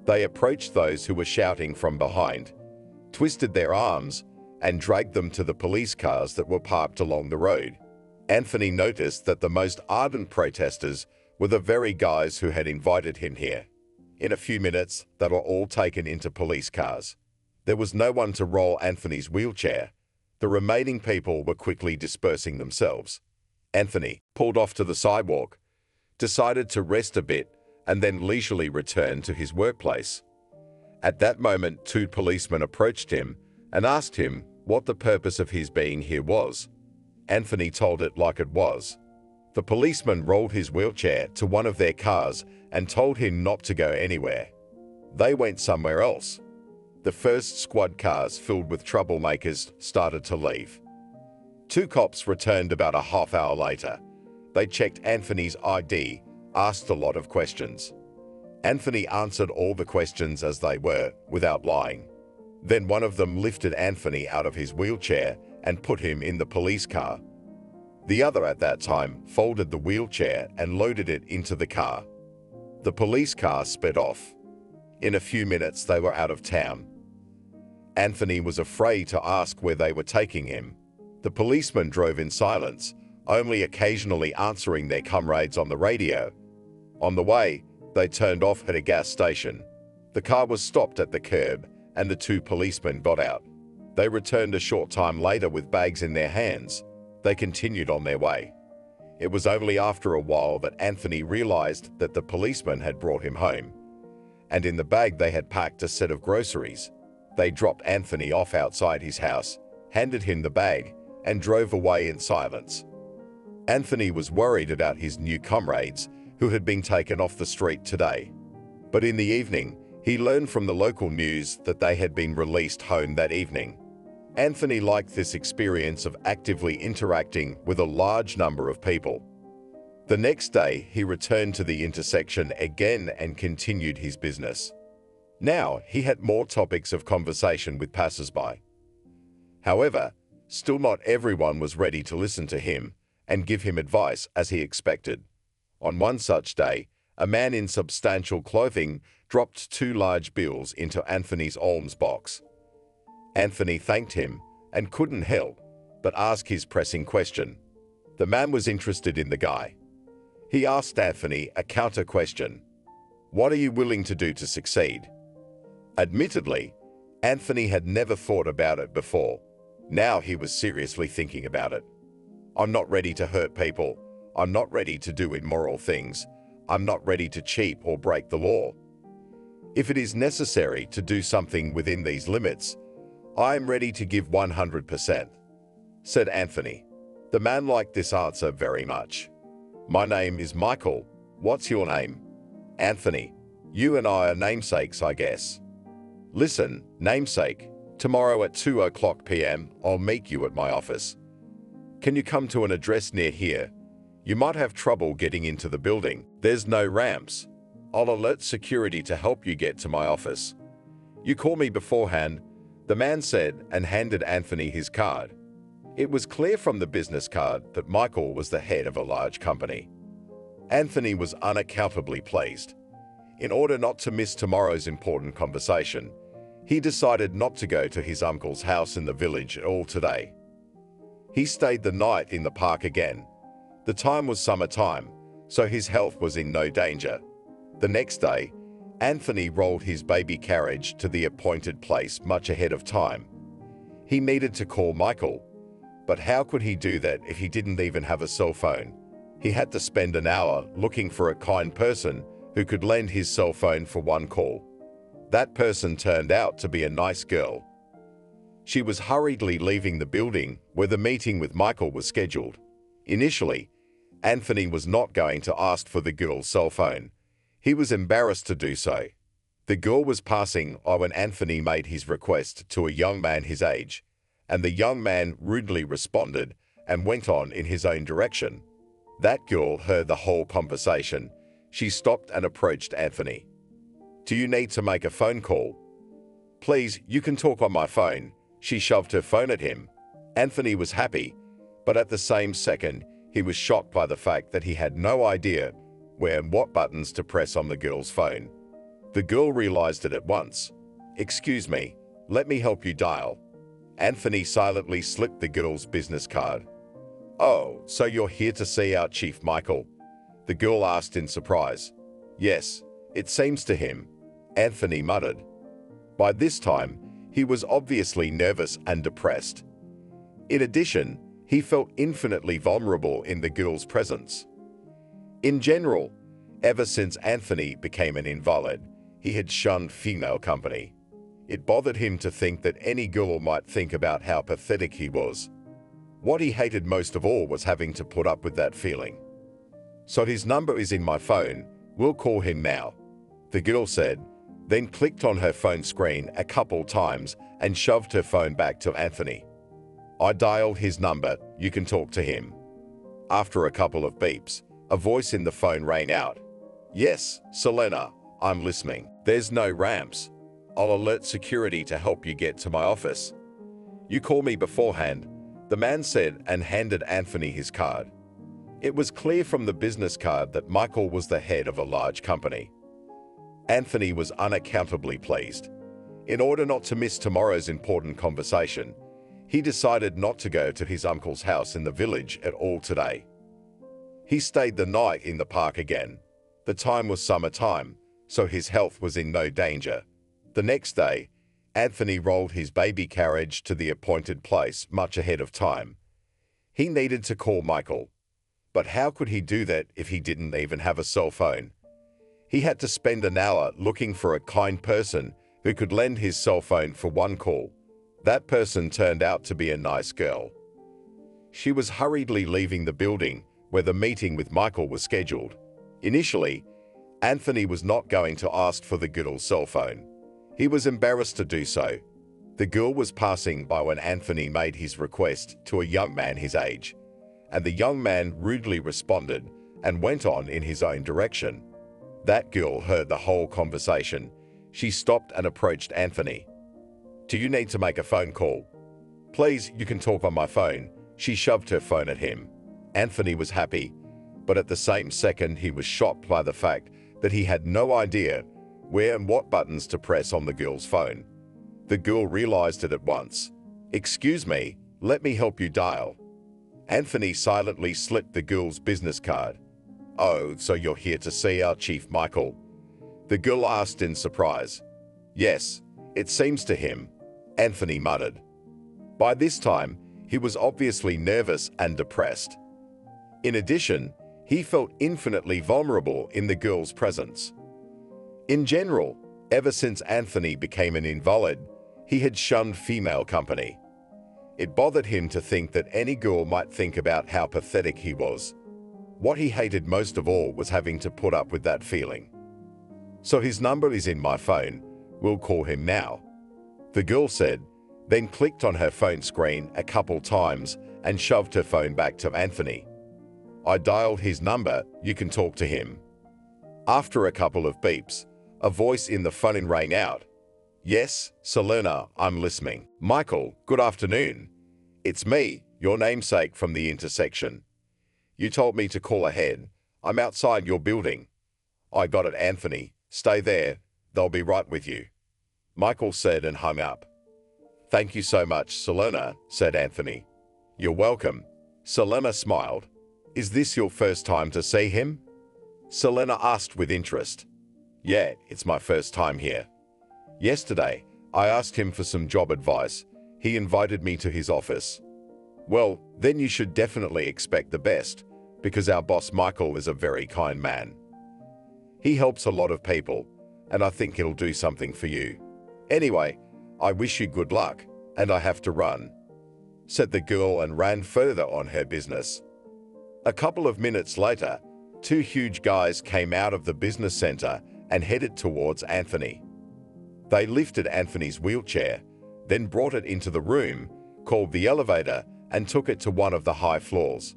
S3: They approached those who were shouting from behind, twisted their arms, and dragged them to the police cars that were parked along the road. Anthony noticed that the most ardent protesters were the very guys who had invited him here. In a few minutes, they were all taken into police cars. There was no one to roll Anthony's wheelchair. The remaining people were quickly dispersing themselves. Anthony pulled off to the sidewalk, decided to rest a bit, and then leisurely returned to his workplace. At that moment, two policemen approached him and asked him what the purpose of his being here was. Anthony told it like it was. The policeman rolled his wheelchair to one of their cars and told him not to go anywhere. They went somewhere else. The first squad cars filled with troublemakers started to leave. Two cops returned about a half hour later. They checked Anthony's ID, asked a lot of questions. Anthony answered all the questions as they were, without lying. Then one of them lifted Anthony out of his wheelchair and put him in the police car. The other at that time folded the wheelchair and loaded it into the car. The police car sped off. In a few minutes they were out of town. Anthony was afraid to ask where they were taking him. The policemen drove in silence, only occasionally answering their comrades on the radio. On the way, they turned off at a gas station. The car was stopped at the curb and the two policemen got out. They returned a short time later with bags in their hands. They continued on their way. It was only after a while that Anthony realized that the policeman had brought him home, and in the bag they had packed a set of groceries. They dropped Anthony off outside his house, handed him the bag, and drove away in silence. Anthony was worried about his new comrades who had been taken off the street today. But in the evening, he learned from the local news that they had been released home that evening. Anthony liked this experience of actively interacting with a large number of people. The next day, he returned to the intersection again and continued his business. Now, he had more topics of conversation with passers-by. However, still not everyone was ready to listen to him and give him advice as he expected. On one such day, a man in substantial clothing dropped two large bills into Anthony's alms box. Anthony thanked him and couldn't help but ask his pressing question. The man was interested in the guy. He asked Anthony a counter question. "What are you willing to do to succeed?" Admittedly, Anthony had never thought about it before. Now he was seriously thinking about it. "I'm not ready to hurt people. I'm not ready to do immoral things. I'm not ready to cheat or break the law. If it is necessary to do something within these limits, I am ready to give 100%, said Anthony. The man liked this answer very much. "My name is Michael. What's your name?" "Anthony. You and I are namesakes, I guess." "Listen, namesake, tomorrow at 2:00 p.m. I'll meet you at my office. Can you come to an address near here? You might have trouble getting into the building. There's no ramps. I'll alert security to help you get to my office. You call me beforehand," the man said and handed Anthony his card. It was clear from the business card that Michael was the head of a large company. Anthony was unaccountably pleased. In order not to miss tomorrow's important conversation, he decided not to go to his uncle's house in the village at all today. He stayed the night in the park again. The time was summertime, so his health was in no danger. The next day, Anthony rolled his baby carriage to the appointed place much ahead of time. He needed to call Michael, but how could he do that if he didn't even have a cell phone? He had to spend an hour looking for a kind person who could lend his cell phone for one call. That person turned out to be a nice girl. She was hurriedly leaving the building where the meeting with Michael was scheduled. Initially, Anthony was not going to ask for the girl's cell phone. He was embarrassed to do so. The girl was passing by when Anthony made his request to a young man his age, and the young man rudely responded and went on in his own direction. That girl heard the whole conversation. She stopped and approached Anthony. "Do you need to make a phone call?" "Please, you can talk on my phone." She shoved her phone at him. Anthony was happy, but at the same second, he was shocked by the fact that he had no idea where and what buttons to press on the girl's phone. The girl realized it at once. "Excuse me, let me help you dial." Anthony silently slipped the girl's business card. "Oh, so you're here to see our Chief Michael?" the girl asked in surprise. "Yes, it seems to him," Anthony muttered. By this time, he was obviously nervous and depressed. In addition, he felt infinitely vulnerable in the girl's presence. In general, ever since Anthony became an invalid, he had shunned female company. It bothered him to think that any girl might think about how pathetic he was. What he hated most of all was having to put up with that feeling. "So his number is in my phone. We'll call him now," the girl said, then clicked on her phone screen a couple times and shoved her phone back to Anthony. "I dialed his number. You can talk to him." After a couple of beeps, a voice in the phone rang out. "Yes, Selena, I'm listening. There's no ramps. I'll alert security to help you get to my office. You call me beforehand," the man said and handed Anthony his card. It was clear from the business card that Michael was the head of a large company. Anthony was unaccountably pleased. In order not to miss tomorrow's important conversation, he decided not to go to his uncle's house in the village at all today. He stayed the night in the park again. The time was summertime, so his health was in no danger. The next day, Anthony rolled his baby carriage to the appointed place much ahead of time. He needed to call Michael. But how could he do that if he didn't even have a cell phone? He had to spend an hour looking for a kind person who could lend his cell phone for one call. That person turned out to be a nice girl. She was hurriedly leaving the building where the meeting with Michael was scheduled. Initially, Anthony was not going to ask for the girl's cell phone. He was embarrassed to do so. The girl was passing by when Anthony made his request to a young man his age, and the young man rudely responded and went on in his own direction. That girl heard the whole conversation. She stopped and approached Anthony. "Do you need to make a phone call?" "Please, you can talk on my phone." She shoved her phone at him. Anthony was happy, but at the same second he was shocked by the fact that he had no idea where and what buttons to press on the girl's phone. The girl realized it at once. "Excuse me, let me help you dial." Anthony silently slipped the girl's business card. "Oh, so you're here to see our chief, Michael?" the girl asked in surprise. "Yes, it seems to him," Anthony muttered. By this time, he was obviously nervous and depressed. In addition, he felt infinitely vulnerable in the girl's presence. In general, ever since Anthony became an invalid, he had shunned female company. It bothered him to think that any girl might think about how pathetic he was. What he hated most of all was having to put up with that feeling. "So his number is in my phone. We'll call him now," the girl said, then clicked on her phone screen a couple times and shoved her phone back to Anthony. "I dialed his number. You can talk to him." After a couple of beeps, a voice in the phone rang out. "Yes, Selena, I'm listening." "Michael, good afternoon. It's me, your namesake from the intersection. You told me to call ahead. I'm outside your building." "I got it, Anthony. Stay there. They'll be right with you," Michael said and hung up. "Thank you so much, Selena," said Anthony. "You're welcome." Selena smiled. "Is this your first time to see him?" Selena asked with interest. "Yeah, it's my first time here. Yesterday, I asked him for some job advice. He invited me to his office." "Well, then you should definitely expect the best, because our boss Michael is a very kind man. He helps a lot of people, and I think he'll do something for you. Anyway, I wish you good luck, and I have to run," said the girl and ran further on her business. A couple of minutes later, two huge guys came out of the business center and headed towards Anthony. They lifted Anthony's wheelchair, then brought it into the room, called the elevator, and took it to one of the high floors.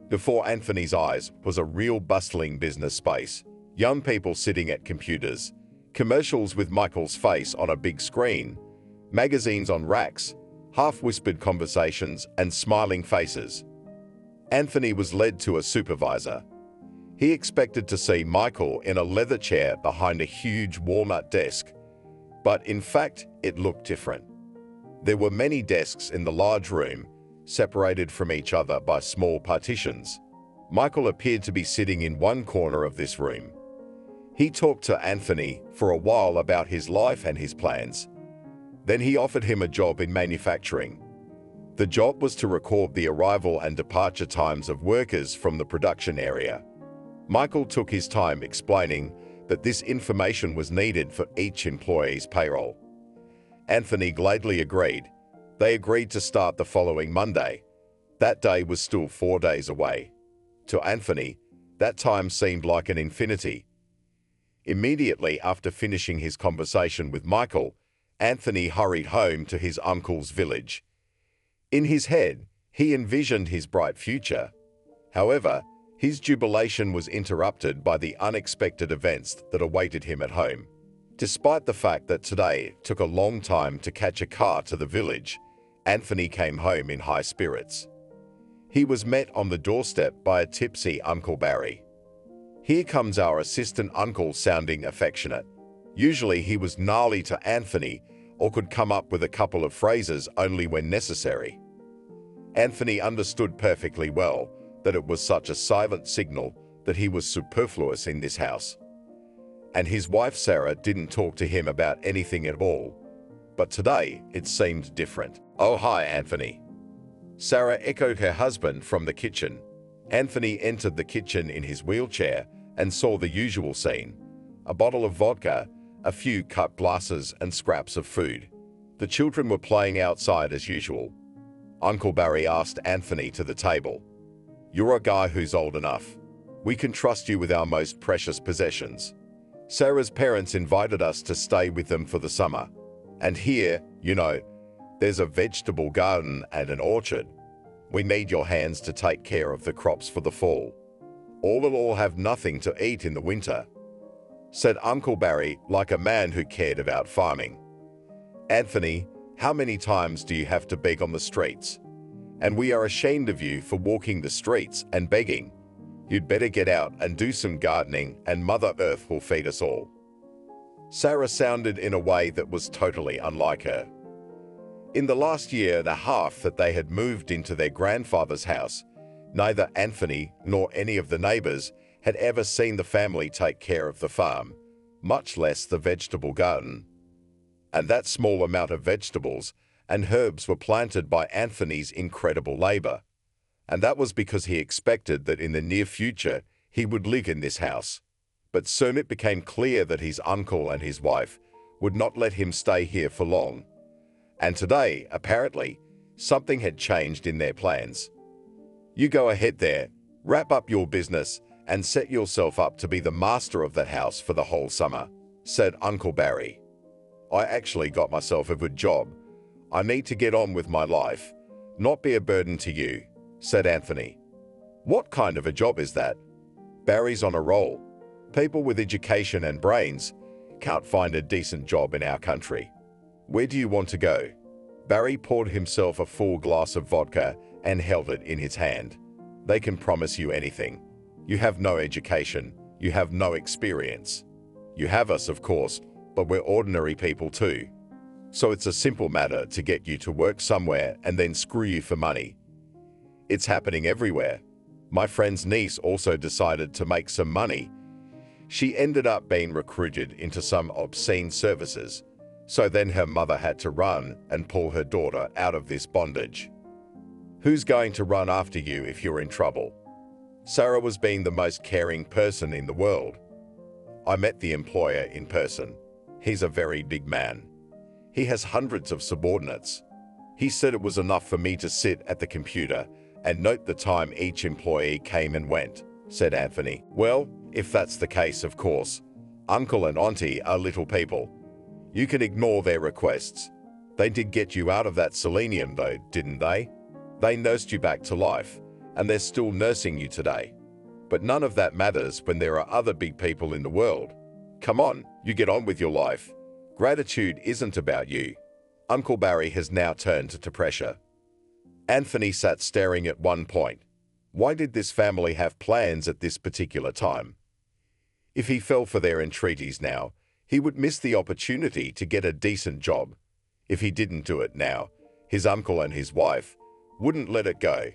S3: Before Anthony's eyes was a real bustling business space, young people sitting at computers, commercials with Michael's face on a big screen, magazines on racks, half-whispered conversations, and smiling faces. Anthony was led to a supervisor. He expected to see Michael in a leather chair behind a huge walnut desk, but in fact, it looked different. There were many desks in the large room, separated from each other by small partitions. Michael appeared to be sitting in one corner of this room. He talked to Anthony for a while about his life and his plans. Then he offered him a job in manufacturing. The job was to record the arrival and departure times of workers from the production area. Michael took his time explaining that this information was needed for each employee's payroll. Anthony gladly agreed. They agreed to start the following Monday. That day was still 4 days away. To Anthony, that time seemed like an infinity. Immediately after finishing his conversation with Michael, Anthony hurried home to his uncle's village. In his head, he envisioned his bright future. However, his jubilation was interrupted by the unexpected events that awaited him at home. Despite the fact that today took a long time to catch a car to the village, Anthony came home in high spirits. He was met on the doorstep by a tipsy Uncle Barry. Here comes our assistant uncle sounding affectionate. Usually he was gnarly to Anthony or could come up with a couple of phrases only when necessary. Anthony understood perfectly well that it was such a silent signal that he was superfluous in this house. And his wife Sarah didn't talk to him about anything at all. But today it seemed different. "Oh, hi, Anthony." Sarah echoed her husband from the kitchen. Anthony entered the kitchen in his wheelchair and saw the usual scene: a bottle of vodka, a few cut glasses and scraps of food. The children were playing outside as usual. Uncle Barry asked Anthony to the table. "You're a guy who's old enough. We can trust you with our most precious possessions. Sarah's parents invited us to stay with them for the summer. And here, there's a vegetable garden and an orchard. We need your hands to take care of the crops for the fall. Or we'll all have nothing to eat in the winter," said Uncle Barry like a man who cared about farming. "Anthony, how many times do you have to beg on the streets? And we are ashamed of you for walking the streets and begging. You'd better get out and do some gardening and Mother Earth will feed us all." Sarah sounded in a way that was totally unlike her. In the last year and a half that they had moved into their grandfather's house, neither Anthony nor any of the neighbors had ever seen the family take care of the farm, much less the vegetable garden. And that small amount of vegetables and herbs were planted by Anthony's incredible labor. And that was because he expected that in the near future he would live in this house. But soon it became clear that his uncle and his wife would not let him stay here for long. And today, apparently, something had changed in their plans. "You go ahead there, wrap up your business, and set yourself up to be the master of that house for the whole summer," said Uncle Barry. "I actually got myself a good job. I need to get on with my life, not be a burden to you," said Anthony. "What kind of a job is that?" Barry's on a roll. People with education and brains can't find a decent job in our country. "Where do you want to go?" Barry poured himself a full glass of vodka and held it in his hand. "They can promise you anything. You have no education. You have no experience. You have us, of course, but we're ordinary people too. So it's a simple matter to get you to work somewhere and then screw you for money. It's happening everywhere. My friend's niece also decided to make some money. She ended up being recruited into some obscene services. So then her mother had to run and pull her daughter out of this bondage. Who's going to run after you if you're in trouble?" Sarah was being the most caring person in the world. "I met the employer in person. He's a very big man. He has hundreds of subordinates. He said it was enough for me to sit at the computer and note the time each employee came and went," said Anthony. "Well, if that's the case, of course. Uncle and Auntie are little people. You can ignore their requests. They did get you out of that selenium though, didn't they? They nursed you back to life, and they're still nursing you today. But none of that matters when there are other big people in the world. Come on, you get on with your life. Gratitude isn't about you." Uncle Barry has now turned to pressure. Anthony sat staring at one point. Why did this family have plans at this particular time? If he fell for their entreaties now, he would miss the opportunity to get a decent job. If he didn't do it now, his uncle and his wife wouldn't let it go.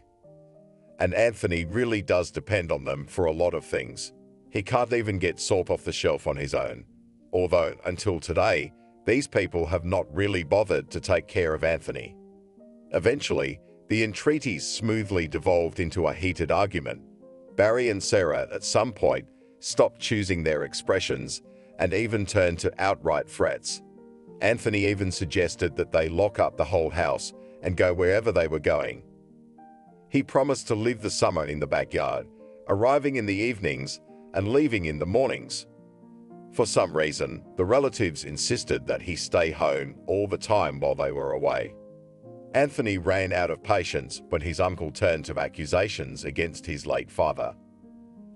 S3: And Anthony really does depend on them for a lot of things. He can't even get soap off the shelf on his own. Although, until today, these people have not really bothered to take care of Anthony. Eventually, The entreaties smoothly devolved into a heated argument. Barry and Sarah at some point stopped choosing their expressions and even turned to outright threats. Anthony even suggested that they lock up the whole house and go wherever they were going. He promised to live the summer in the backyard, arriving in the evenings and leaving in the mornings. For some reason, the relatives insisted that he stay home all the time while they were away. Anthony ran out of patience when his uncle turned to accusations against his late father.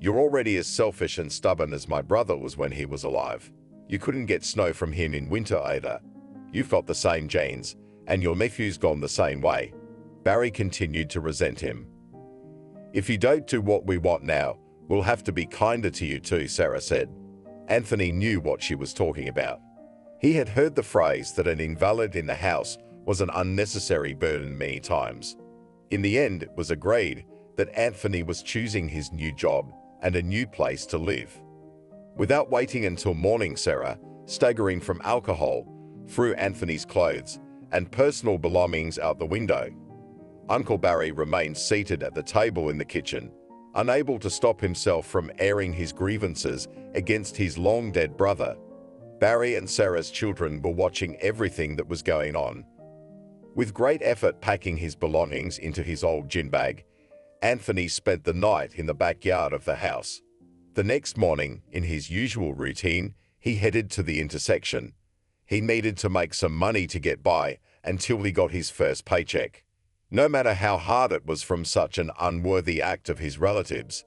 S3: "You're already as selfish and stubborn as my brother was when he was alive. You couldn't get snow from him in winter either. You've got the same genes, and your nephew's gone the same way." Barry continued to resent him. "If you don't do what we want now, we'll have to be kinder to you too," Sarah said. Anthony knew what she was talking about. He had heard the phrase that an invalid in the house was an unnecessary burden many times. In the end, it was agreed that Anthony was choosing his new job and a new place to live. Without waiting until morning, Sarah, staggering from alcohol, threw Anthony's clothes and personal belongings out the window. Uncle Barry remained seated at the table in the kitchen, unable to stop himself from airing his grievances against his long-dead brother. Barry and Sarah's children were watching everything that was going on. With great effort packing his belongings into his old gin bag, Anthony spent the night in the backyard of the house. The next morning, in his usual routine, he headed to the intersection. He needed to make some money to get by until he got his first paycheck. No matter how hard it was from such an unworthy act of his relatives,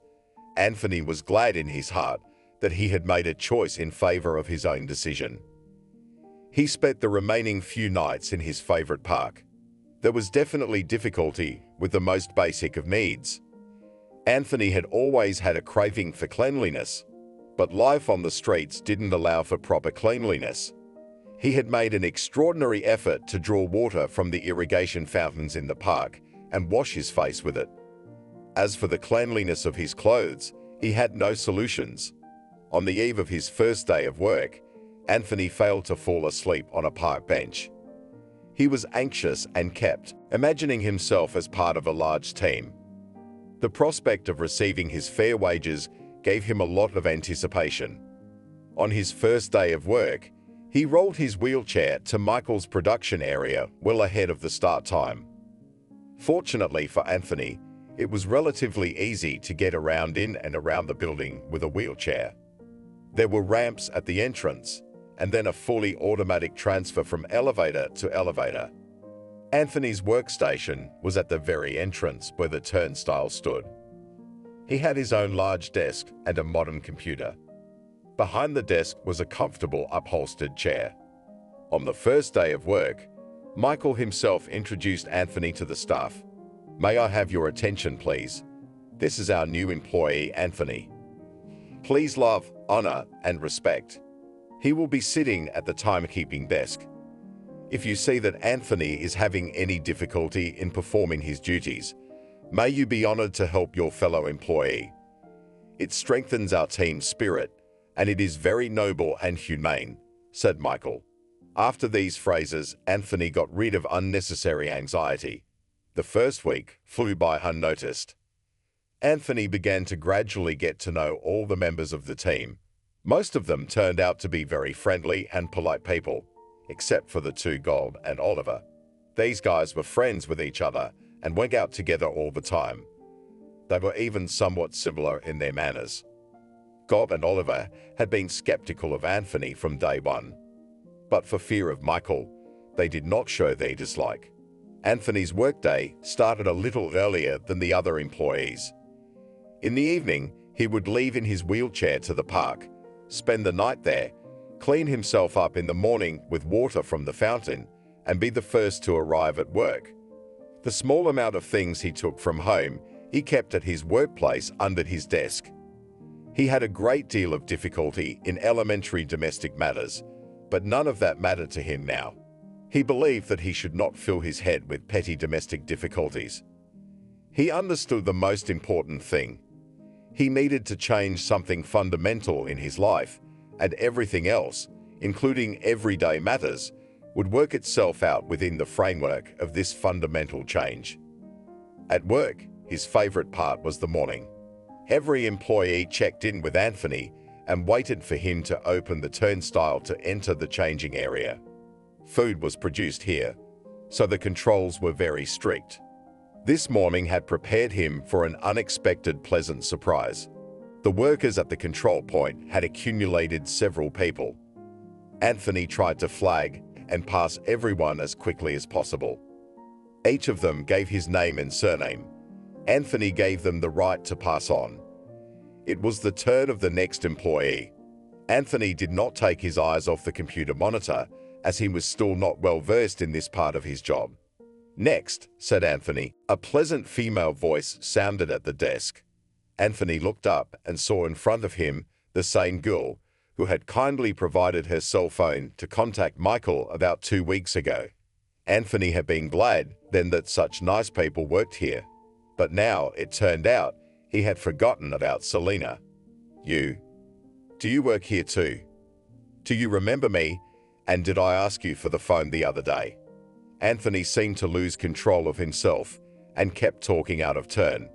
S3: Anthony was glad in his heart that he had made a choice in favor of his own decision. He spent the remaining few nights in his favorite park. There was definitely difficulty with the most basic of needs. Anthony had always had a craving for cleanliness, but life on the streets didn't allow for proper cleanliness. He had made an extraordinary effort to draw water from the irrigation fountains in the park and wash his face with it. As for the cleanliness of his clothes, he had no solutions. On the eve of his first day of work, Anthony failed to fall asleep on a park bench. He was anxious and kept imagining himself as part of a large team. The prospect of receiving his fair wages gave him a lot of anticipation. On his first day of work, he rolled his wheelchair to Michael's production area well ahead of the start time. Fortunately for Anthony, it was relatively easy to get around in and around the building with a wheelchair. There were ramps at the entrance, and then a fully automatic transfer from elevator to elevator. Anthony's workstation was at the very entrance where the turnstile stood. He had his own large desk and a modern computer. Behind the desk was a comfortable upholstered chair. On the first day of work, Michael himself introduced Anthony to the staff. "May I have your attention, please? This is our new employee, Anthony. Please love, honor, and respect. He will be sitting at the timekeeping desk. If you see that Anthony is having any difficulty in performing his duties, may you be honored to help your fellow employee. It strengthens our team spirit, and it is very noble and humane," said Michael. After these phrases, Anthony got rid of unnecessary anxiety. The first week flew by unnoticed. Anthony began to gradually get to know all the members of the team. Most of them turned out to be very friendly and polite people, except for the two, Gold and Oliver. These guys were friends with each other and went out together all the time. They were even somewhat similar in their manners. Gold and Oliver had been skeptical of Anthony from day one, but for fear of Michael, they did not show their dislike. Anthony's workday started a little earlier than the other employees. In the evening, he would leave in his wheelchair to the park, spend the night there, clean himself up in the morning with water from the fountain, and be the first to arrive at work. The small amount of things he took from home, he kept at his workplace under his desk. He had a great deal of difficulty in elementary domestic matters, but none of that mattered to him now. He believed that he should not fill his head with petty domestic difficulties. He understood the most important thing. He needed to change something fundamental in his life, and everything else, including everyday matters, would work itself out within the framework of this fundamental change. At work, his favorite part was the morning. Every employee checked in with Anthony and waited for him to open the turnstile to enter the changing area. Food was produced here, so the controls were very strict. This morning had prepared him for an unexpected pleasant surprise. The workers at the control point had accumulated several people. Anthony tried to flag and pass everyone as quickly as possible. Each of them gave his name and surname. Anthony gave them the right to pass on. It was the turn of the next employee. Anthony did not take his eyes off the computer monitor, as he was still not well versed in this part of his job. "Next," said Anthony. A pleasant female voice sounded at the desk. Anthony looked up and saw in front of him the same girl who had kindly provided her cell phone to contact Michael about 2 weeks ago. Anthony had been glad then that such nice people worked here, but now it turned out he had forgotten about Selena. Do you work here too? Do you remember me? And did I ask you for the phone the other day?" Anthony seemed to lose control of himself and kept talking out of turn.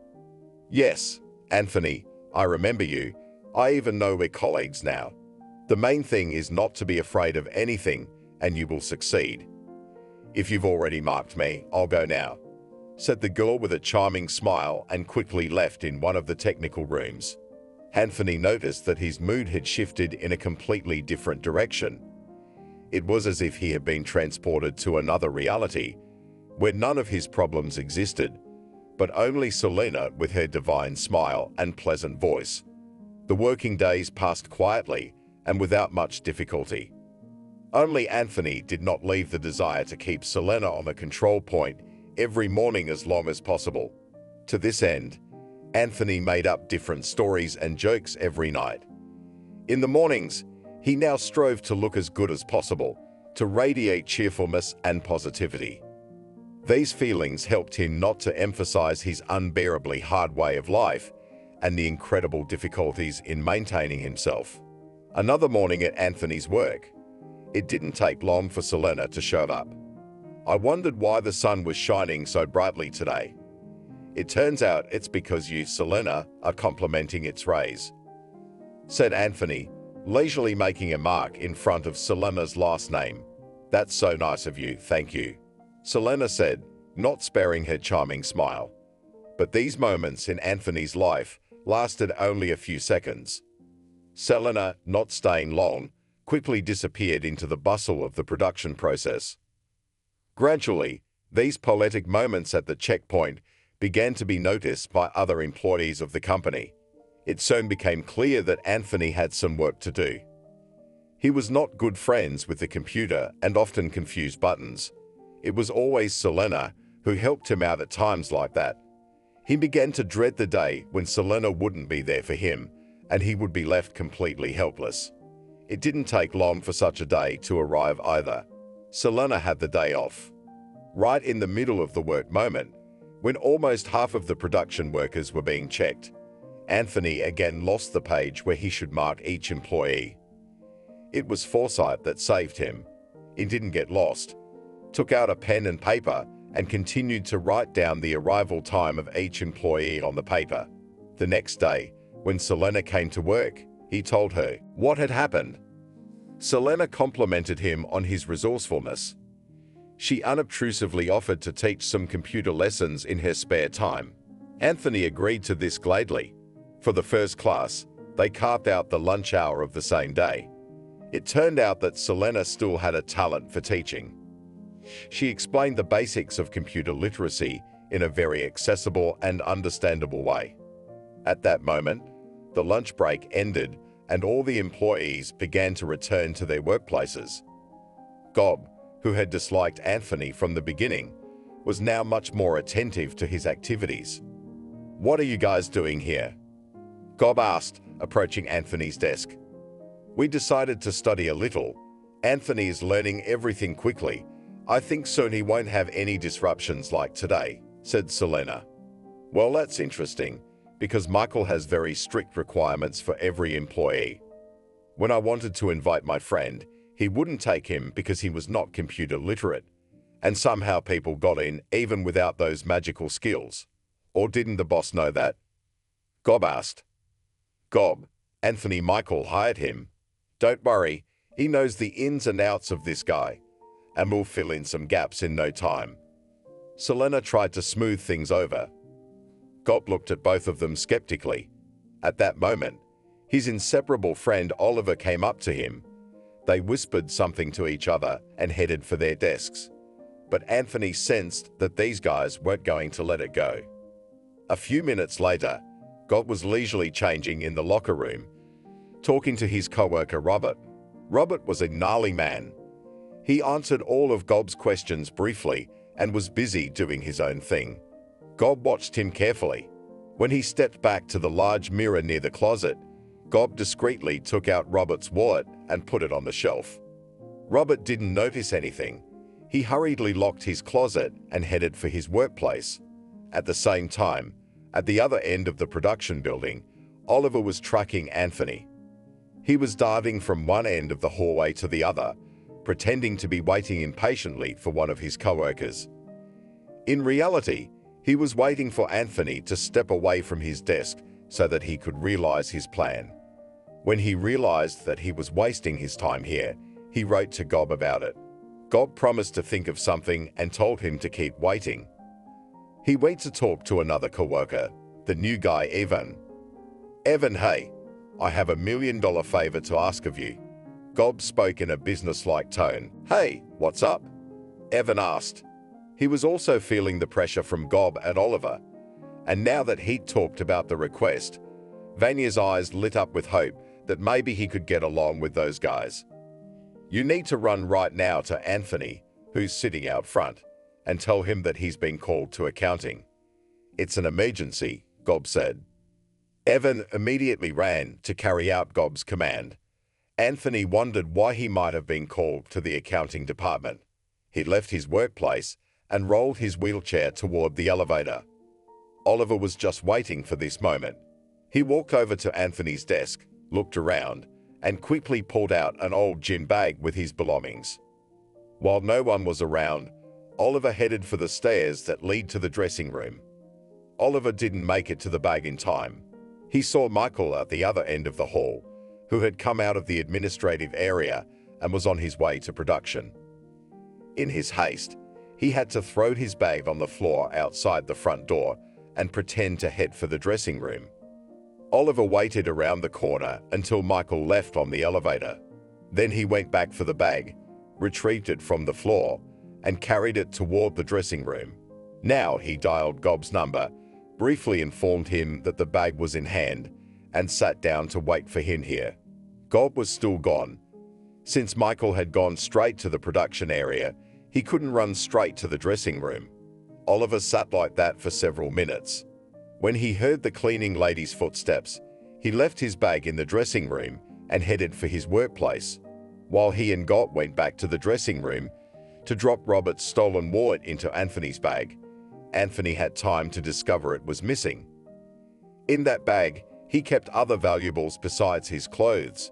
S3: "Yes, Anthony, I remember you. I even know we're colleagues now. The main thing is not to be afraid of anything, and you will succeed. If you've already marked me, I'll go now," said the girl with a charming smile and quickly left in one of the technical rooms. Anthony noticed that his mood had shifted in a completely different direction. It was as if he had been transported to another reality, where none of his problems existed, but only Selena with her divine smile and pleasant voice. The working days passed quietly and without much difficulty. Only Anthony did not leave the desire to keep Selena on the control point every morning as long as possible. To this end, Anthony made up different stories and jokes every night. In the mornings, he now strove to look as good as possible, to radiate cheerfulness and positivity. These feelings helped him not to emphasize his unbearably hard way of life and the incredible difficulties in maintaining himself. Another morning at Anthony's work, it didn't take long for Selena to show up. "I wondered why the sun was shining so brightly today. It turns out it's because you, Selena, are complementing its rays," said Anthony, leisurely making a mark in front of Selena's last name. "That's so nice of you, thank you," Selena said, not sparing her charming smile. But these moments in Anthony's life lasted only a few seconds. Selena, not staying long, quickly disappeared into the bustle of the production process. Gradually, these poetic moments at the checkpoint began to be noticed by other employees of the company. It soon became clear that Anthony had some work to do. He was not good friends with the computer and often confused buttons. It was always Selena who helped him out at times like that. He began to dread the day when Selena wouldn't be there for him and he would be left completely helpless. It didn't take long for such a day to arrive either. Selena had the day off. Right in the middle of the work moment, when almost half of the production workers were being checked, Anthony again lost the page where he should mark each employee. It was foresight that saved him. He didn't get lost, took out a pen and paper, and continued to write down the arrival time of each employee on the paper. The next day, when Selena came to work, he told her what had happened. Selena complimented him on his resourcefulness. She unobtrusively offered to teach some computer lessons in her spare time. Anthony agreed to this gladly. For the first class, they carved out the lunch hour of the same day. It turned out that Selena still had a talent for teaching. She explained the basics of computer literacy in a very accessible and understandable way. At that moment, the lunch break ended and all the employees began to return to their workplaces. Gob, who had disliked Anthony from the beginning, was now much more attentive to his activities. "What are you guys doing here?" Gob asked, approaching Anthony's desk. "We decided to study a little. Anthony is learning everything quickly. I think soon he won't have any disruptions like today," said Selena. "Well, that's interesting, because Michael has very strict requirements for every employee. When I wanted to invite my friend, he wouldn't take him because he was not computer literate, and somehow people got in even without those magical skills. Or didn't the boss know that? Gob asked. Gob, Anthony Michael hired him. Don't worry, he knows the ins and outs of this guy, and will fill in some gaps in no time. Selena tried to smooth things over. Gob looked at both of them skeptically. At that moment, his inseparable friend Oliver came up to him. They whispered something to each other and headed for their desks. But Anthony sensed that these guys weren't going to let it go. A few minutes later, Gob was leisurely changing in the locker room, talking to his co-worker Robert. Robert was a gnarly man. He answered all of Gob's questions briefly and was busy doing his own thing. Gob watched him carefully. When he stepped back to the large mirror near the closet, Gob discreetly took out Robert's wallet and put it on the shelf. Robert didn't notice anything. He hurriedly locked his closet and headed for his workplace. At the same time, at the other end of the production building, Oliver was tracking Anthony. He was darting from one end of the hallway to the other, pretending to be waiting impatiently for one of his co-workers. In reality, he was waiting for Anthony to step away from his desk so that he could realize his plan. When he realized that he was wasting his time here, he wrote to Gob about it. Gob promised to think of something and told him to keep waiting. He went to talk to another co-worker, the new guy Evan. Evan, hey, I have $1 million favor to ask of you. Gob spoke in a businesslike tone. Hey, what's up? Evan asked. He was also feeling the pressure from Gob and Oliver, and now that he'd talked about the request, Vanya's eyes lit up with hope that maybe he could get along with those guys. You need to run right now to Anthony, who's sitting out front, and tell him that he's been called to accounting. It's an emergency, Gob said. Evan immediately ran to carry out Gob's command. Anthony wondered why he might have been called to the accounting department. He left his workplace and rolled his wheelchair toward the elevator. Oliver was just waiting for this moment. He walked over to Anthony's desk, looked around, and quickly pulled out an old gym bag with his belongings. While no one was around, Oliver headed for the stairs that lead to the dressing room. Oliver didn't make it to the bag in time. He saw Michael at the other end of the hall, who had come out of the administrative area and was on his way to production. In his haste, he had to throw his bag on the floor outside the front door and pretend to head for the dressing room. Oliver waited around the corner until Michael left on the elevator. Then he went back for the bag, retrieved it from the floor, and carried it toward the dressing room. Now he dialed Gob's number, briefly informed him that the bag was in hand, and sat down to wait for him here. Gob was still gone. Since Michael had gone straight to the production area, he couldn't run straight to the dressing room. Oliver sat like that for several minutes. When he heard the cleaning lady's footsteps, he left his bag in the dressing room and headed for his workplace, while he and Gob went back to the dressing room to drop Robert's stolen wallet into Anthony's bag. Anthony had time to discover it was missing. In that bag, he kept other valuables besides his clothes,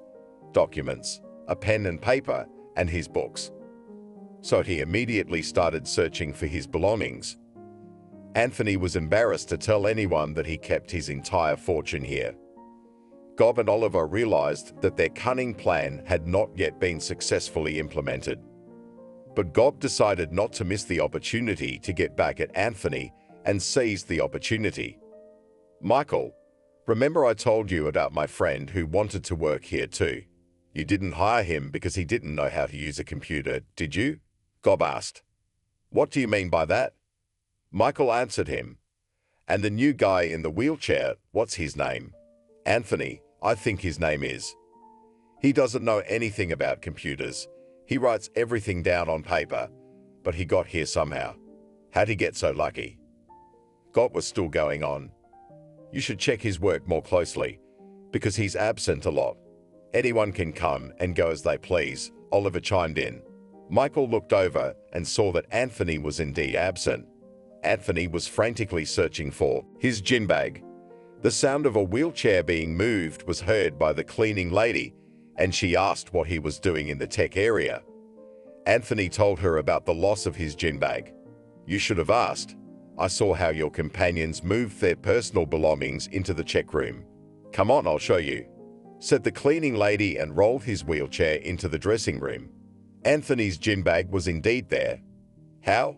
S3: documents, a pen and paper, and his books. So he immediately started searching for his belongings. Anthony was embarrassed to tell anyone that he kept his entire fortune here. Gob and Oliver realized that their cunning plan had not yet been successfully implemented. But Gob decided not to miss the opportunity to get back at Anthony and seized the opportunity. Michael, remember I told you about my friend who wanted to work here too? You didn't hire him because he didn't know how to use a computer, did you? Gob asked. What do you mean by that? Michael answered him. And the new guy in the wheelchair, what's his name? Anthony, I think his name is. He doesn't know anything about computers. He writes everything down on paper, but he got here somehow. How'd he get so lucky? Gob was still going on. You should check his work more closely, because he's absent a lot. Anyone can come and go as they please, Oliver chimed in. Michael looked over and saw that Anthony was indeed absent. Anthony was frantically searching for his gym bag. The sound of a wheelchair being moved was heard by the cleaning lady, and she asked what he was doing in the tech area. Anthony told her about the loss of his gym bag. You should have asked. I saw how your companions moved their personal belongings into the check room. Come on, I'll show you, said the cleaning lady and rolled his wheelchair into the dressing room. Anthony's gym bag was indeed there. How?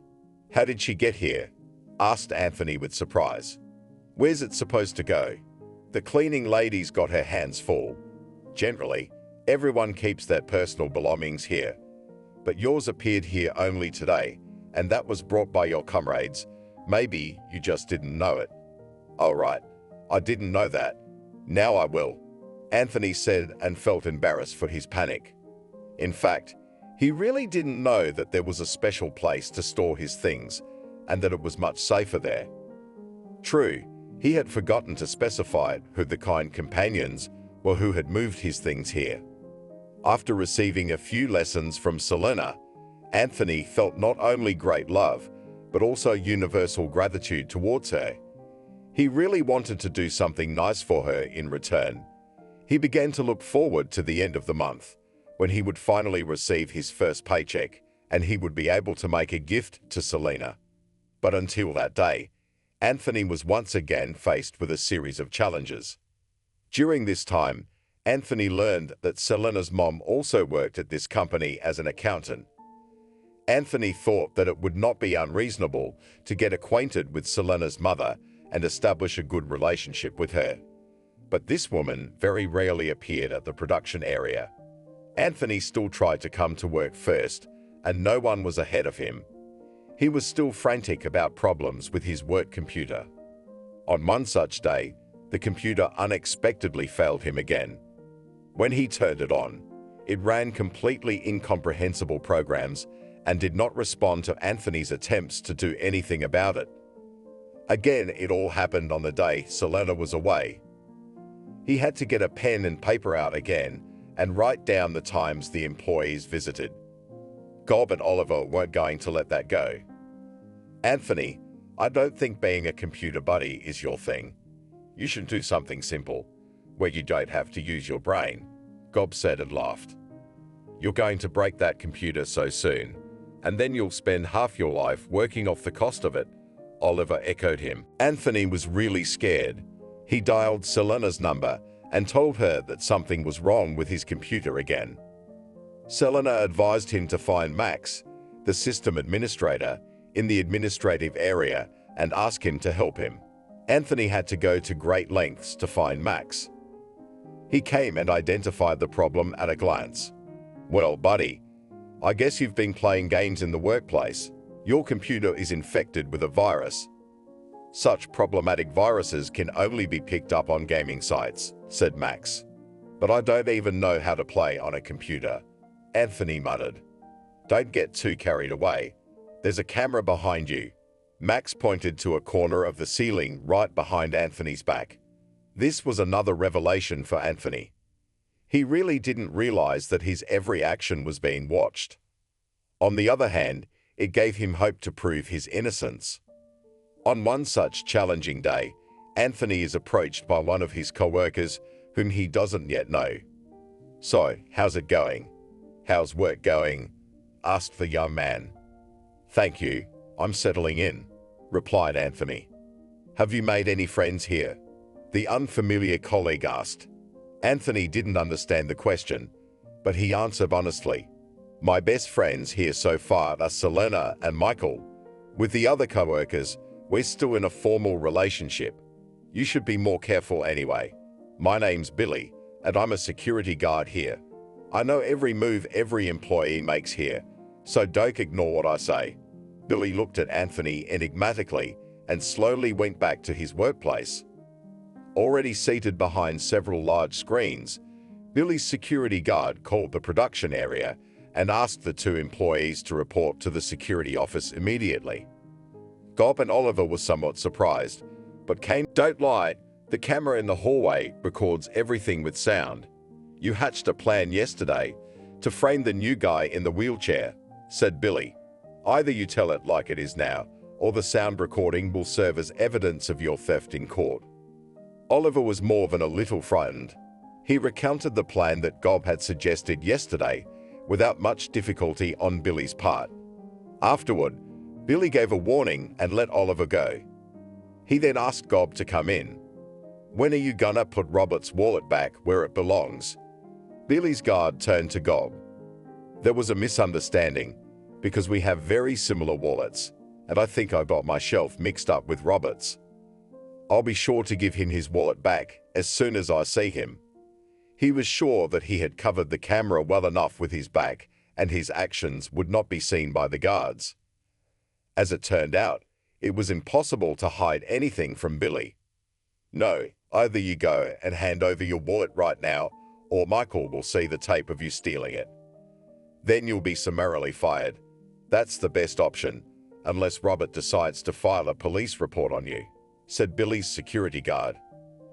S3: How did she get here? Asked Anthony with surprise. Where's it supposed to go? The cleaning lady's got her hands full. Generally, everyone keeps their personal belongings here. But yours appeared here only today, and that was brought by your comrades. Maybe you just didn't know it. Oh, right. I didn't know that. Now I will, Anthony said and felt embarrassed for his panic. In fact, he really didn't know that there was a special place to store his things and that it was much safer there. True, he had forgotten to specify who the kind companions were who had moved his things here. After receiving a few lessons from Selena, Anthony felt not only great love, but also universal gratitude towards her. He really wanted to do something nice for her in return. He began to look forward to the end of the month, when he would finally receive his first paycheck and he would be able to make a gift to Selena. But until that day, Anthony was once again faced with a series of challenges. During this time, Anthony learned that Selena's mom also worked at this company as an accountant. Anthony thought that it would not be unreasonable to get acquainted with Selena's mother and establish a good relationship with her. But this woman very rarely appeared at the production area. Anthony still tried to come to work first, and no one was ahead of him. He was still frantic about problems with his work computer. On one such day, the computer unexpectedly failed him again. When he turned it on, it ran completely incomprehensible programs and did not respond to Anthony's attempts to do anything about it. Again, it all happened on the day Selena was away. He had to get a pen and paper out again and write down the times the employees visited. Gob and Oliver weren't going to let that go. Anthony, I don't think being a computer buddy is your thing. You should do something simple, where you don't have to use your brain, Gob said and laughed. You're going to break that computer so soon, and then you'll spend half your life working off the cost of it, Oliver echoed him. Anthony was really scared. He dialed Selena's number and told her that something was wrong with his computer again. Selena advised him to find Max, the system administrator, in the administrative area and ask him to help him. Anthony had to go to great lengths to find Max. He came and identified the problem at a glance. Well, buddy, I guess you've been playing games in the workplace. Your computer is infected with a virus. Such problematic viruses can only be picked up on gaming sites, said Max. But I don't even know how to play on a computer, Anthony muttered. Don't get too carried away. There's a camera behind you. Max pointed to a corner of the ceiling right behind Anthony's back. This was another revelation for Anthony. He really didn't realize that his every action was being watched. On the other hand, it gave him hope to prove his innocence. On one such challenging day, Anthony is approached by one of his co-workers whom he doesn't yet know. So, how's it going? How's work going? Asked the young man. Thank you, I'm settling in, replied Anthony. Have you made any friends here? The unfamiliar colleague asked. Anthony didn't understand the question, but he answered honestly. My best friends here so far are Selena and Michael. With the other co-workers, we're still in a formal relationship. You should be more careful anyway. My name's Billy, and I'm a security guard here. I know every move every employee makes here, so don't ignore what I say. Billy looked at Anthony enigmatically and slowly went back to his workplace. Already seated behind several large screens, Billy's security guard called the production area and asked the two employees to report to the security office immediately. Gob and Oliver were somewhat surprised, but don't lie, the camera in the hallway records everything with sound. You hatched a plan yesterday to frame the new guy in the wheelchair, said Billy. Either you tell it like it is now, or the sound recording will serve as evidence of your theft in court. Oliver was more than a little frightened. He recounted the plan that Gob had suggested yesterday without much difficulty on Billy's part. Afterward, Billy gave a warning and let Oliver go. He then asked Gob to come in. "When are you gonna put Robert's wallet back where it belongs?" Billy's guard turned to Gob. "There was a misunderstanding, because we have very similar wallets, and I think I got my shelf mixed up with Robert's. I'll be sure to give him his wallet back as soon as I see him." He was sure that he had covered the camera well enough with his back, and his actions would not be seen by the guards. As it turned out, it was impossible to hide anything from Billy. "No, either you go and hand over your wallet right now, or Michael will see the tape of you stealing it. Then you'll be summarily fired. That's the best option, unless Robert decides to file a police report on you," said Billy's security guard.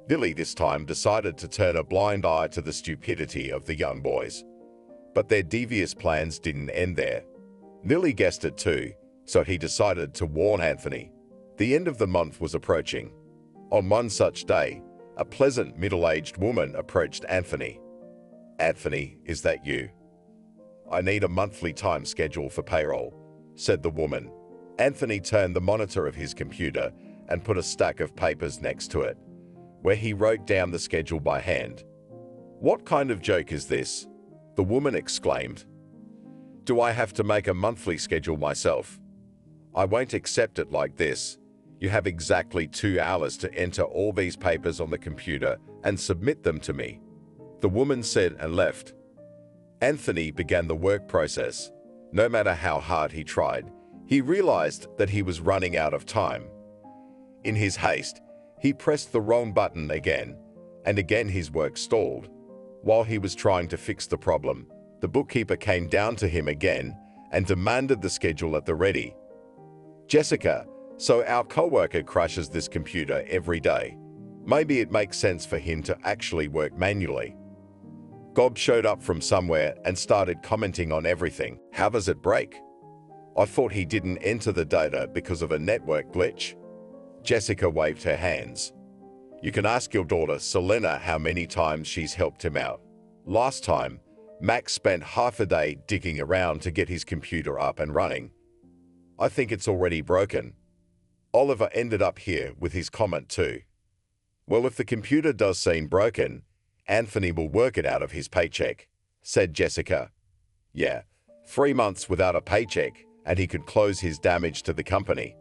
S3: Billy this time decided to turn a blind eye to the stupidity of the young boys. But their devious plans didn't end there. Billy guessed it too, so he decided to warn Anthony. The end of the month was approaching. On one such day, a pleasant middle-aged woman approached Anthony. "Anthony, is that you? I need a monthly time schedule for payroll," said the woman. Anthony turned the monitor of his computer and put a stack of papers next to it, where he wrote down the schedule by hand. "What kind of joke is this?" the woman exclaimed. "Do I have to make a monthly schedule myself? I won't accept it like this. You have exactly 2 hours to enter all these papers on the computer and submit them to me," the woman said and left. Anthony began the work process. No matter how hard he tried, he realized that he was running out of time. In his haste, he pressed the wrong button again, and again his work stalled. While he was trying to fix the problem, the bookkeeper came down to him again and demanded the schedule at the ready. "Jessica, so our coworker crashes this computer every day. Maybe it makes sense for him to actually work manually." Gob showed up from somewhere and started commenting on everything. "How does it break? I thought he didn't enter the data because of a network glitch." Jessica waved her hands. "You can ask your daughter Selena how many times she's helped him out. Last time, Max spent half a day digging around to get his computer up and running. I think it's already broken." Oliver ended up here with his comment too. "Well, if the computer does seem broken, Anthony will work it out of his paycheck," said Jessica. "Yeah, 3 months without a paycheck, and he could close his damage to the company."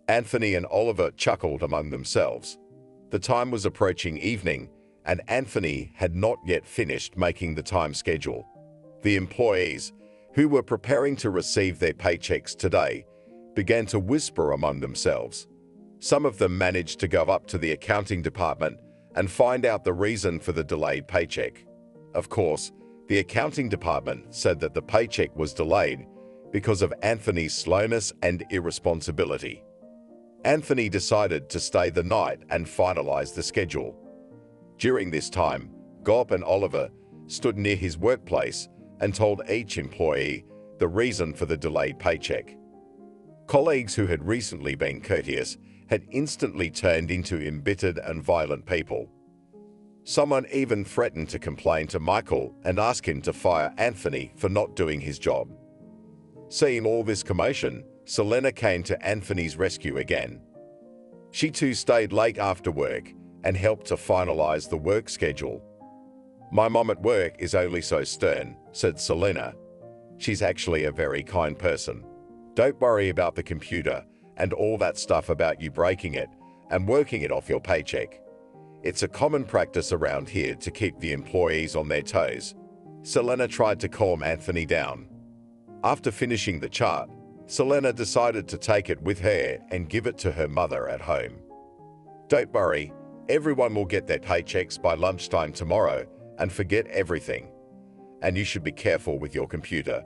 S3: Anthony and Oliver chuckled among themselves. The time was approaching evening, and Anthony had not yet finished making the time schedule. The employees, who were preparing to receive their paychecks today, began to whisper among themselves. Some of them managed to go up to the accounting department and find out the reason for the delayed paycheck. Of course, the accounting department said that the paycheck was delayed because of Anthony's slowness and irresponsibility. Anthony decided to stay the night and finalize the schedule. During this time, Gob and Oliver stood near his workplace and told each employee the reason for the delayed paycheck. Colleagues who had recently been courteous had instantly turned into embittered and violent people. Someone even threatened to complain to Michael and ask him to fire Anthony for not doing his job. Seeing all this commotion, Selena came to Anthony's rescue again. She too stayed late after work and helped to finalize the work schedule. "My mom at work is only so stern," said Selena. "She's actually a very kind person. Don't worry about the computer and all that stuff about you breaking it and working it off your paycheck. It's a common practice around here to keep the employees on their toes." Selena tried to calm Anthony down. After finishing the chart, Selena decided to take it with her and give it to her mother at home. "Don't worry, everyone will get their paychecks by lunchtime tomorrow and forget everything. And you should be careful with your computer,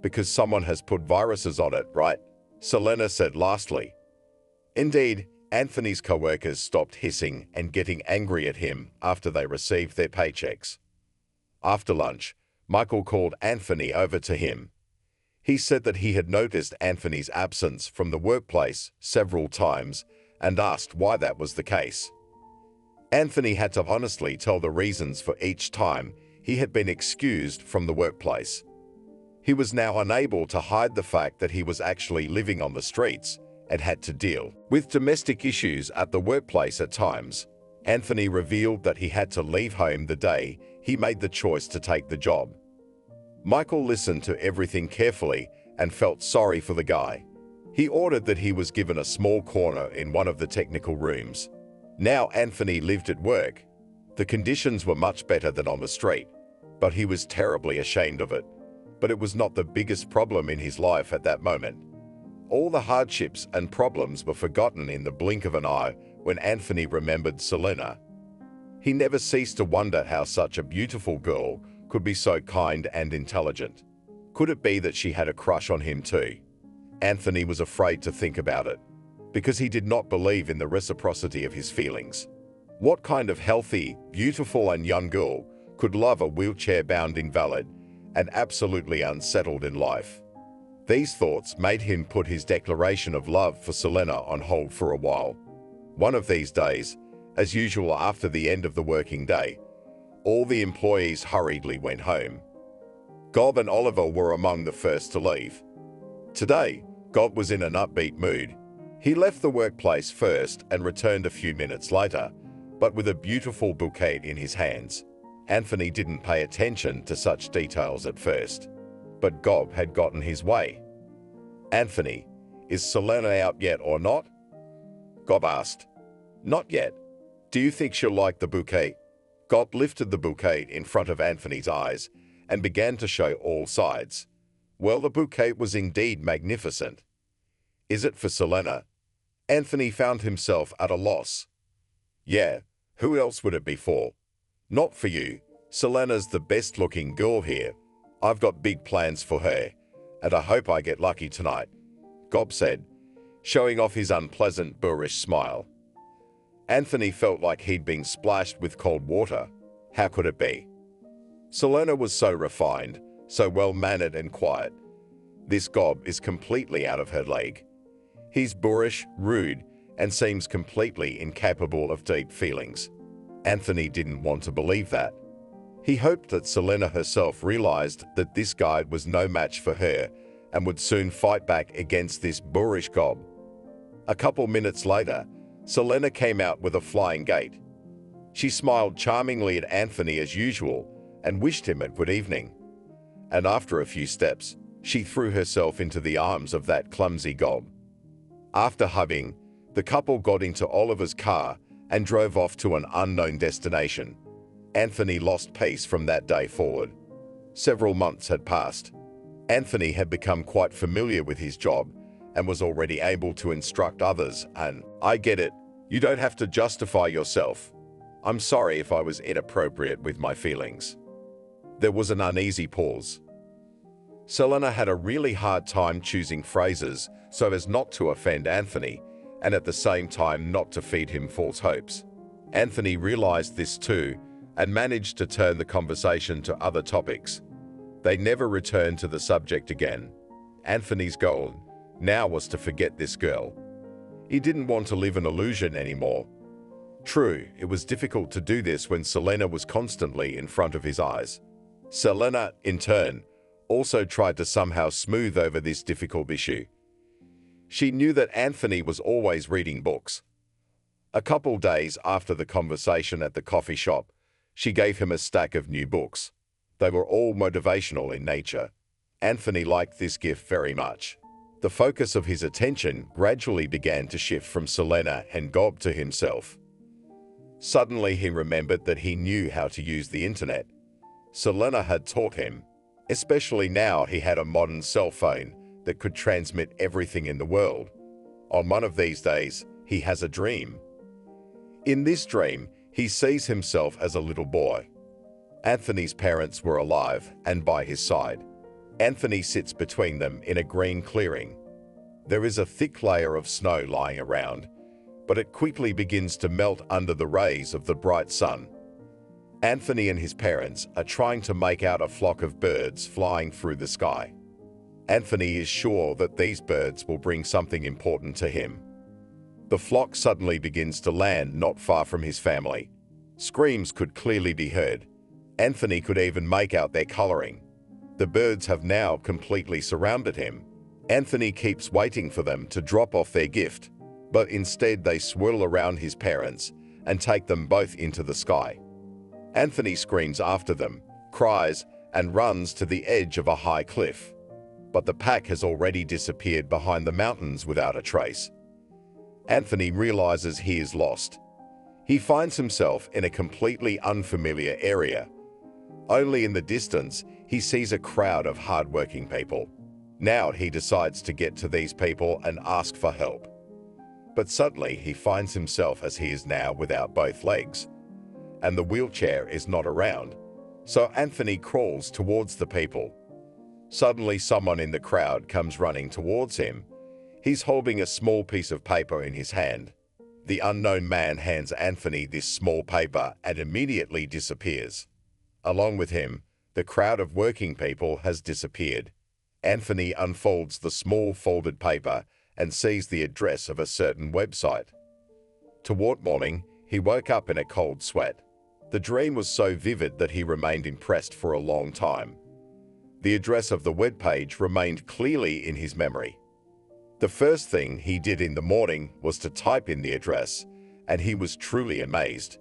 S3: because someone has put viruses on it, right?" Selena said lastly. Indeed, Anthony's co-workers stopped hissing and getting angry at him after they received their paychecks. After lunch, Michael called Anthony over to him. He said that he had noticed Anthony's absence from the workplace several times and asked why that was the case. Anthony had to honestly tell the reasons for each time he had been excused from the workplace. He was now unable to hide the fact that he was actually living on the streets and had to deal with domestic issues at the workplace at times. Anthony revealed that he had to leave home the day he made the choice to take the job. Michael listened to everything carefully and felt sorry for the guy. He ordered that he was given a small corner in one of the technical rooms. Now Anthony lived at work. The conditions were much better than on the street, but he was terribly ashamed of it. But it was not the biggest problem in his life at that moment. All the hardships and problems were forgotten in the blink of an eye when Anthony remembered Selena. He never ceased to wonder how such a beautiful girl could be so kind and intelligent. Could it be that she had a crush on him too? Anthony was afraid to think about it, because he did not believe in the reciprocity of his feelings. What kind of healthy, beautiful and young girl could love a wheelchair-bound invalid and absolutely unsettled in life? These thoughts made him put his declaration of love for Selena on hold for a while. One of these days, as usual after the end of the working day, all the employees hurriedly went home. Gob and Oliver were among the first to leave. Today, Gob was in an upbeat mood. He left the workplace first and returned a few minutes later, but with a beautiful bouquet in his hands. Anthony didn't pay attention to such details at first, but Gob had gotten his way. "Anthony, is Selena out yet or not?" Gob asked. "Not yet. Do you think she'll like the bouquet?" Gob lifted the bouquet in front of Anthony's eyes and began to show all sides. Well, the bouquet was indeed magnificent. "Is it for Selena?" Anthony found himself at a loss. "Yeah, who else would it be for?" "Not for you. Selena's the best-looking girl here. I've got big plans for her, and I hope I get lucky tonight," Gob said, showing off his unpleasant, boorish smile. Anthony felt like he'd been splashed with cold water. How could it be? Selena was so refined, so well-mannered and quiet. This Gob is completely out of her league. He's boorish, rude, and seems completely incapable of deep feelings. Anthony didn't want to believe that. He hoped that Selena herself realized that this guy was no match for her and would soon fight back against this boorish Gob. A couple minutes later, Selena came out with a flying gait. She smiled charmingly at Anthony as usual and wished him a good evening. And after a few steps, she threw herself into the arms of that clumsy Gob. After hugging, the couple got into Oliver's car and drove off to an unknown destination. Anthony lost pace from that day forward. Several months had passed. Anthony had become quite familiar with his job and was already able to instruct others, and "I get it. You don't have to justify yourself. I'm sorry if I was inappropriate with my feelings." There was an uneasy pause. Selena had a really hard time choosing phrases so as not to offend Anthony, and at the same time not to feed him false hopes. Anthony realized this too, and managed to turn the conversation to other topics. They never returned to the subject again. Anthony's goal now was to forget this girl. He didn't want to live an illusion anymore. True, it was difficult to do this when Selena was constantly in front of his eyes. Selena, in turn, also tried to somehow smooth over this difficult issue. She knew that Anthony was always reading books. A couple days after the conversation at the coffee shop, she gave him a stack of new books. They were all motivational in nature. Anthony liked this gift very much. The focus of his attention gradually began to shift from Selena and Gob to himself. Suddenly he remembered that he knew how to use the internet. Selena had taught him, especially now he had a modern cell phone that could transmit everything in the world. On one of these days, he has a dream. In this dream, he sees himself as a little boy. Anthony's parents were alive and by his side. Anthony sits between them in a green clearing. There is a thick layer of snow lying around, but it quickly begins to melt under the rays of the bright sun. Anthony and his parents are trying to make out a flock of birds flying through the sky. Anthony is sure that these birds will bring something important to him. The flock suddenly begins to land not far from his family. Screams could clearly be heard. Anthony could even make out their coloring. The birds have now completely surrounded him. Anthony keeps waiting for them to drop off their gift, but instead they swirl around his parents and take them both into the sky. Anthony screams after them, cries, and runs to the edge of a high cliff. But the pack has already disappeared behind the mountains without a trace. Anthony realizes he is lost. He finds himself in a completely unfamiliar area. Only in the distance, he sees a crowd of hard-working people. Now he decides to get to these people and ask for help. But suddenly he finds himself as he is now without both legs, and the wheelchair is not around. So Anthony crawls towards the people. Suddenly someone in the crowd comes running towards him. He's holding a small piece of paper in his hand. The unknown man hands Anthony this small paper and immediately disappears. Along with him, the crowd of working people has disappeared. Anthony unfolds the small folded paper and sees the address of a certain website. Toward morning, he woke up in a cold sweat. The dream was so vivid that he remained impressed for a long time. The address of the webpage remained clearly in his memory. The first thing he did in the morning was to type in the address, and he was truly amazed.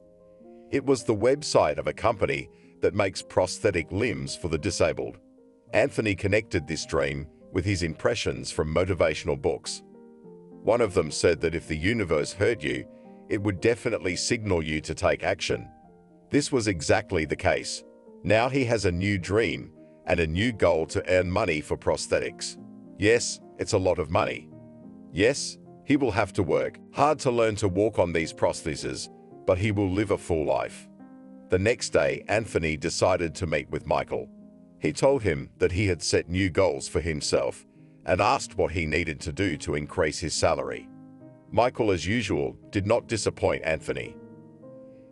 S3: It was the website of a company that makes prosthetic limbs for the disabled. Anthony connected this dream with his impressions from motivational books. One of them said that if the universe heard you, it would definitely signal you to take action. This was exactly the case. Now he has a new dream and a new goal to earn money for prosthetics. Yes, it's a lot of money. Yes, he will have to work hard to learn to walk on these prostheses, but he will live a full life. The next day, Anthony decided to meet with Michael. He told him that he had set new goals for himself and asked what he needed to do to increase his salary. Michael, as usual, did not disappoint Anthony.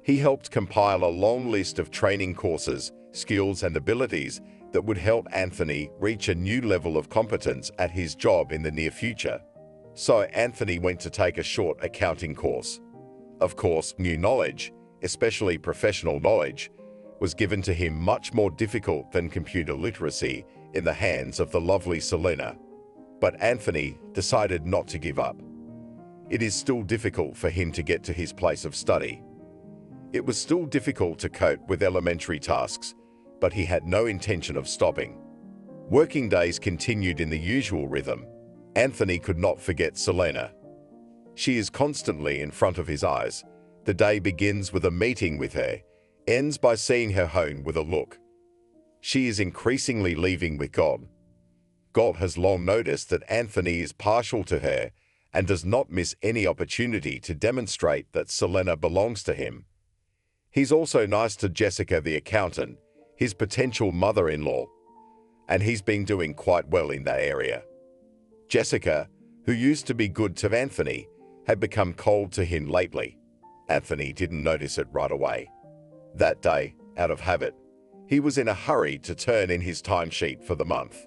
S3: He helped compile a long list of training courses, skills, and abilities that would help Anthony reach a new level of competence at his job in the near future. So Anthony went to take a short accounting course. Of course, new knowledge, especially professional knowledge, was given to him much more difficult than computer literacy in the hands of the lovely Selena. But Anthony decided not to give up. It is still difficult for him to get to his place of study. It was still difficult to cope with elementary tasks, but he had no intention of stopping. Working days continued in the usual rhythm. Anthony could not forget Selena. She is constantly in front of his eyes. The day begins with a meeting with her, ends by seeing her home with a look. She is increasingly leaving with God. God has long noticed that Anthony is partial to her and does not miss any opportunity to demonstrate that Selena belongs to him. He's also nice to Jessica the accountant, his potential mother-in-law, and he's been doing quite well in that area. Jessica, who used to be good to Anthony, had become cold to him lately. Anthony didn't notice it right away. That day, out of habit, he was in a hurry to turn in his timesheet for the month.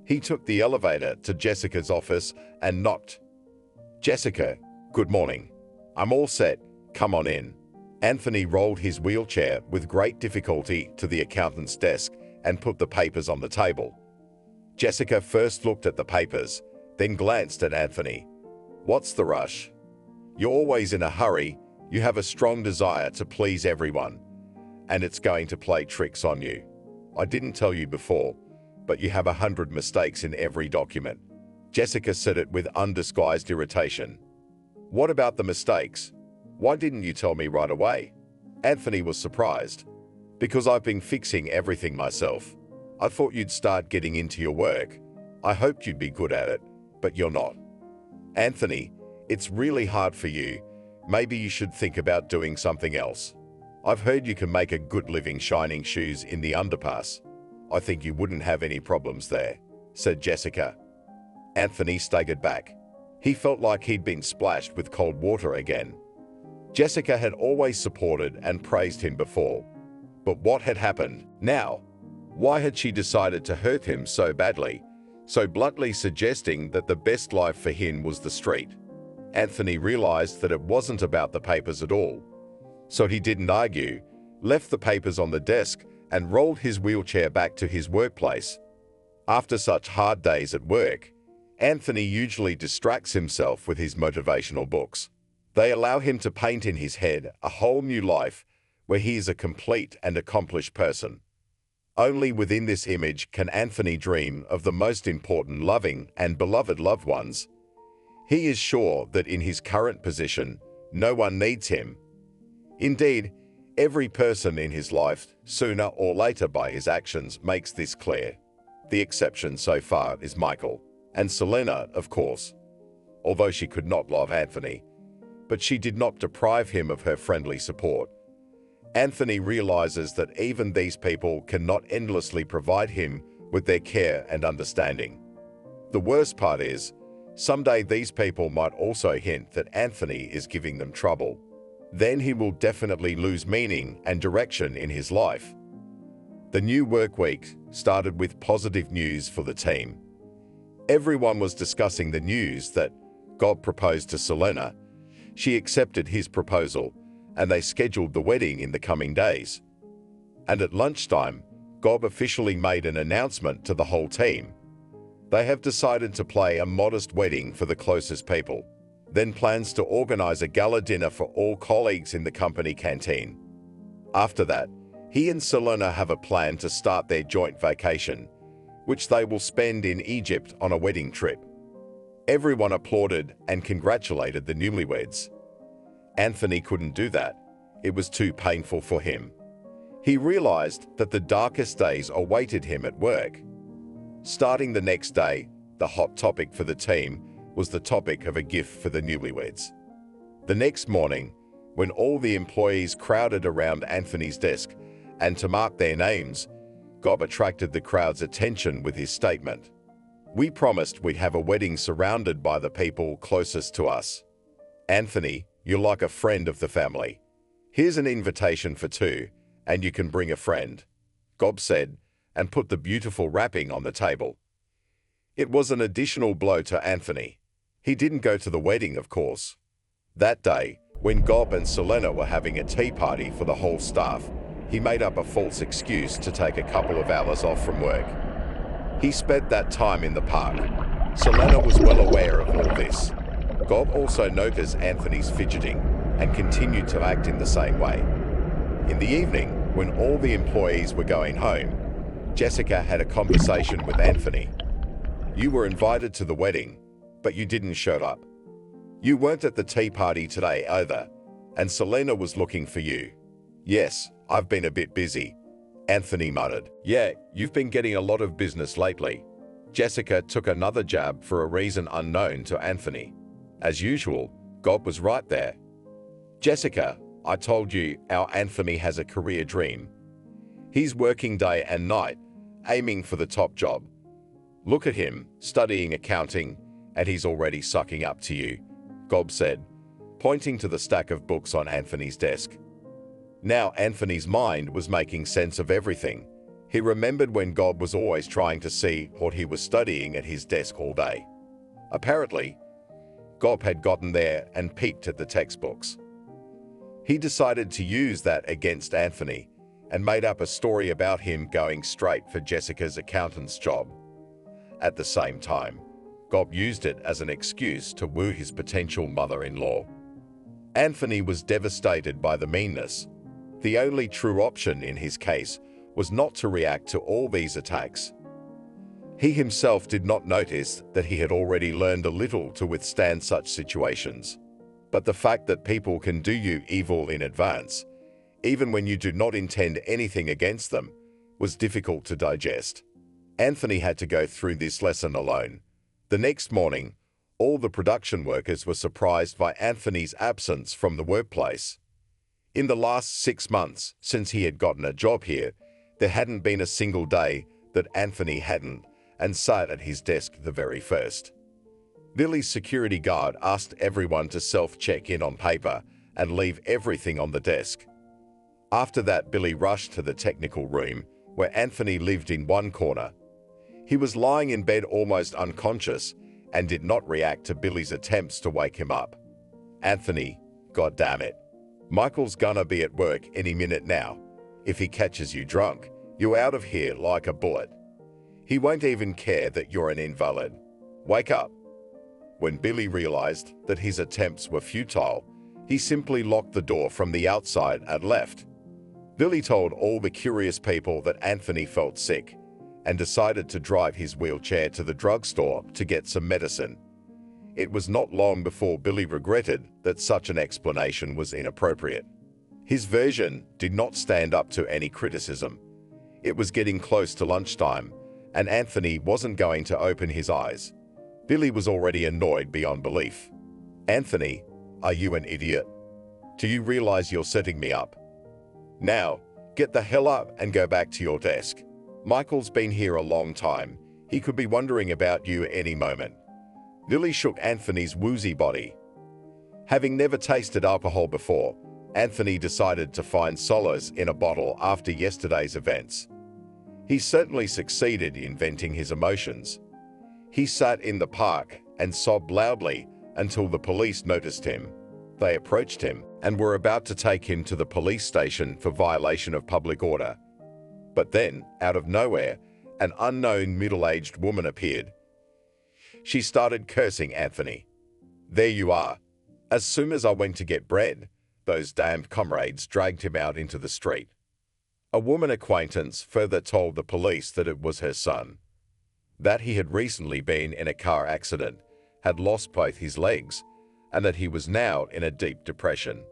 S3: He took the elevator to Jessica's office and knocked. "Jessica, good morning. I'm all set. Come on in." Anthony rolled his wheelchair with great difficulty to the accountant's desk and put the papers on the table. Jessica first looked at the papers, then glanced at Anthony. "What's the rush? You're always in a hurry. You have a strong desire to please everyone, and it's going to play tricks on you. I didn't tell you before, but you have 100 mistakes in every document." Jessica said it with undisguised irritation. "What about the mistakes? Why didn't you tell me right away?" Anthony was surprised. "Because I've been fixing everything myself. I thought you'd start getting into your work. I hoped you'd be good at it, but you're not." "Anthony, it's really hard for you. Maybe you should think about doing something else. I've heard you can make a good living shining shoes in the underpass. I think you wouldn't have any problems there," said Jessica. Anthony staggered back. He felt like he'd been splashed with cold water again. Jessica had always supported and praised him before. But what had happened now? Why had she decided to hurt him so badly, so bluntly suggesting that the best life for him was the street? Anthony realized that it wasn't about the papers at all. So he didn't argue, left the papers on the desk, and rolled his wheelchair back to his workplace. After such hard days at work, Anthony usually distracts himself with his motivational books. They allow him to paint in his head a whole new life where he is a complete and accomplished person. Only within this image can Anthony dream of the most important, loving, and beloved loved ones. He is sure that in his current position, no one needs him. Indeed, every person in his life, sooner or later by his actions, makes this clear. The exception so far is Michael, and Selena, of course. Although she could not love Anthony, but she did not deprive him of her friendly support. Anthony realizes that even these people cannot endlessly provide him with their care and understanding. The worst part is, someday these people might also hint that Anthony is giving them trouble. Then he will definitely lose meaning and direction in his life. The new work week started with positive news for the team. Everyone was discussing the news that God proposed to Selena. She accepted his proposal, and they scheduled the wedding in the coming days. And at lunchtime, Gob officially made an announcement to the whole team. They have decided to play a modest wedding for the closest people, then plans to organize a gala dinner for all colleagues in the company canteen. After that, he and Selena have a plan to start their joint vacation, which they will spend in Egypt on a wedding trip. Everyone applauded and congratulated the newlyweds. Anthony couldn't do that. It was too painful for him. He realized that the darkest days awaited him at work. Starting the next day, the hot topic for the team was the topic of a gift for the newlyweds. The next morning, when all the employees crowded around Anthony's desk and to mark their names, Gob attracted the crowd's attention with his statement. "We promised we'd have a wedding surrounded by the people closest to us. Anthony, you're like a friend of the family. Here's an invitation for two, and you can bring a friend," Gob said, and put the beautiful wrapping on the table. It was an additional blow to Anthony. He didn't go to the wedding, of course. That day, when Gob and Selena were having a tea party for the whole staff, he made up a false excuse to take a couple of hours off from work. He spent that time in the park. Selena was well aware of all this. Gob also noticed Anthony's fidgeting and continued to act in the same way. In the evening, when all the employees were going home, Jessica had a conversation with Anthony. "You were invited to the wedding, but you didn't show up. You weren't at the tea party today either, and Selena was looking for you." "Yes, I've been a bit busy," Anthony muttered. "Yeah, you've been getting a lot of business lately." Jessica took another jab for a reason unknown to Anthony. As usual, Gob was right there. "Jessica, I told you our Anthony has a career dream. He's working day and night, aiming for the top job. Look at him, studying accounting, and he's already sucking up to you," Gob said, pointing to the stack of books on Anthony's desk. Now Anthony's mind was making sense of everything. He remembered when Gob was always trying to see what he was studying at his desk all day. Apparently, Gob had gotten there and peeked at the textbooks. He decided to use that against Anthony and made up a story about him going straight for Jessica's accountant's job. At the same time, Gob used it as an excuse to woo his potential mother-in-law. Anthony was devastated by the meanness. The only true option in his case was not to react to all these attacks. He himself did not notice that he had already learned a little to withstand such situations. But the fact that people can do you evil in advance, even when you do not intend anything against them, was difficult to digest. Anthony had to go through this lesson alone. The next morning, all the production workers were surprised by Anthony's absence from the workplace. In the last 6 months since he had gotten a job here, there hadn't been a single day that Anthony hadn't and sat at his desk the very first. Lily's security guard asked everyone to self-check in on paper and leave everything on the desk. After that, Billy rushed to the technical room where Anthony lived in one corner. He was lying in bed almost unconscious and did not react to Billy's attempts to wake him up. "Anthony, goddamn it. Michael's gonna be at work any minute now. If he catches you drunk, You're out of here like a bullet. He won't even care that you're an invalid. Wake up." When Billy realized that his attempts were futile, he simply locked the door from the outside and left. Billy told all the curious people that Anthony felt sick and decided to drive his wheelchair to the drugstore to get some medicine. It was not long before Billy regretted that such an explanation was inappropriate. His version did not stand up to any criticism. It was getting close to lunchtime, and Anthony wasn't going to open his eyes. Billy was already annoyed beyond belief. "Anthony, are you an idiot? Do you realize you're setting me up? Now, get the hell up and go back to your desk. Michael's been here a long time. He could be wondering about you any moment." Billy shook Anthony's woozy body. Having never tasted alcohol before, Anthony decided to find solace in a bottle after yesterday's events. He certainly succeeded in venting his emotions. He sat in the park and sobbed loudly until the police noticed him. They approached him and were about to take him to the police station for violation of public order. But then, out of nowhere, an unknown middle-aged woman appeared. She started cursing Anthony. "There you are. As soon as I went to get bread, those damned comrades dragged him out into the street." A woman acquaintance further told the police that it was her son, that he had recently been in a car accident, had lost both his legs, and that he was now in a deep depression.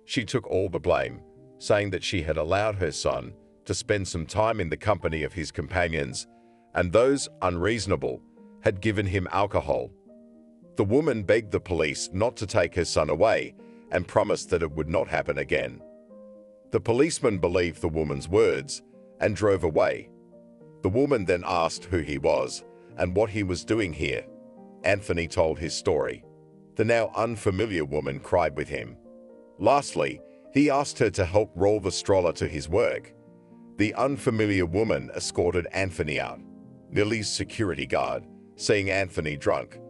S3: She took all the blame, saying that she had allowed her son to spend some time in the company of his companions, and those unreasonable had given him alcohol. The woman begged the police not to take her son away and promised that it would not happen again. The policeman believed the woman's words and drove away. The woman then asked who he was and what he was doing here. Anthony told his story. The now unfamiliar woman cried with him. Lastly, he asked her to help roll the stroller to his work. The unfamiliar woman escorted Anthony out. Lily's security guard, seeing Anthony drunk,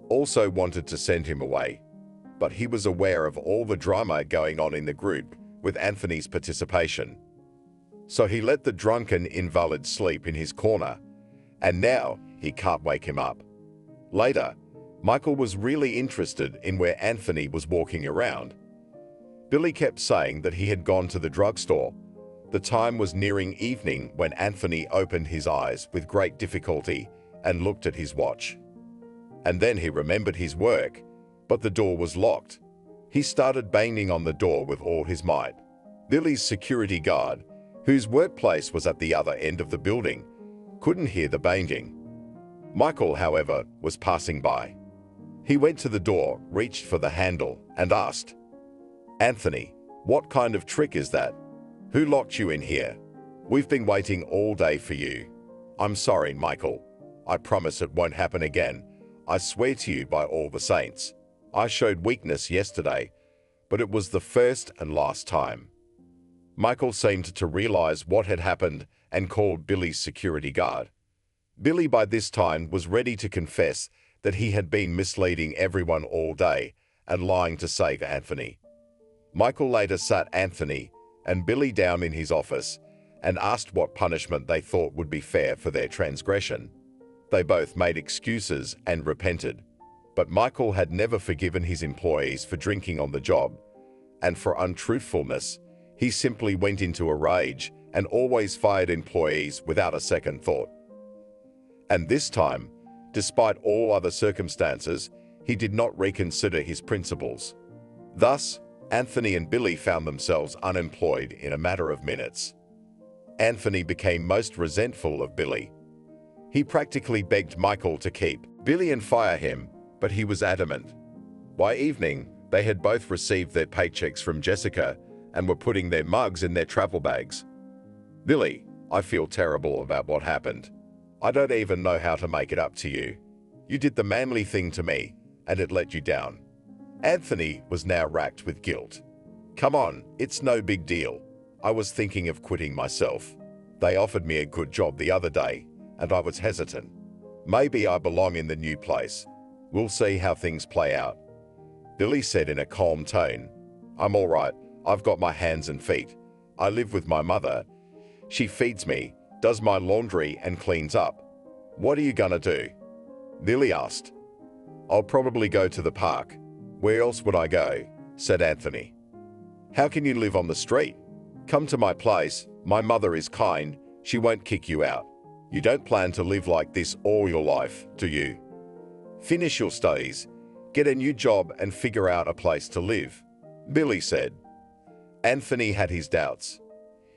S3: also wanted to send him away, but he was aware of all the drama going on in the group with Anthony's participation. So he let the drunken invalid sleep in his corner, and now he can't wake him up. Later, Michael was really interested in where Anthony was walking around. Billy kept saying that he had gone to the drugstore. The time was nearing evening when Anthony opened his eyes with great difficulty and looked at his watch. And then he remembered his work, but the door was locked. He started banging on the door with all his might. Billy's security guard, whose workplace was at the other end of the building, couldn't hear the banging. Michael, however, was passing by. He went to the door, reached for the handle, and asked, "Anthony, what kind of trick is that? Who locked you in here? We've been waiting all day for you." "I'm sorry, Michael. I promise it won't happen again. I swear to you by all the saints. I showed weakness yesterday, but it was the first and last time." Michael seemed to realize what had happened and called Billy's security guard. Billy by this time was ready to confess that he had been misleading everyone all day and lying to save Anthony. Michael later sat Anthony and Billy down in his office and asked what punishment they thought would be fair for their transgression. They both made excuses and repented, but Michael had never forgiven his employees for drinking on the job, and for untruthfulness, he simply went into a rage and always fired employees without a second thought. And this time, despite all other circumstances, he did not reconsider his principles. Thus, Anthony and Billy found themselves unemployed in a matter of minutes. Anthony became most resentful of Billy. He practically begged Michael to keep Billy and fire him, but he was adamant. By evening, they had both received their paychecks from Jessica and were putting their mugs in their travel bags. "Billy, I feel terrible about what happened. I don't even know how to make it up to you. You did the manly thing to me, and it let you down." Anthony was now racked with guilt. "Come on, it's no big deal. I was thinking of quitting myself. They offered me a good job the other day, and I was hesitant. Maybe I belong in the new place. We'll see how things play out." Billy said in a calm tone, "I'm all right. I've got my hands and feet. I live with my mother. She feeds me, does my laundry and cleans up. What are you gonna do? Lily asked. I'll probably go to the park. Where else would I go? Said Anthony. How can you live on the street? Come to my place. My mother is kind. She won't kick you out. You don't plan to live like this all your life, do you? Finish your studies, get a new job and figure out a place to live, Billy said. Anthony had his doubts.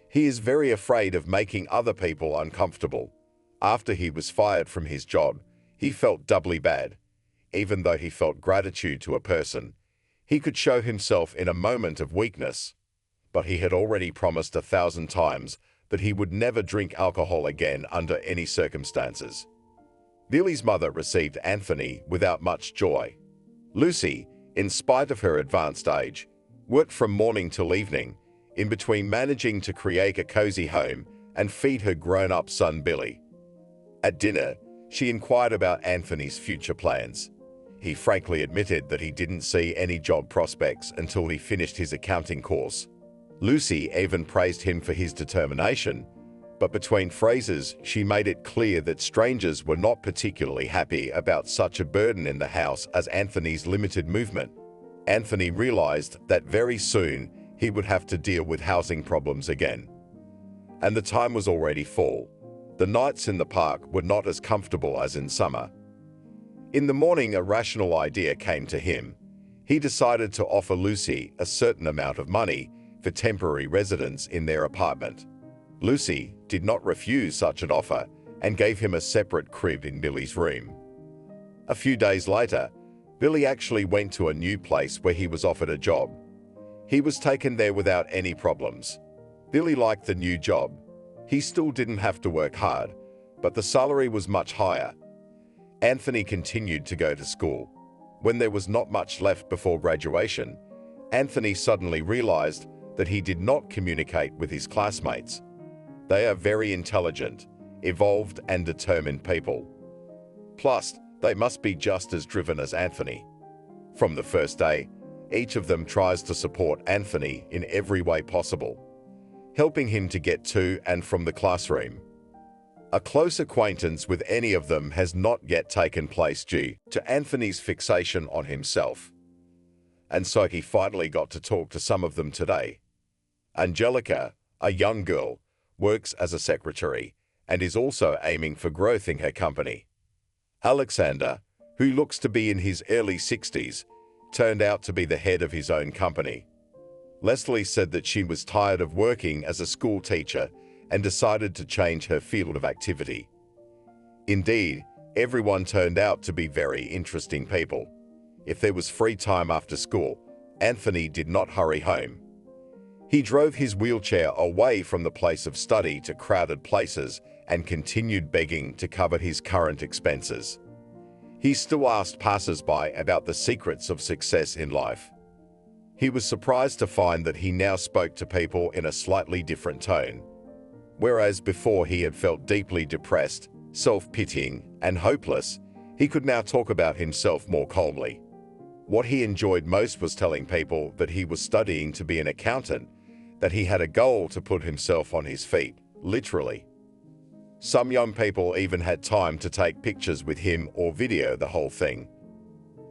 S3: He is very afraid of making other people uncomfortable. After he was fired from his job, he felt doubly bad. Even though he felt gratitude to a person, he could show himself in a moment of weakness. But he had already promised 1,000 times that he would never drink alcohol again under any circumstances. Lily's mother received Anthony without much joy. Lucy, in spite of her advanced age, worked from morning till evening, in between managing to create a cozy home and feed her grown-up son Billy. At dinner, she inquired about Anthony's future plans. He frankly admitted that he didn't see any job prospects until he finished his accounting course. Lucy even praised him for his determination, but between phrases she made it clear that strangers were not particularly happy about such a burden in the house as Anthony's limited movement. Anthony realized that very soon he would have to deal with housing problems again. And the time was already fall. The nights in the park were not as comfortable as in summer. In the morning, a rational idea came to him. He decided to offer Lucy a certain amount of money for temporary residence in their apartment. Lucy did not refuse such an offer and gave him a separate crib in Billy's room. A few days later, Billy actually went to a new place where he was offered a job. He was taken there without any problems. Billy liked the new job. He still didn't have to work hard, but the salary was much higher. Anthony continued to go to school. When there was not much left before graduation, Anthony suddenly realized that he did not communicate with his classmates. They are very intelligent, evolved and determined people. Plus, they must be just as driven as Anthony. From the first day, each of them tries to support Anthony in every way possible, helping him to get to and from the classroom. A close acquaintance with any of them has not yet taken place due to Anthony's fixation on himself. And so he finally got to talk to some of them today. Angelica, a young girl, works as a secretary and is also aiming for growth in her company. Alexandra, who looks to be in his early 60s, turned out to be the head of his own company. Leslie said that she was tired of working as a school teacher and decided to change her field of activity. Indeed, everyone turned out to be very interesting people. If there was free time after school, Anthony did not hurry home. He drove his wheelchair away from the place of study to crowded places and continued begging to cover his current expenses. He still asked passers-by about the secrets of success in life. He was surprised to find that he now spoke to people in a slightly different tone. Whereas before he had felt deeply depressed, self-pitying, and hopeless, he could now talk about himself more calmly. What he enjoyed most was telling people that he was studying to be an accountant, that he had a goal to put himself on his feet, literally. Some young people even had time to take pictures with him or video the whole thing.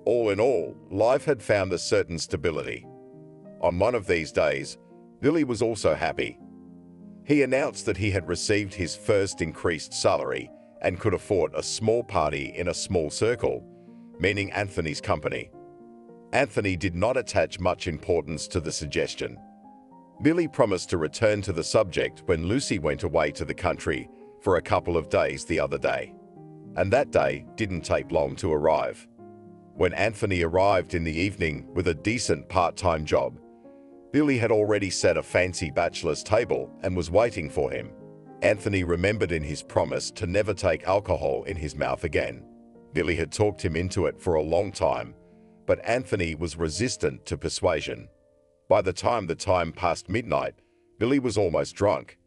S3: All in all, life had found a certain stability. On one of these days, Billy was also happy. He announced that he had received his first increased salary and could afford a small party in a small circle, meaning Anthony's company. Anthony did not attach much importance to the suggestion. Billy promised to return to the subject when Lucy went away to the country for a couple of days the other day. And that day didn't take long to arrive. When Anthony arrived in the evening with a decent part-time job, Billy had already set a fancy bachelor's table and was waiting for him. Anthony remembered in his promise to never take alcohol in his mouth again. Billy had talked him into it for a long time, but Anthony was resistant to persuasion. By the time passed midnight, Billy was almost drunk.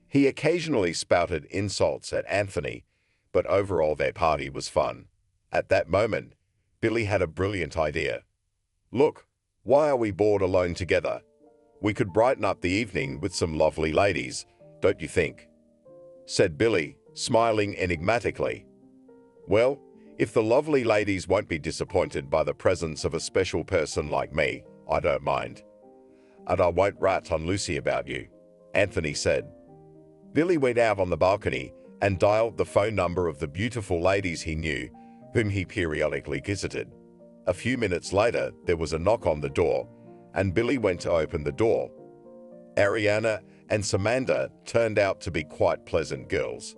S3: He occasionally spouted insults at Anthony, but overall their party was fun. At that moment, Billy had a brilliant idea. Look, why are we bored alone together? We could brighten up the evening with some lovely ladies, don't you think?" said Billy, smiling enigmatically. "Well, if the lovely ladies won't be disappointed by the presence of a special person like me, I don't mind. And I won't rat on Lucy about you," Anthony said. Billy went out on the balcony and dialed the phone number of the beautiful ladies he knew, whom he periodically visited. A few minutes later, there was a knock on the door, and Billy went to open the door. Ariana and Samantha turned out to be quite pleasant girls.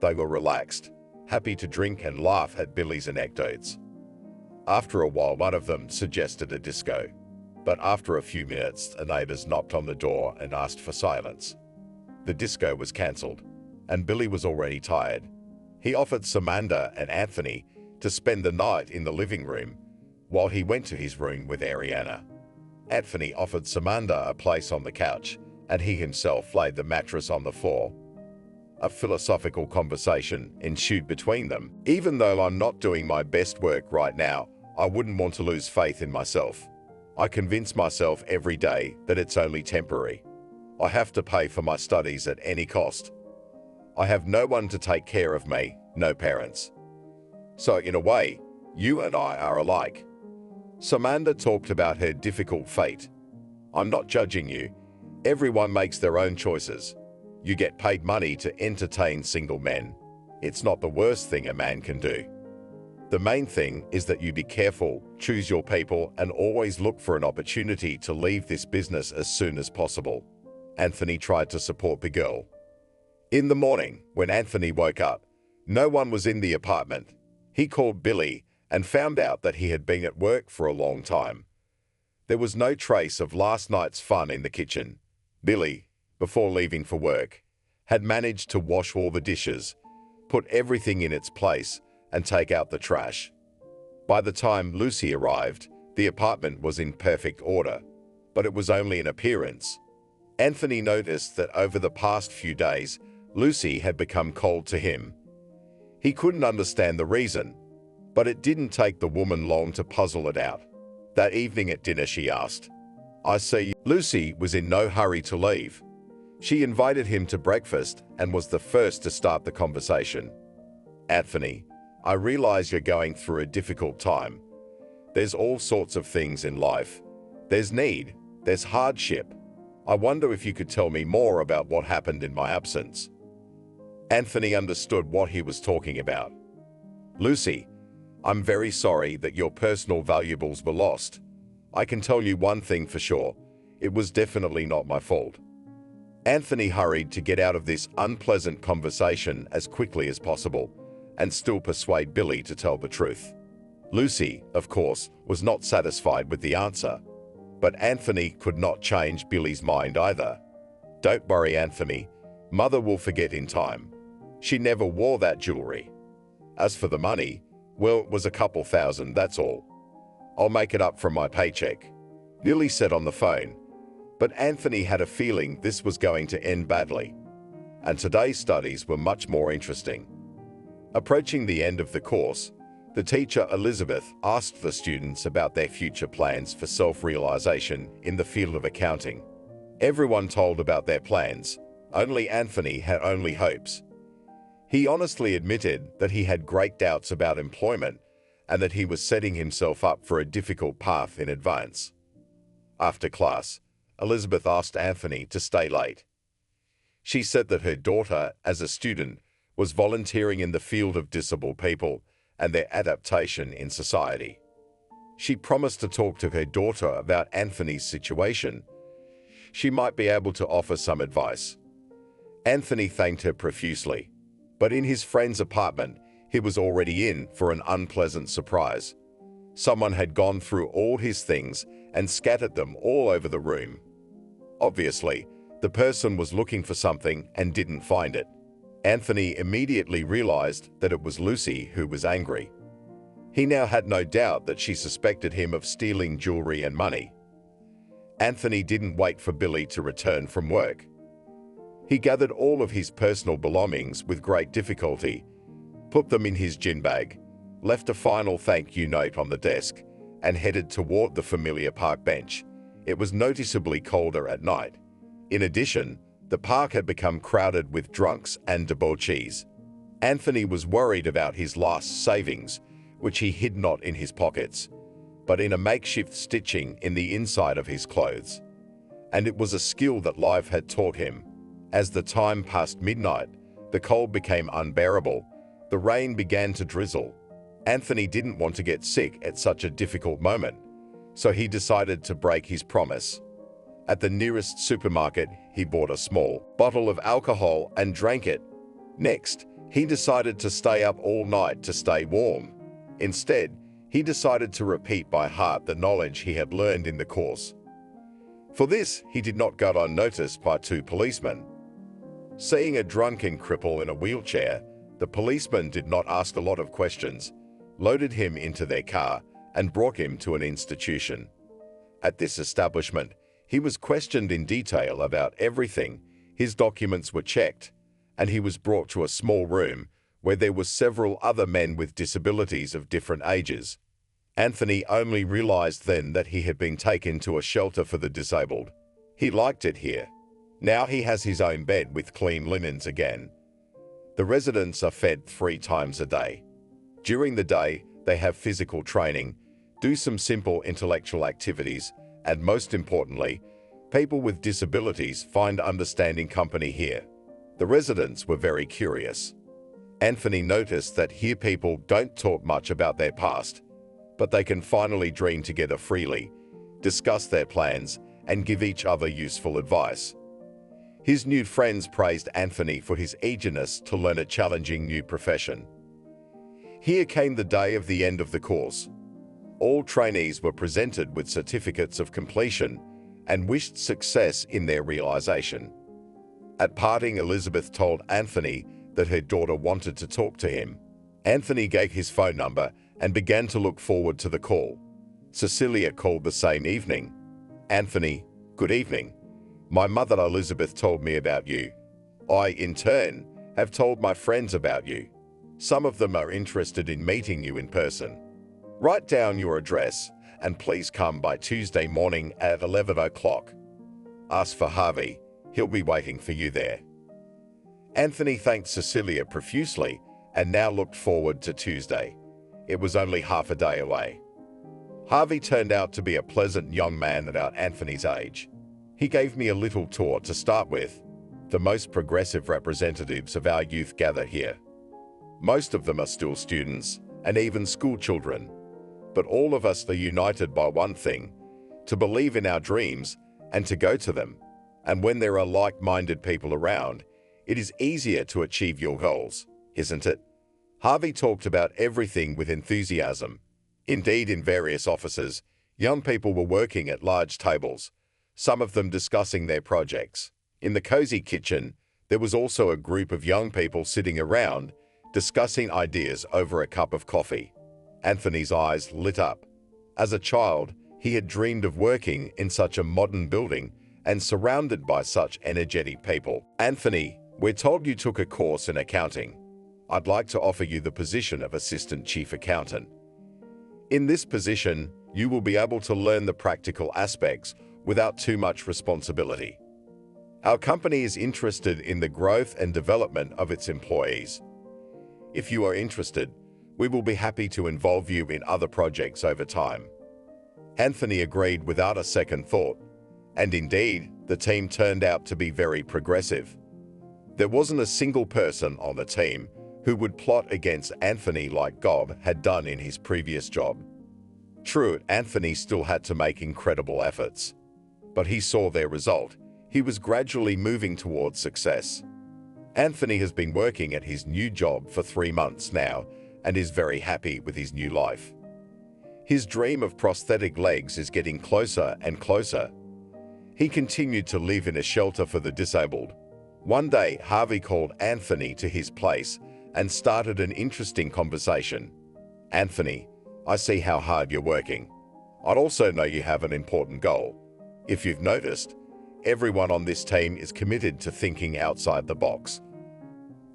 S3: They were relaxed, happy to drink and laugh at Billy's anecdotes. After a while, one of them suggested a disco, but after a few minutes, the neighbors knocked on the door and asked for silence. The disco was cancelled, and Billy was already tired. He offered Samantha and Anthony to spend the night in the living room while he went to his room with Ariana. Anthony offered Samantha a place on the couch, and he himself laid the mattress on the floor. A philosophical conversation ensued between them. "Even though I'm not doing my best work right now, I wouldn't want to lose faith in myself. I convince myself every day that it's only temporary. I have to pay for my studies at any cost. I have no one to take care of me, no parents. So in a way, you and I are alike." Samantha talked about her difficult fate. "I'm not judging you. Everyone makes their own choices. You get paid money to entertain single men. It's not the worst thing a man can do. The main thing is that you be careful, choose your people, and always look for an opportunity to leave this business as soon as possible." Anthony tried to support the girl. In the morning, when Anthony woke up, no one was in the apartment. He called Billy and found out that he had been at work for a long time. There was no trace of last night's fun in the kitchen. Billy, before leaving for work, had managed to wash all the dishes, put everything in its place, and take out the trash. By the time Lucy arrived, the apartment was in perfect order, but it was only an appearance. Anthony noticed that over the past few days, Lucy had become cold to him. He couldn't understand the reason, but it didn't take the woman long to puzzle it out. That evening at dinner, she asked, "I see." Lucy was in no hurry to leave. She invited him to breakfast and was the first to start the conversation. "Anthony, I realize you're going through a difficult time. There's all sorts of things in life. There's need, there's hardship. I wonder if you could tell me more about what happened in my absence." Anthony understood what he was talking about. "Lucy, I'm very sorry that your personal valuables were lost. I can tell you one thing for sure. It was definitely not my fault." Anthony hurried to get out of this unpleasant conversation as quickly as possible and still persuade Billy to tell the truth. Lucy, of course, was not satisfied with the answer, but Anthony could not change Billy's mind either. "Don't worry, Anthony. Mother will forget in time. She never wore that jewelry. As for the money, well, it was a couple thousand, that's all. I'll make it up from my paycheck," Billy said on the phone. But Anthony had a feeling this was going to end badly, and today's studies were much more interesting. Approaching the end of the course, the teacher Elizabeth asked the students about their future plans for self-realization in the field of accounting. Everyone told about their plans. Only Anthony had only hopes. He honestly admitted that he had great doubts about employment and that he was setting himself up for a difficult path in advance. After class, Elizabeth asked Anthony to stay late. She said that her daughter, as a student, was volunteering in the field of disabled people and their adaptation in society. She promised to talk to her daughter about Anthony's situation. She might be able to offer some advice. Anthony thanked her profusely, but in his friend's apartment, he was already in for an unpleasant surprise. Someone had gone through all his things and scattered them all over the room. Obviously, the person was looking for something and didn't find it. Anthony immediately realized that it was Lucy who was angry. He now had no doubt that she suspected him of stealing jewelry and money. Anthony didn't wait for Billy to return from work. He gathered all of his personal belongings with great difficulty, put them in his gin bag, left a final thank you note on the desk, and headed toward the familiar park bench. It was noticeably colder at night. In addition, The park had become crowded with drunks and debauchees. Anthony was worried about his last savings, which he hid not in his pockets, but in a makeshift stitching in the inside of his clothes. And it was a skill that life had taught him. As the time passed midnight, the cold became unbearable. The rain began to drizzle. Anthony didn't want to get sick at such a difficult moment, so he decided to break his promise. At the nearest supermarket, he bought a small bottle of alcohol and drank it. Next, he decided to stay up all night to stay warm. Instead, he decided to repeat by heart the knowledge he had learned in the course. For this, he did not go unnoticed by two policemen. Seeing a drunken cripple in a wheelchair, the policemen did not ask a lot of questions, loaded him into their car, and brought him to an institution. At this establishment, he was questioned in detail about everything, his documents were checked, and he was brought to a small room where there were several other men with disabilities of different ages. Anthony only realized then that he had been taken to a shelter for the disabled. He liked it here. Now he has his own bed with clean linens again. The residents are fed 3 times a day. During the day, they have physical training, do some simple intellectual activities, and most importantly, people with disabilities find understanding company here. The residents were very curious. Anthony noticed that here people don't talk much about their past, but they can finally dream together freely, discuss their plans, and give each other useful advice. His new friends praised Anthony for his eagerness to learn a challenging new profession. Here came the day of the end of the course. All trainees were presented with certificates of completion and wished success in their realization. At parting, Elizabeth told Anthony that her daughter wanted to talk to him. Anthony gave his phone number and began to look forward to the call. Cecilia called the same evening. Anthony, good evening. My mother Elizabeth told me about you. I, in turn, have told my friends about you. Some of them are interested in meeting you in person. Write down your address and please come by Tuesday morning at 11 o'clock. Ask for Harvey. He'll be waiting for you there. Anthony thanked Cecilia profusely and now looked forward to Tuesday. It was only half a day away. Harvey turned out to be a pleasant young man about Anthony's age. He gave me a little tour to start with. The most progressive representatives of our youth gather here. Most of them are still students and even school children. But all of us are united by one thing: to believe in our dreams and to go to them. And when there are like-minded people around, it is easier to achieve your goals, isn't it? Harvey talked about everything with enthusiasm. Indeed, in various offices, young people were working at large tables, some of them discussing their projects. In the cozy kitchen, there was also a group of young people sitting around, discussing ideas over a cup of coffee. Anthony's eyes lit up. As a child, he had dreamed of working in such a modern building and surrounded by such energetic people. Anthony, we're told you took a course in accounting. I'd like to offer you the position of Assistant Chief Accountant. In this position, you will be able to learn the practical aspects without too much responsibility. Our company is interested in the growth and development of its employees. If you are interested, we will be happy to involve you in other projects over time. Anthony agreed without a second thought, and indeed, the team turned out to be very progressive. There wasn't a single person on the team who would plot against Anthony like Gob had done in his previous job. True, Anthony still had to make incredible efforts, but he saw their result. He was gradually moving towards success. Anthony has been working at his new job for 3 months now and is very happy with his new life. His dream of prosthetic legs is getting closer and closer. He continued to live in a shelter for the disabled. One day, Harvey called Anthony to his place and started an interesting conversation. Anthony, I see how hard you're working. I'd also know you have an important goal. If you've noticed, everyone on this team is committed to thinking outside the box.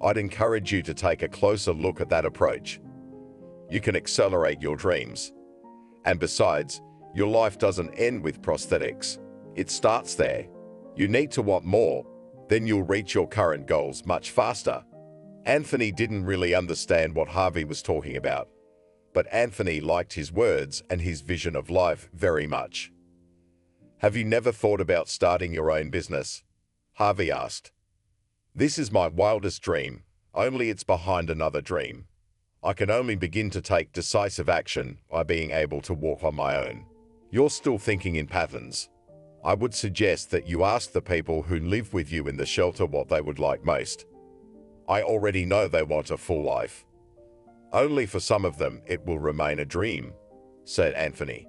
S3: I'd encourage you to take a closer look at that approach. You can accelerate your dreams. And besides, your life doesn't end with prosthetics. It starts there. You need to want more. then you'll reach your current goals much faster. Anthony didn't really understand what Harvey was talking about, but Anthony liked his words and his vision of life very much. Have you never thought about starting your own business? Harvey asked. This is my wildest dream, only it's behind another dream. I can only begin to take decisive action by being able to walk on my own. You're still thinking in patterns. I would suggest that you ask the people who live with you in the shelter what they would like most. I already know they want a full life. Only for some of them it will remain a dream, said Anthony.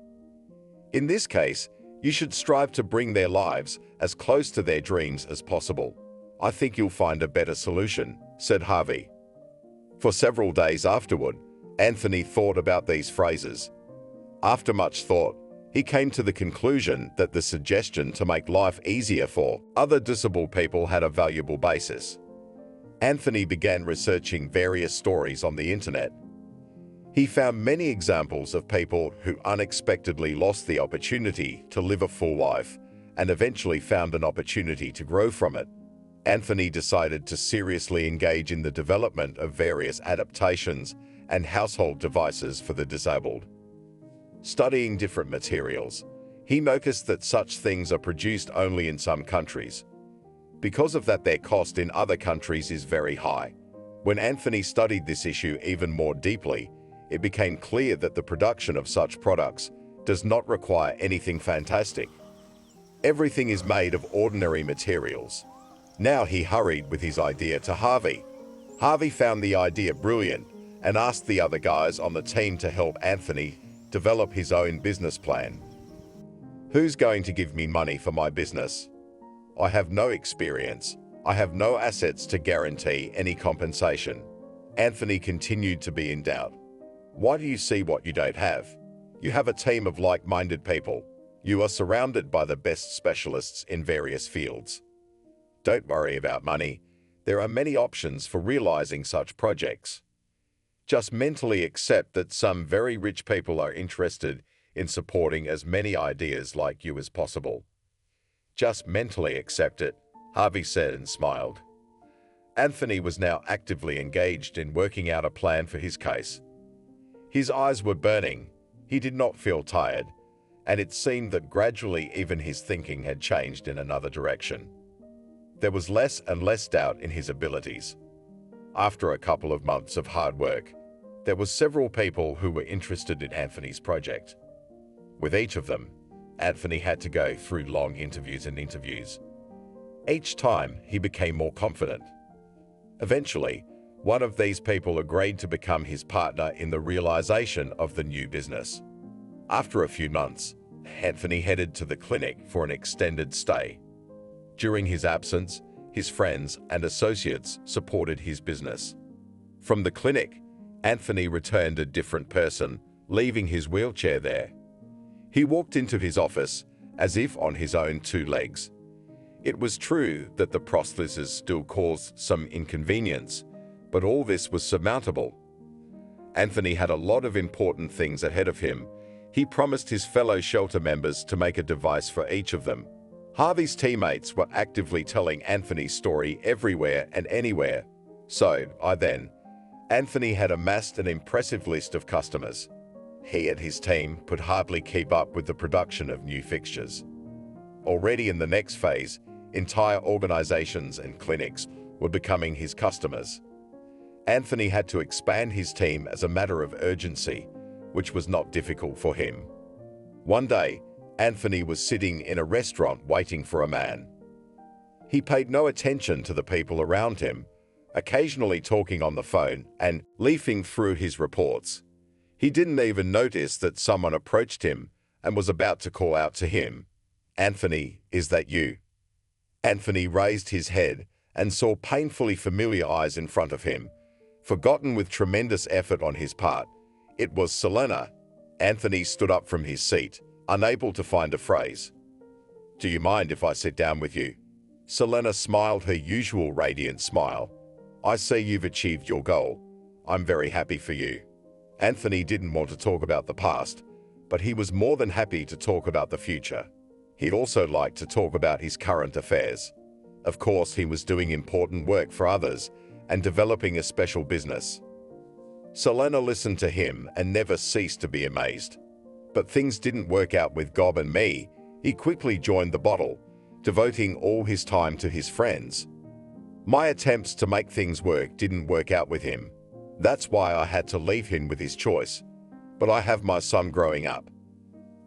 S3: In this case, you should strive to bring their lives as close to their dreams as possible. I think you'll find a better solution, said Harvey. For several days afterward, Anthony thought about these phrases. After much thought, he came to the conclusion that the suggestion to make life easier for other disabled people had a valuable basis. Anthony began researching various stories on the internet. He found many examples of people who unexpectedly lost the opportunity to live a full life and eventually found an opportunity to grow from it. Anthony decided to seriously engage in the development of various adaptations and household devices for the disabled. Studying different materials, he noticed that such things are produced only in some countries. Because of that, their cost in other countries is very high. When Anthony studied this issue even more deeply, it became clear that the production of such products does not require anything fantastic. Everything is made of ordinary materials. Now he hurried with his idea to Harvey. Harvey found the idea brilliant and asked the other guys on the team to help Anthony develop his own business plan. Who's going to give me money for my business? I have no experience. I have no assets to guarantee any compensation. Anthony continued to be in doubt. Why do you see what you don't have? You have a team of like-minded people. You are surrounded by the best specialists in various fields. Don't worry about money. There are many options for realizing such projects. Just mentally accept that some very rich people are interested in supporting as many ideas like you as possible. Just mentally accept it, Harvey said and smiled. Anthony was now actively engaged in working out a plan for his case. His eyes were burning. He did not feel tired, and it seemed that gradually even his thinking had changed in another direction. There was less and less doubt in his abilities. After a couple of months of hard work, there were several people who were interested in Anthony's project. With each of them, Anthony had to go through long interviews. Each time, he became more confident. Eventually, one of these people agreed to become his partner in the realization of the new business. After a few months, Anthony headed to the clinic for an extended stay. During his absence, his friends and associates supported his business. From the clinic, Anthony returned a different person, leaving his wheelchair there. He walked into his office as if on his own two legs. It was true that the prosthesis still caused some inconvenience, but all this was surmountable. Anthony had a lot of important things ahead of him. He promised his fellow shelter members to make a device for each of them. Harvey's teammates were actively telling Anthony's story everywhere and anywhere. So, Anthony had amassed an impressive list of customers. He and his team could hardly keep up with the production of new fixtures. Already in the next phase, entire organizations and clinics were becoming his customers. Anthony had to expand his team as a matter of urgency, which was not difficult for him. One day, Anthony was sitting in a restaurant waiting for a man. He paid no attention to the people around him, occasionally talking on the phone and leafing through his reports. He didn't even notice that someone approached him and was about to call out to him, "Anthony, is that you?" Anthony raised his head and saw painfully familiar eyes in front of him. Forgotten with tremendous effort on his part, it was Selena. Anthony stood up from his seat, unable to find a phrase. "Do you mind if I sit down with you?" Selena smiled her usual radiant smile. "I see you've achieved your goal. I'm very happy for you." Anthony didn't want to talk about the past, but he was more than happy to talk about the future. He'd also like to talk about his current affairs. Of course, he was doing important work for others and developing a special business. Selena listened to him and never ceased to be amazed. But things didn't work out with Gob and me. He quickly joined the bottle, devoting all his time to his friends. My attempts to make things work didn't work out with him. That's why I had to leave him with his choice. But I have my son growing up.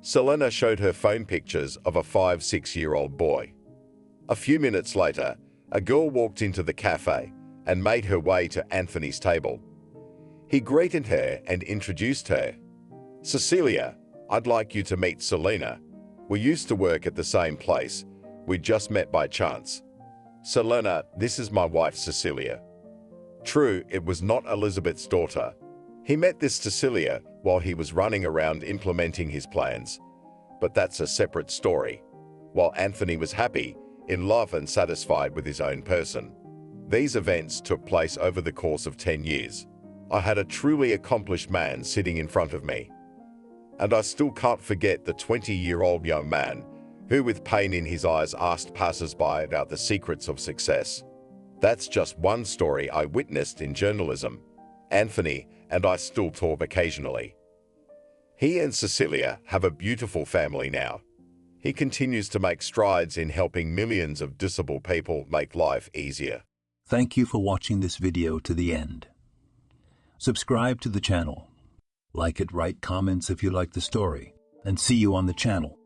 S3: Selena showed her phone pictures of a 5-6-year-old boy. A few minutes later, a girl walked into the cafe and made her way to Anthony's table. He greeted her and introduced her. "Cecilia, I'd like you to meet Selena. We used to work at the same place. We just met by chance. Selena, this is my wife Cecilia." True, it was not Elizabeth's daughter. He met this Cecilia while he was running around implementing his plans. But that's a separate story. While Anthony was happy, in love and satisfied with his own person. These events took place over the course of 10 years. I had a truly accomplished man sitting in front of me. And I still can't forget the 20-year-old young man who, with pain in his eyes, asked passers-by about the secrets of success. That's just one story I witnessed in journalism. Anthony and I still talk occasionally. He and Cecilia have a beautiful family now. He continues to make strides in helping millions of disabled people make life easier.
S1: Thank you for watching this video to the end. Subscribe to the channel. Like it, write comments if you like the story, and see you on the channel.